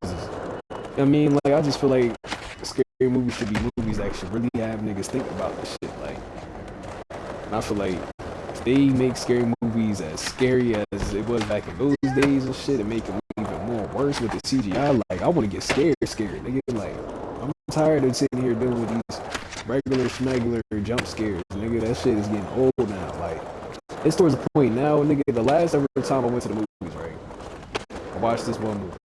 you know what I mean, like, I just feel like scary movies should be movies that should really have niggas think about this shit, like, and I feel like if they make scary movies as scary as it was back in those days and shit, and make them even more worse with the CGI, like, I want to get scared, nigga. Like, I'm tired of sitting here dealing with these regular schmegular jump scares, nigga. That shit is getting old now. Like, it's towards the point now, nigga. The last ever time I went to the movies, right? I watched this one movie,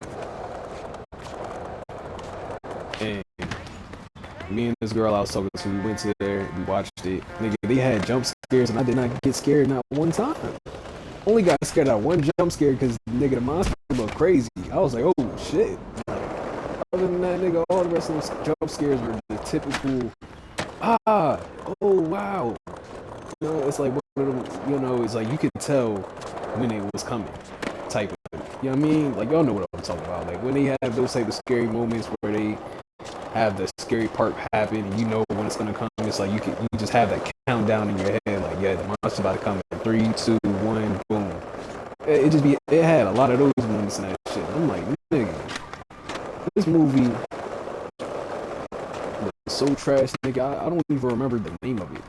and me and this girl I was talking to, we went to there, we watched it, nigga. They had jump scares, and I did not get scared not one time. Only got scared out of one jump scare because nigga the monster looked crazy. I was like, oh shit. Other than that, nigga, all the rest of those jump scares were the typical, oh wow. You know, it's like one of them, you know, it's like you could tell when it was coming, type of, you know what I mean? Like, y'all know what I'm talking about. Like, when they have those type of scary moments where they have the scary part happen and you know when it's gonna come, it's like you just have that countdown in your head, like, yeah, the monster's about to come in 3, 2, 1, boom. It had a lot of those moments in that shit. I'm like, nigga, this movie was so trash, nigga. I don't even remember the name of it.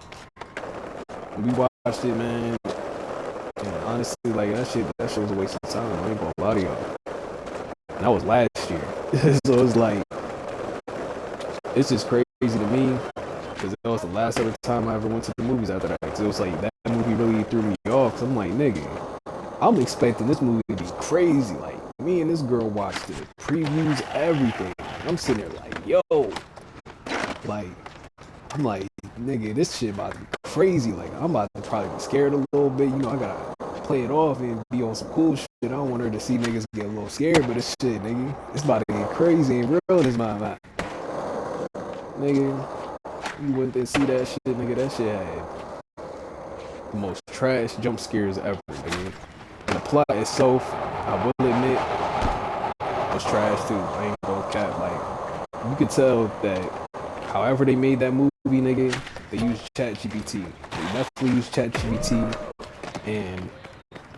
When we watched it, man, and honestly, like, that shit was a waste of time. I ain't gonna lie to y'all. And that was last year. So it's like, it's just crazy to me because that was the last other time I ever went to the movies after that. Cause it was like that movie really threw me off. Cause I'm like, nigga, I'm expecting this movie to be crazy. Like, me and this girl watched it, previews, everything. I'm sitting there like, yo, like, I'm like, nigga, this shit about to be crazy. Like, I'm about to probably be scared a little bit. You know, I gotta play it off and be on some cool shit. I don't want her to see niggas get a little scared, but this shit, nigga, it's about to get crazy and real in this mind. Nigga, you went there see that shit, nigga. That shit had the most trash jump scares ever, nigga. And the plot itself, I will admit, was trash too. I ain't gonna cap. Like, you could tell that however they made that movie, nigga, they used ChatGPT. They definitely used ChatGPT, and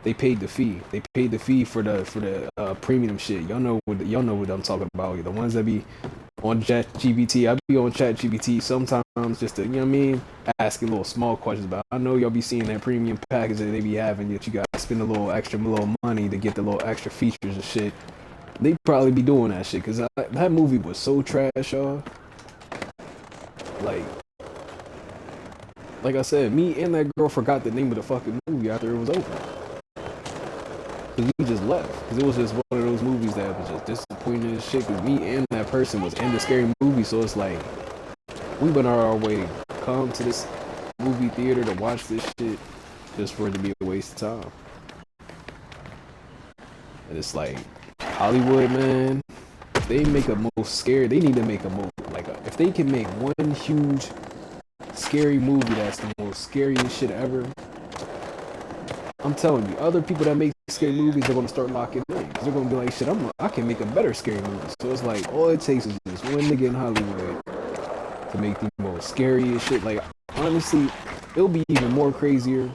they paid the fee. They paid the fee for the premium shit. Y'all know what I'm talking about. The ones that be on ChatGPT, I be on ChatGPT sometimes just to, you know what I mean, asking little small questions about. I know y'all be seeing that premium package that they be having that you gotta spend a little money to get the little extra features and shit. They probably be doing that shit because that movie was so trash, y'all. Like I said, me and that girl forgot the name of the fucking movie after it was over. Cause we just left. Cause it was just one of those movies that was just disappointing as shit. Cause me and that person was in the scary movie, so it's like we went on our way to come to this movie theater to watch this shit just for it to be a waste of time. And it's like Hollywood, man. If they make a most scary, they need to make a movie. Like, if they can make one huge scary movie that's the most scariest shit ever, I'm telling you, other people that make scary movies, they're gonna start locking in. Cause they're gonna be like, shit, I can make a better scary movie. So it's like, all it takes is just one nigga in Hollywood to make the most scariest shit. Like, honestly, it'll be even more crazier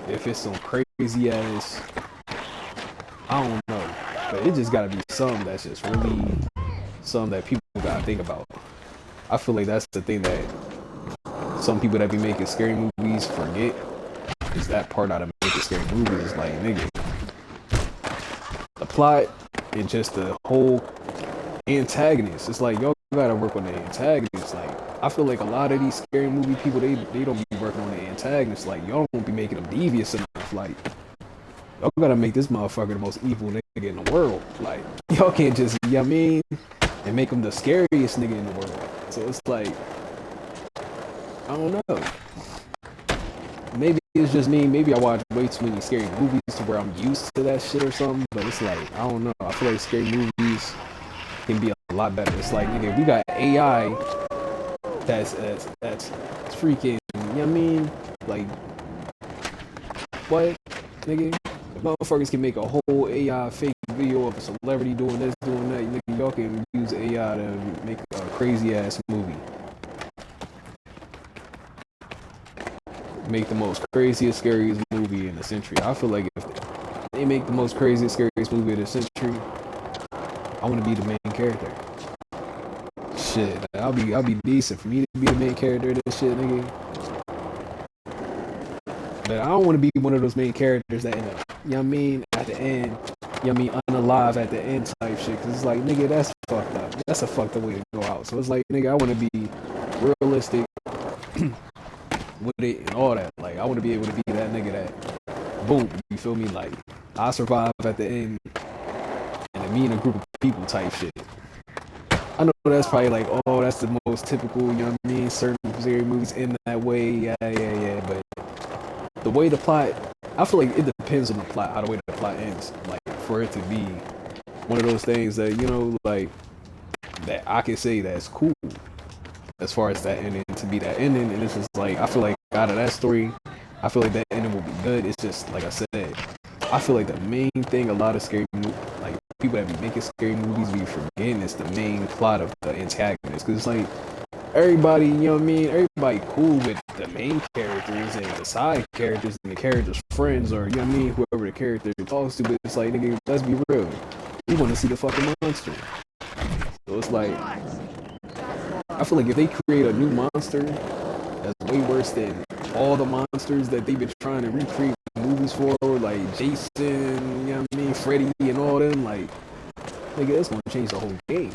if it's some crazy ass, I don't know, but it just gotta be something that's just really something that people gotta think about. I feel like that's the thing that some people that be making scary movies forget is that part out of making scary movies is like, nigga, the plot and just the whole antagonist. It's like, y'all gotta work on the antagonist. Like, I feel like a lot of these scary movie people, they don't be working on the antagonist. Like, y'all don't be making them devious enough. Like, y'all gotta make this motherfucker the most evil nigga in the world. Like, y'all can't just, you know what I mean, and make him the scariest nigga in the world. So it's like, I don't know. Maybe it's just me. Maybe I watch way too many scary movies to where I'm used to that shit or something. But it's like, I don't know. I feel like scary movies can be a lot better. It's like, nigga, we got AI that's freaking, you know what I mean? Like, what, nigga? Motherfuckers can make a whole AI fake video of a celebrity doing this, doing that. Nigga, y'all can use AI to make a crazy ass movie. Make the most craziest, scariest movie in the century. I feel like if they make the most craziest, scariest movie of the century, I want to be the main character. Shit, I'll be decent for me to be the main character of this shit, nigga. But I don't want to be one of those main characters that end up, you know what I mean, at the end, you know what I mean, unalive at the end type shit. Cause it's like, nigga, that's fucked up. That's a fucked up way to go out. So it's like, nigga, I want to be realistic with it and all that. Like, I want to be able to be that nigga that, boom, you feel me? Like, I survive at the end, and then me and a group of people type shit. I know that's probably like, oh, that's the most typical, you know what I mean? Certain scary movies in that way, yeah. But the way the plot, I feel like it depends on the plot, how the way the plot ends. Like, for it to be one of those things that, you know, like, that I can say that's cool. As far as that ending, to be that ending, and it's just like, I feel like out of that story, I feel like that ending will be good. It's just, like I said, I feel like the main thing a lot of scary movies, like, people that be making scary movies be forgetting is the main plot of the antagonist. Because it's like, everybody, you know what I mean, everybody cool with the main characters and the side characters and the characters' friends, or, you know what I mean, whoever the character talks to, but it's like, nigga, let's be real. We want to see the fucking monster. So it's like, I feel like if they create a new monster that's way worse than all the monsters that they've been trying to recreate movies for, like Jason, you know what I mean, Freddy and all them, like, nigga, that's gonna change the whole game.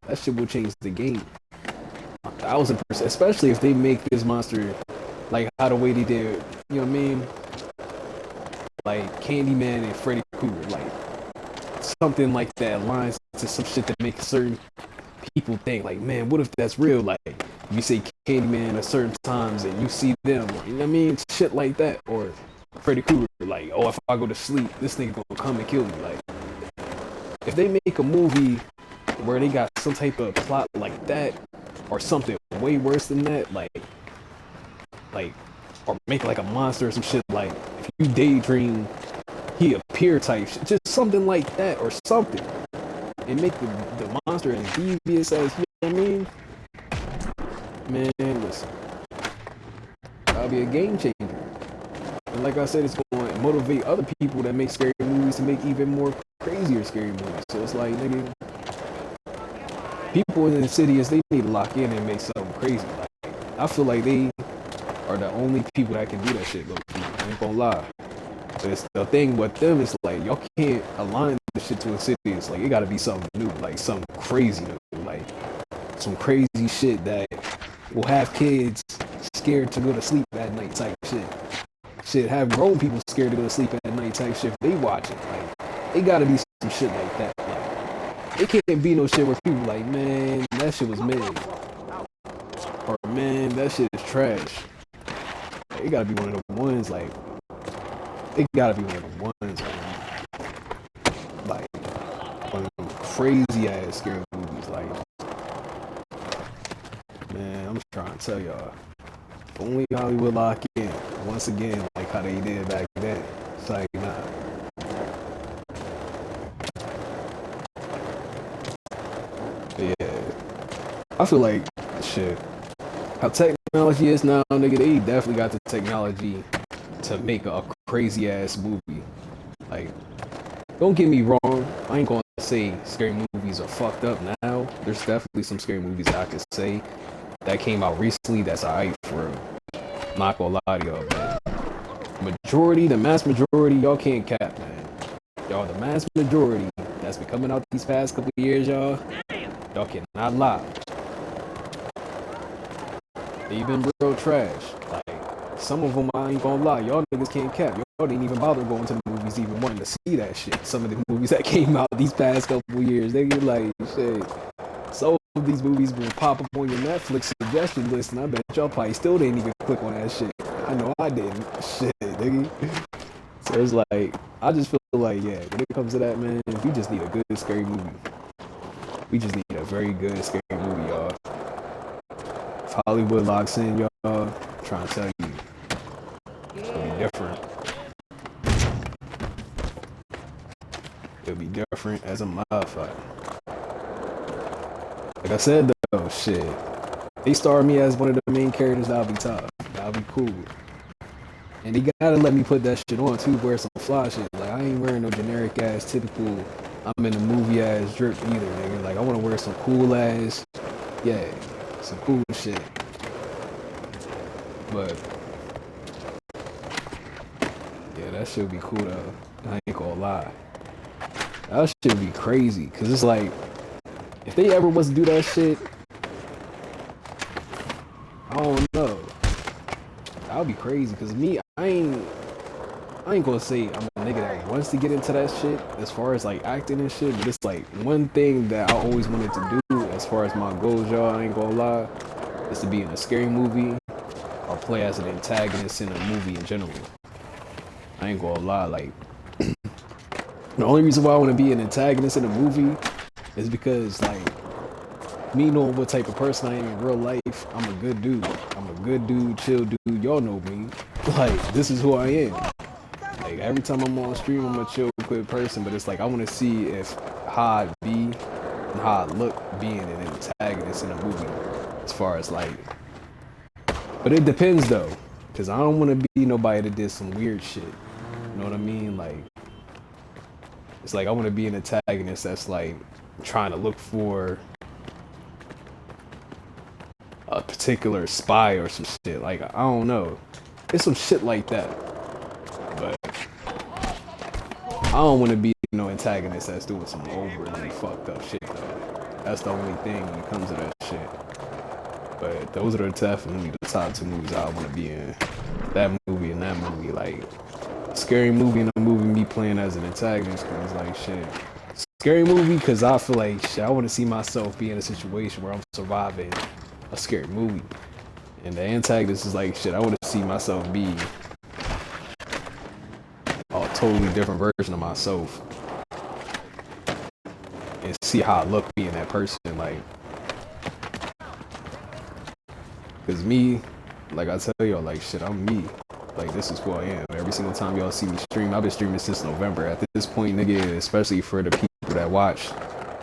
That shit will change the game 1,000%, especially if they make this monster like how the way they did, you know what I mean, like Candyman and Freddy Krueger, like something like that lines to some shit that makes certain people think, like, man, what if that's real? Like, you say Candyman at certain times and you see them, you know what I mean? Shit like that. Or Freddy Krueger, like, oh, if I go to sleep, this nigga gonna come and kill me. Like, if they make a movie where they got some type of plot like that, or something way worse than that, like, or make like a monster or some shit, like, if you daydream, he appear type shit, just something like that, or something. And make the monster as devious as, you know what I mean? Man, listen. That'll be a game changer. And like I said, it's going to motivate other people that make scary movies to make even more crazier scary movies. So it's like, nigga, people in the cities, they need to lock in and make something crazy. Like, I feel like they are the only people that can do that shit, low-key. I ain't gonna lie. It's the thing with them is like, y'all can't align the shit to a city. It's like, it gotta be something new, like something crazy new, like some crazy shit that will have kids scared to go to sleep at night type shit. Shit, have grown people scared to go to sleep at night type shit if they watch it. Like, it gotta be some shit like that. Like, it can't be no shit where people like, man, that shit was mid. Or, man, that shit is trash. Like, it gotta be one of the ones, like, it gotta be one of the ones, man. Like, one of them crazy ass scary movies. Like, man, I'm trying to tell y'all, if only Hollywood lock in once again, like how they did back then. It's like, nah. Yeah, I feel like shit. How technology is now, nigga, they definitely got the technology to make a crazy ass movie. Like, don't get me wrong, I ain't gonna say scary movies are fucked up now. There's definitely some scary movies I could say that came out recently that's alright for real. Not gonna lie to y'all, man. The mass majority, y'all can't cap, man. Y'all, the mass majority that's been coming out these past couple years, y'all cannot lie. They been real trash. Like, some of them, I ain't gonna lie, y'all niggas can't cap. Y'all didn't even bother going to the movies even wanting to see that shit. Some of the movies that came out these past couple years, they get like, shit. So these movies been pop up on your Netflix suggestion list, and I bet y'all probably still didn't even click on that shit. I know I didn't. Shit, nigga. So it's like, I just feel like, yeah, when it comes to that, man, we just need a good scary movie. We just need a very good scary movie, y'all. If Hollywood locks in, y'all, I'm trying to tell you, it's gonna be different. It'll be different as a motherfucker. Like I said, though, shit, they star me as one of the main characters, that'll be tough. That'll be cool. And they gotta let me put that shit on too, wear some fly shit. Like, I ain't wearing no generic ass, typical, I'm in a movie ass drip either, nigga. Like, I wanna wear some cool ass, yeah, some cool shit. But, yeah, that shit be cool though. I ain't gonna lie. That shit be crazy, cause it's like, if they ever was to do that shit, I don't know. That would be crazy, cause me, I ain't gonna say I'm a nigga that wants to get into that shit as far as like acting and shit, but it's like one thing that I always wanted to do as far as my goals, y'all, I ain't gonna lie, is to be in a scary movie or play as an antagonist in a movie in general. I ain't gonna lie, like, the only reason why I want to be an antagonist in a movie is because, like, me knowing what type of person I am in real life, I'm a good dude. I'm a good dude, chill dude. Y'all know me. Like, this is who I am. Like, every time I'm on stream, I'm a chill, good person. But it's like, I want to see if how I'd be and how I look being an antagonist in a movie. As far as, like... But it depends, though. Because I don't want to be nobody that did some weird shit. You know what I mean? Like... It's like I want to be an antagonist that's like trying to look for a particular spy or some shit. Like, I don't know. It's some shit like that. But I don't want to be no antagonist that's doing some overly fucked up shit though. That's the only thing when it comes to that shit. But those are definitely the top two movies I want to be in. That movie and that movie, like... Scary movie and a movie me playing as an antagonist, cause like shit. Scary movie cause I feel like shit, I want to see myself be in a situation where I'm surviving a scary movie. And the antagonist is like shit, I want to see myself be a totally different version of myself. And see how I look being that person, like. Cause me, like I tell y'all, like shit, I'm me. Like, this is who I am. Every single time y'all see me stream, I've been streaming since November. At this point, nigga, especially for the people that watch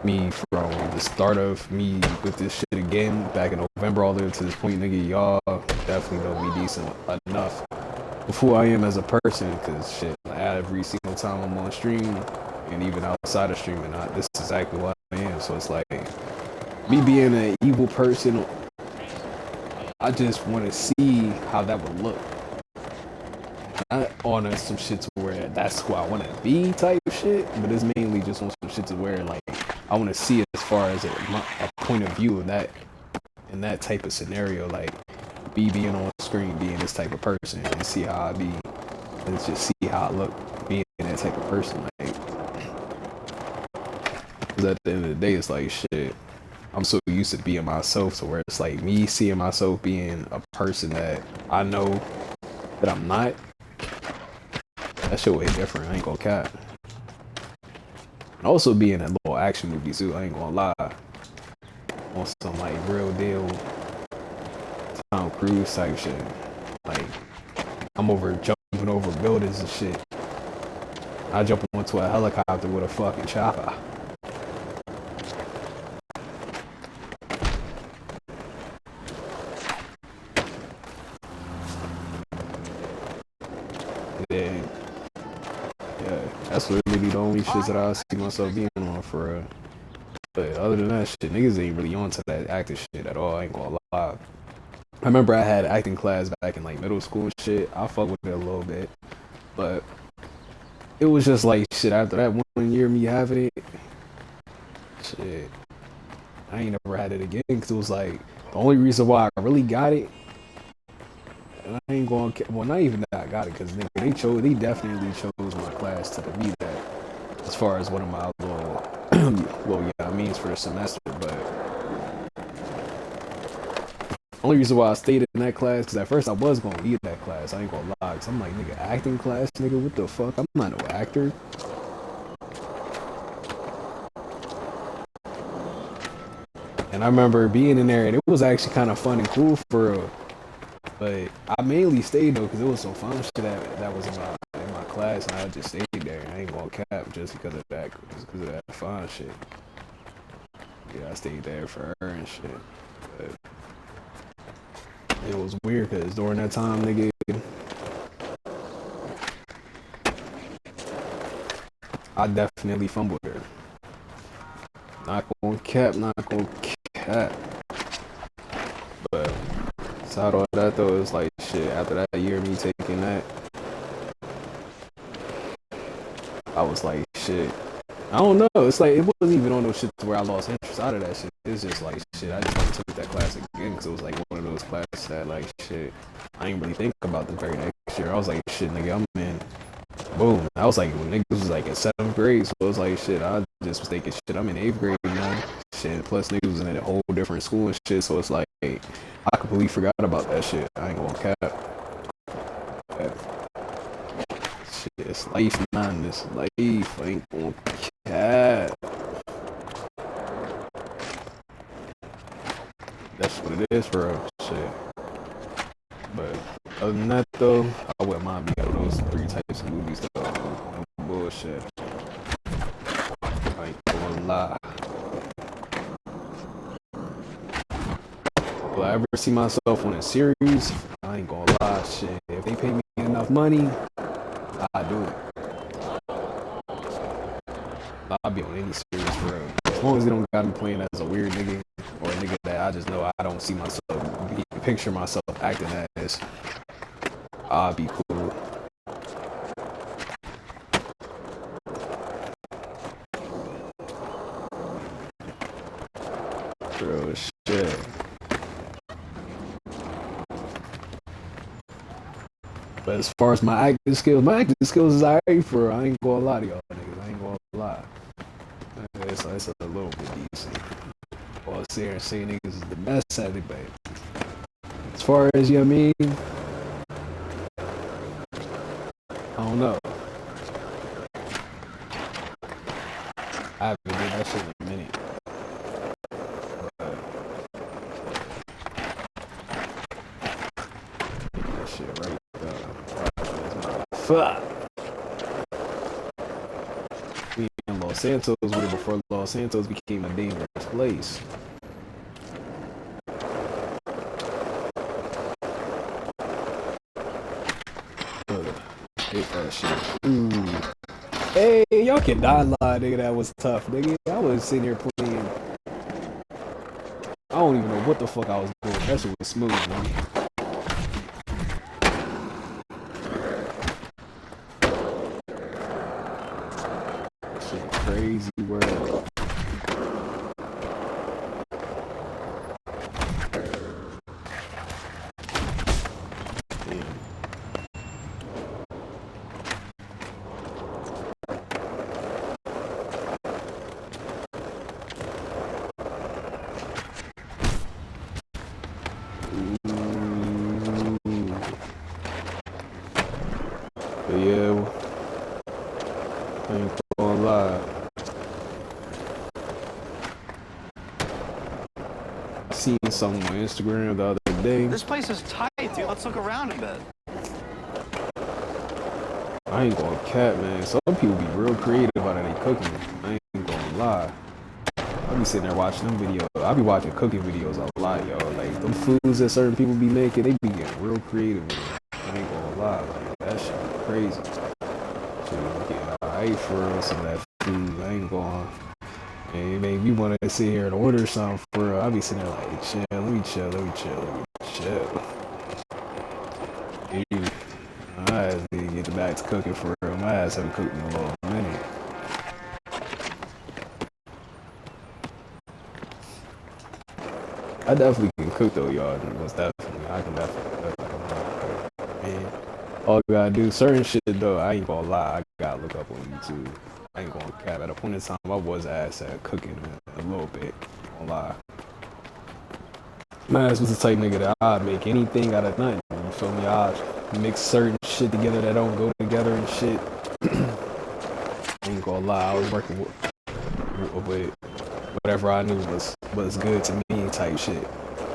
me from the start of me with this shit again, back in November all the way to this point, nigga, y'all definitely know me decent enough of who I am as a person, because shit, every single time I'm on stream, and even outside of streaming, this is exactly what I am. So it's like, me being an evil person, I just want to see how that would look. Not on some shit to where that's who I want to be type of shit, but it's mainly just on some shit to where like I want to see it as far as a point of view of that in that type of scenario, like me being on screen, being this type of person, and see how I be, and just see how I look being that type of person. Like, because at the end of the day, it's like shit. I'm so used to being myself to where it's like me seeing myself being a person that I know that I'm not. That shit way different, I ain't gonna cap. And also be in a little action movie too, I ain't gonna lie. On some like real deal Tom Cruise type shit. Like, I'm jumping over buildings and shit. I jump onto a helicopter with a fucking chopper. And yeah, that's literally the only shit that I see myself being on for real. But other than that shit, niggas ain't really on to that acting shit at all, I ain't gonna lie. lie. I remember I had acting class back in like middle school and shit. I fuck with it a little bit, but it was just like shit. After that 1 year me having it, shit, I ain't never had it again because it was like the only reason why I really got it. And I ain't going. Well, not even that I got it because they definitely chose my class to be that as far as one of my little well, yeah, means for the semester, but. Only reason why I stayed in that class, because at first I was going to be in that class. I ain't going to lie. Because I'm like, nigga, acting class? Nigga, what the fuck? I'm not no actor. And I remember being in there, and it was actually kind of fun and cool for real. But I mainly stayed, though, because it was some fun shit that was in my class. And I just stayed there. I ain't going to cap just because of that. Just because of that fun shit. Yeah, I stayed there for her and shit. But it was weird because during that time, nigga, I definitely fumbled her. Not gonna cap. But aside all that though, it's like shit. After that year, me taking that, I was like shit. I don't know. It's like it wasn't even on those shit to where I lost interest out of that shit. It's just like shit. I just like took that class again because it was like one of those classes that like shit. I ain't really think about the very next year. I was like shit, nigga. I'm in. Boom. I was like when niggas was like in 7th grade, so it was like shit. I just was thinking shit. I'm in 8th grade now. Shit. Plus niggas was in a whole different school and shit. So it's like hey, I completely forgot about that shit. I ain't gonna cap. Shit, it's life, man. It's life. I ain't gonna cap. That's what it is for real. Shit. But other than that, though, I wouldn't mind being on those 3 types of movies, though. No bullshit. I ain't gonna lie. Will I ever see myself on a series? I ain't gonna lie. Shit. If they pay me enough money, I'll do it. I'll be on any series for real. As long as they don't got me playing as a weird nigga or a nigga that I just know I don't see myself, picture myself acting as, I'll be cool. Real shit. But as far as my acting skills is alright for real. I ain't gonna lie to y'all niggas. I ain't gonna lie. It's a little bit decent. Well, sit here and say niggas is the best at it, but as far as, you know what I mean? I don't know. I haven't did that shit in a minute. That shit right there. Fuck. We in Los Santos with it before Los Santos became a dangerous place. Hate that shit. Ooh. Hey, y'all can die lie, nigga. That was tough, nigga. I was sitting here playing. I don't even know what the fuck I was doing. That shit was smooth, man. Shit, crazy world. But yeah, I ain't gonna lie. I seen something on Instagram the other day. This place is tight, dude. Let's look around a bit. I ain't gonna cap, man. Some people be real creative about how they cooking. I ain't gonna lie. I be sitting there watching them videos. I be watching cooking videos a lot, yo. Like, them foods that certain people be making, they be getting real creative with it. I ain't gonna lie. Like, that shit be crazy. Shit, getting alright for real, some of that food. I Hey, man, you want to sit here and order something for real? I'll be sitting there like, chill, let me chill, let me chill, let me chill. Dude, my ass need to get back to cooking for real. My ass haven't cooked in a little minute. I definitely can cook though, y'all. Most definitely, I can definitely cook. Man, all you gotta do, certain shit though, I ain't gonna lie, I gotta look up on YouTube. I ain't gonna cap. At a point in time, I was ass at cooking a little bit. Gonna lie. My ass was the type nigga that I'd make anything out of nothing. You feel me? I'd mix certain shit together that don't go together and shit. Ain't gonna lie, I was working with whatever I knew was good to me type shit.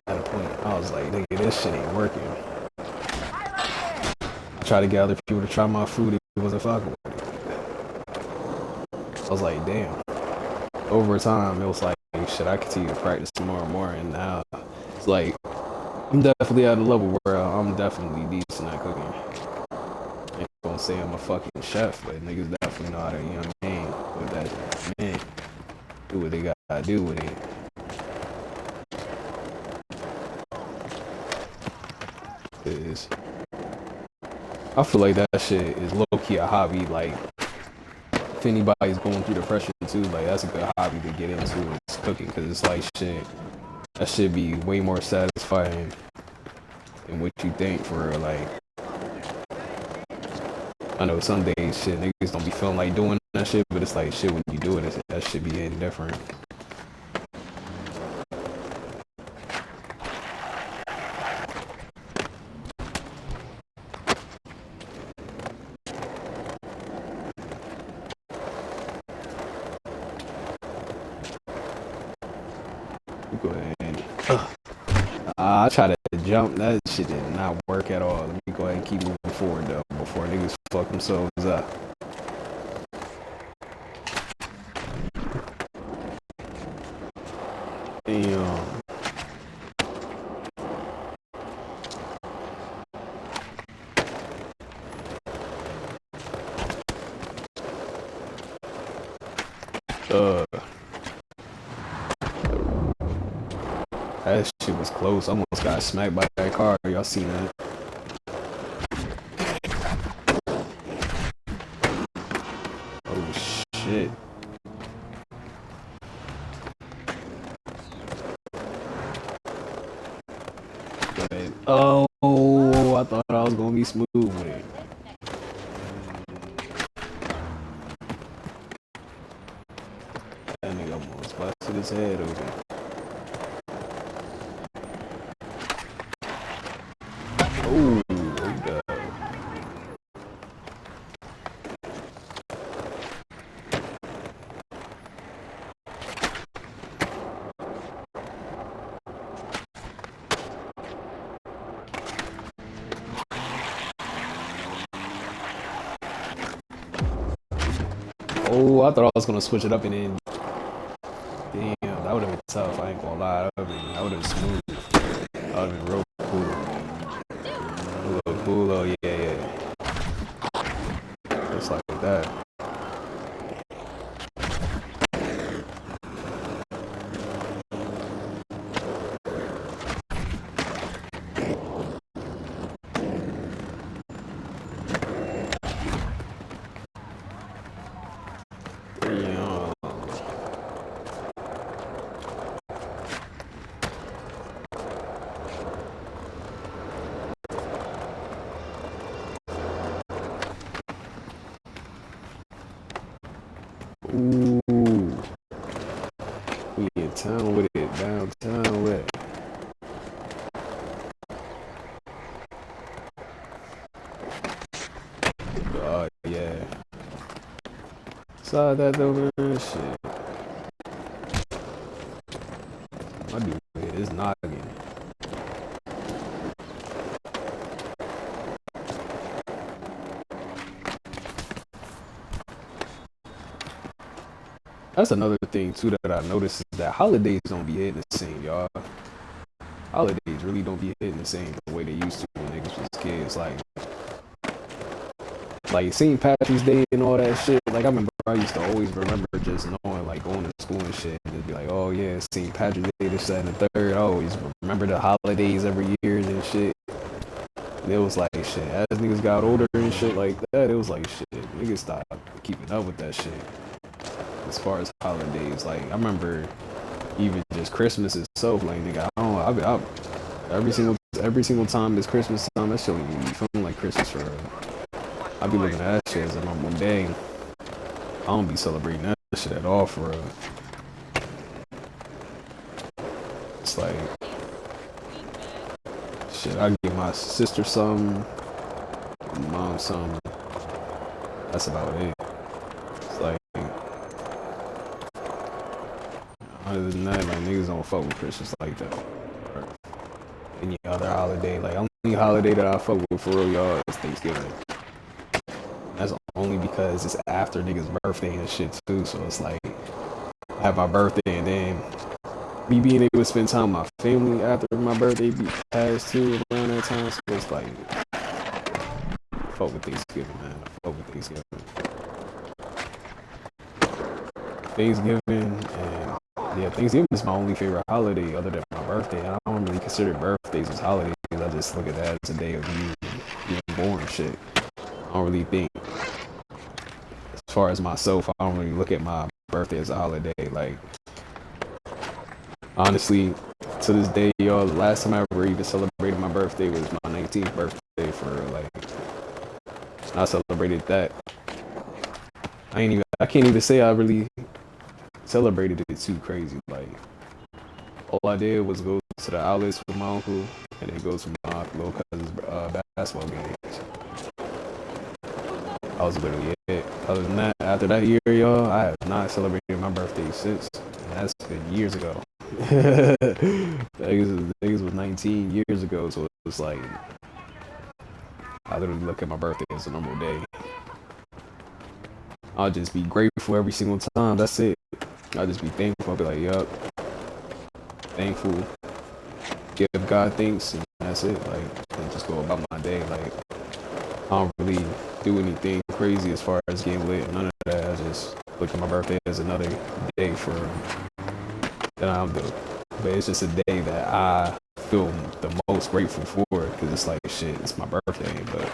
At a point, I was like, nigga, this shit ain't working. I tried to get other people to try my food, it wasn't fucking with it. I was like, damn. Over time, it was like, shit, I continue to practice more and more, and now it's like, I'm definitely at a level where I'm definitely decent at cooking. I ain't gonna say I'm a fucking chef, but niggas definitely know how to, you know what I mean? With that, man, do what they gotta do with it. I feel like that shit is low-key a hobby. Like, if anybody's going through depression too, like, that's a good hobby to get into, is cooking, because it's like, shit, that should be way more satisfying than what you think for real. Like, I know some days, shit, niggas don't be feeling like doing that shit, but it's like, shit, when you do it, that shit be hitting different. Go ahead. I try to jump. That shit did not work at all. Let me go ahead and keep moving forward though, before niggas fuck themselves up. Damn. That shit was close. I almost got smacked by that car. Y'all seen that? Oh shit. Oh, I thought I was gonna be smooth with it. That nigga almost busted his head open. Oh, hold up. Oh, I thought I was gonna switch it up and then. Damn, that would have been tough. I ain't gonna lie. That would have been smooth. That would have been real cool. Real cool, oh yeah. Just like that. Ooh, we in town with it, downtown with it. Oh yeah. Saw that over there, shit. My dude hit his noggin. That's another thing too that I noticed is that holidays don't be hitting the same, y'all. Holidays really don't be hitting the same the way they used to when niggas was kids. Like St. Patrick's Day and all that shit. Like I remember I used to always remember just knowing like going to school and shit. And it'd be like, oh yeah, St. Patrick's Day, this, that, and the third. I always remember the holidays every year and shit. And it was like shit. As niggas got older and shit like that, it was like shit. Niggas stopped keeping up with that shit. As far as holidays, like I remember even just Christmas itself, like nigga, I every single time it's Christmas time, that shit don't even be feeling like Christmas for real. I be looking at that shit as a normal day. I don't be celebrating that shit at all for real. It's like shit, I give my sister some, my mom some. That's about it. It's like other than that, like niggas don't fuck with Christmas like that. Or any other holiday, like only holiday that I fuck with for real, y'all, is Thanksgiving. That's only because it's after niggas' birthday and shit too. So it's like I have my birthday and then me being able to spend time with my family after my birthday be passed too around that time. So it's like fuck with Thanksgiving, man. I fuck with Thanksgiving. Thanksgiving and yeah, Thanksgiving is my only favorite holiday other than my birthday. I don't really consider birthdays as holidays. I just look at that as a day of you being born and shit. I don't really think, as far as myself, I don't really look at my birthday as a holiday. Like, honestly, to this day, y'all, the last time I ever even celebrated my birthday was my 19th birthday for like, I celebrated that. I can't even say I really celebrated it too crazy. Like, all I did was go to the outlets with my uncle and then go to my little cousin's basketball games. I was literally it. Other than that, after that year, y'all, I have not celebrated my birthday since. And that's been years ago. Niggas was 19 years ago, so it was like, I literally look at my birthday as a normal day. I'll just be grateful every single time. That's it. I'll just be thankful. I'll be like, yup, thankful. Give God thanks, and that's it. Like, and just go about my day. Like, I don't really do anything crazy as far as getting lit. None of that. I just look at my birthday as another day for that I'll do. But it's just a day that I feel the most grateful for because it's like shit. It's my birthday. But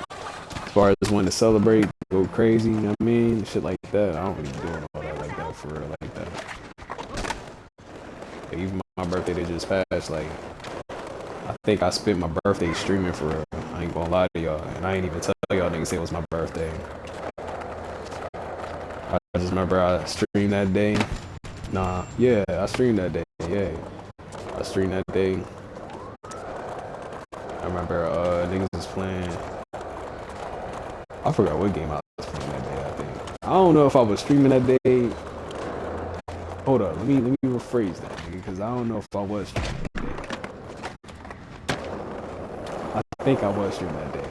as far as when to celebrate, go crazy, you know what I mean? Shit like that. I don't really do all that like that for real, like that. Like, even my birthday that just passed, like I think I spent my birthday streaming for real. I ain't gonna lie to y'all, and I ain't even tell y'all niggas it was my birthday. I just remember I streamed that day. I streamed that day. Yeah, I streamed that day. I remember niggas was playing. I forgot what game I was playing that day. I think I don't know if I was streaming that day. Hold up, let me rephrase that, nigga, because I don't know if I was streaming that day. I think I was streaming that day.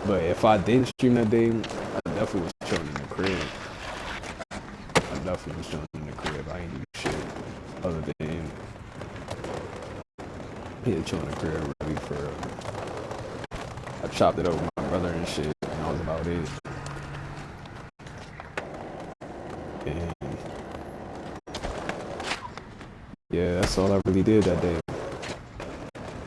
But if I didn't stream that day, I definitely was chilling in the crib. I ain't do shit other than chilling in the crib really for real. I chopped it up with my brother and shit, and that was about it. And yeah, that's all I really did that day.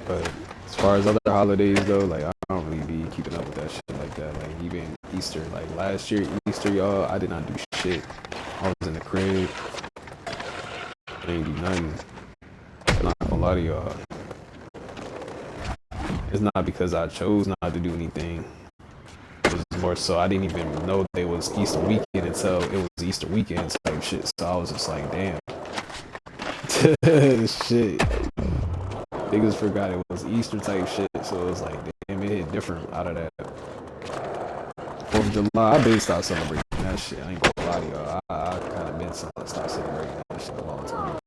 But as far as other holidays though, like I don't really be keeping up with that shit like that. Like even Easter, like last year Easter, y'all, I did not do shit. I was in the crib. I ain't do nothing. I'm not gonna lie to y'all. It's not because I chose not to do anything. It's more so I didn't even know it was Easter weekend until it was Easter weekend type shit. So I was just like, damn. Shit. Niggas forgot it was Easter type shit. So it was like, damn, it hit different out of that. 4th of July, I been stopped celebrating that shit. I ain't gonna lie to y'all. I kind of been stopped celebrating that shit a long time ago.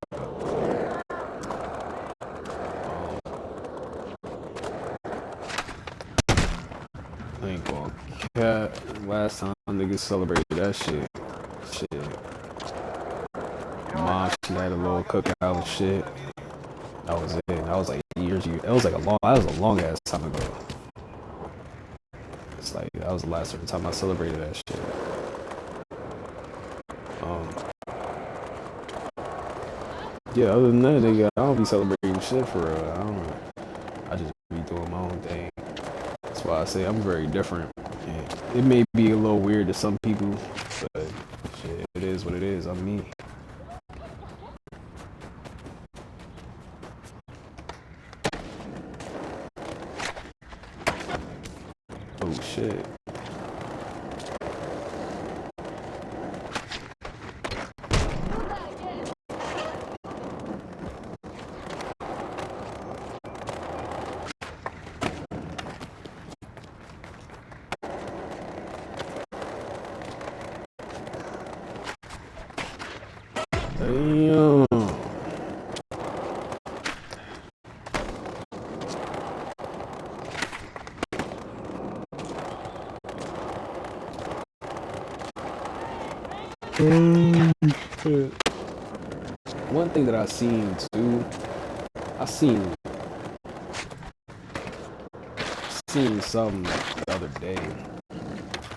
I ain't gonna cap. Last time niggas celebrated that shit. Mom, she had a little cookout and shit. That was it. That was like years. That was a long ass time ago. It's like that was the last time I celebrated that shit. Yeah, other than that, nigga, I don't be celebrating shit for real. I don't know. I just be doing my own thing. That's why I say I'm very different. And it may be a little weird to some people, but shit, it is what it is. I'm me. Oh shit. Damn. One thing that I seen too, I seen something the other day.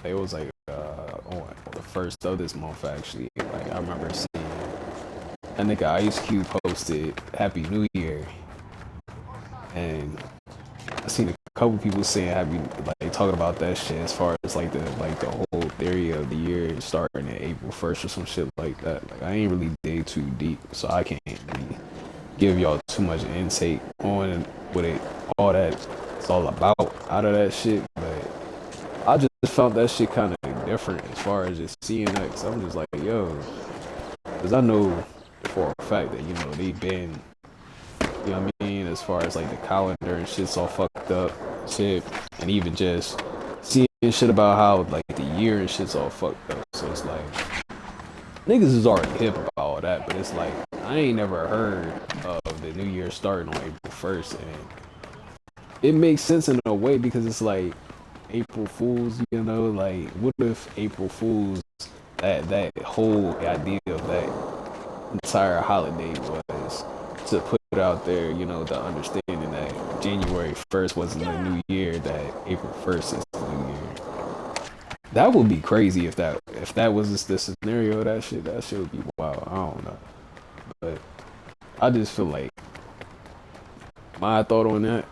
It was like on the first of this month actually. Like I remember seeing a nigga Ice Cube posted Happy New Year, and I seen a couple people saying happy, like talking about that shit as far as like the whole theory of the year starting at April 1st or some shit like that. Like I ain't really dig too deep, so I can't really give y'all too much intake on what it all that it's all about out of that shit. But I just found that shit kind of different as far as just seeing that. Cause I'm just like, yo, because I know for a fact that they've been, you know what I mean, as far as like the calendar and shit's all fucked up shit, and even just seeing shit about how like the year and shit's all fucked up. So it's like niggas is already hip about all that, but it's like I ain't never heard of the new year starting on April 1st, and it makes sense in a way because it's like April Fools, like what if April Fools, that whole idea of that entire holiday was to put it out there, the understanding that January 1st wasn't the new year, that April 1st is the new year. That would be crazy if that was just the scenario. That shit would be wild. I don't know, but I just feel like my thought on that,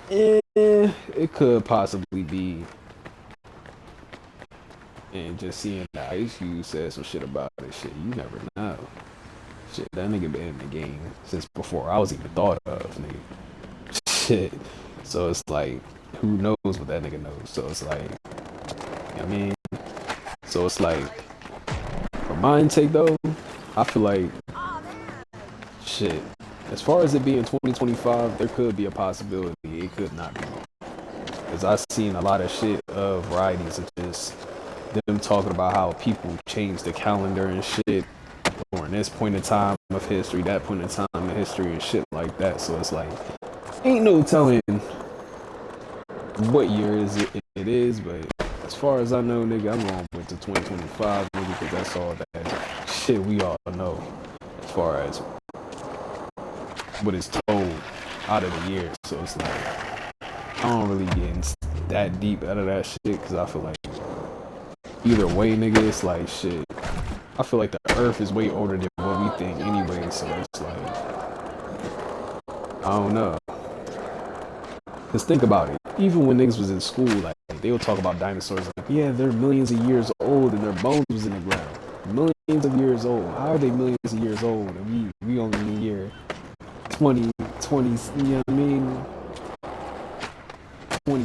it could possibly be, and just seeing that Ice Cube said some shit about this shit, you never know. Shit, that nigga been in the game since before I was even thought of, nigga. Shit. So it's like, who knows what that nigga knows? So it's like, you know what I mean? So it's like, for my intake though, I feel like, shit, as far as it being 2025, there could be a possibility it could not be. Because I've seen a lot of shit of varieties of just them talking about how people change the calendar and shit during this point in time of history, that point in time of history and shit like that. So it's like, ain't no telling what year it is, but as far as I know, nigga, I'm going with the 2025, nigga, because that's all that shit we all know as far as what is told out of the year. So it's like, I don't really get that deep out of that shit, because I feel like either way, nigga, it's like shit. I feel like the earth is way older than what we think anyway, so it's like, I don't know. Cause think about it, even when niggas was in school, like they would talk about dinosaurs, like, yeah, they're millions of years old and their bones was in the ground. Millions of years old. How are they millions of years old? And we only in the year 2020, you know what I mean? 20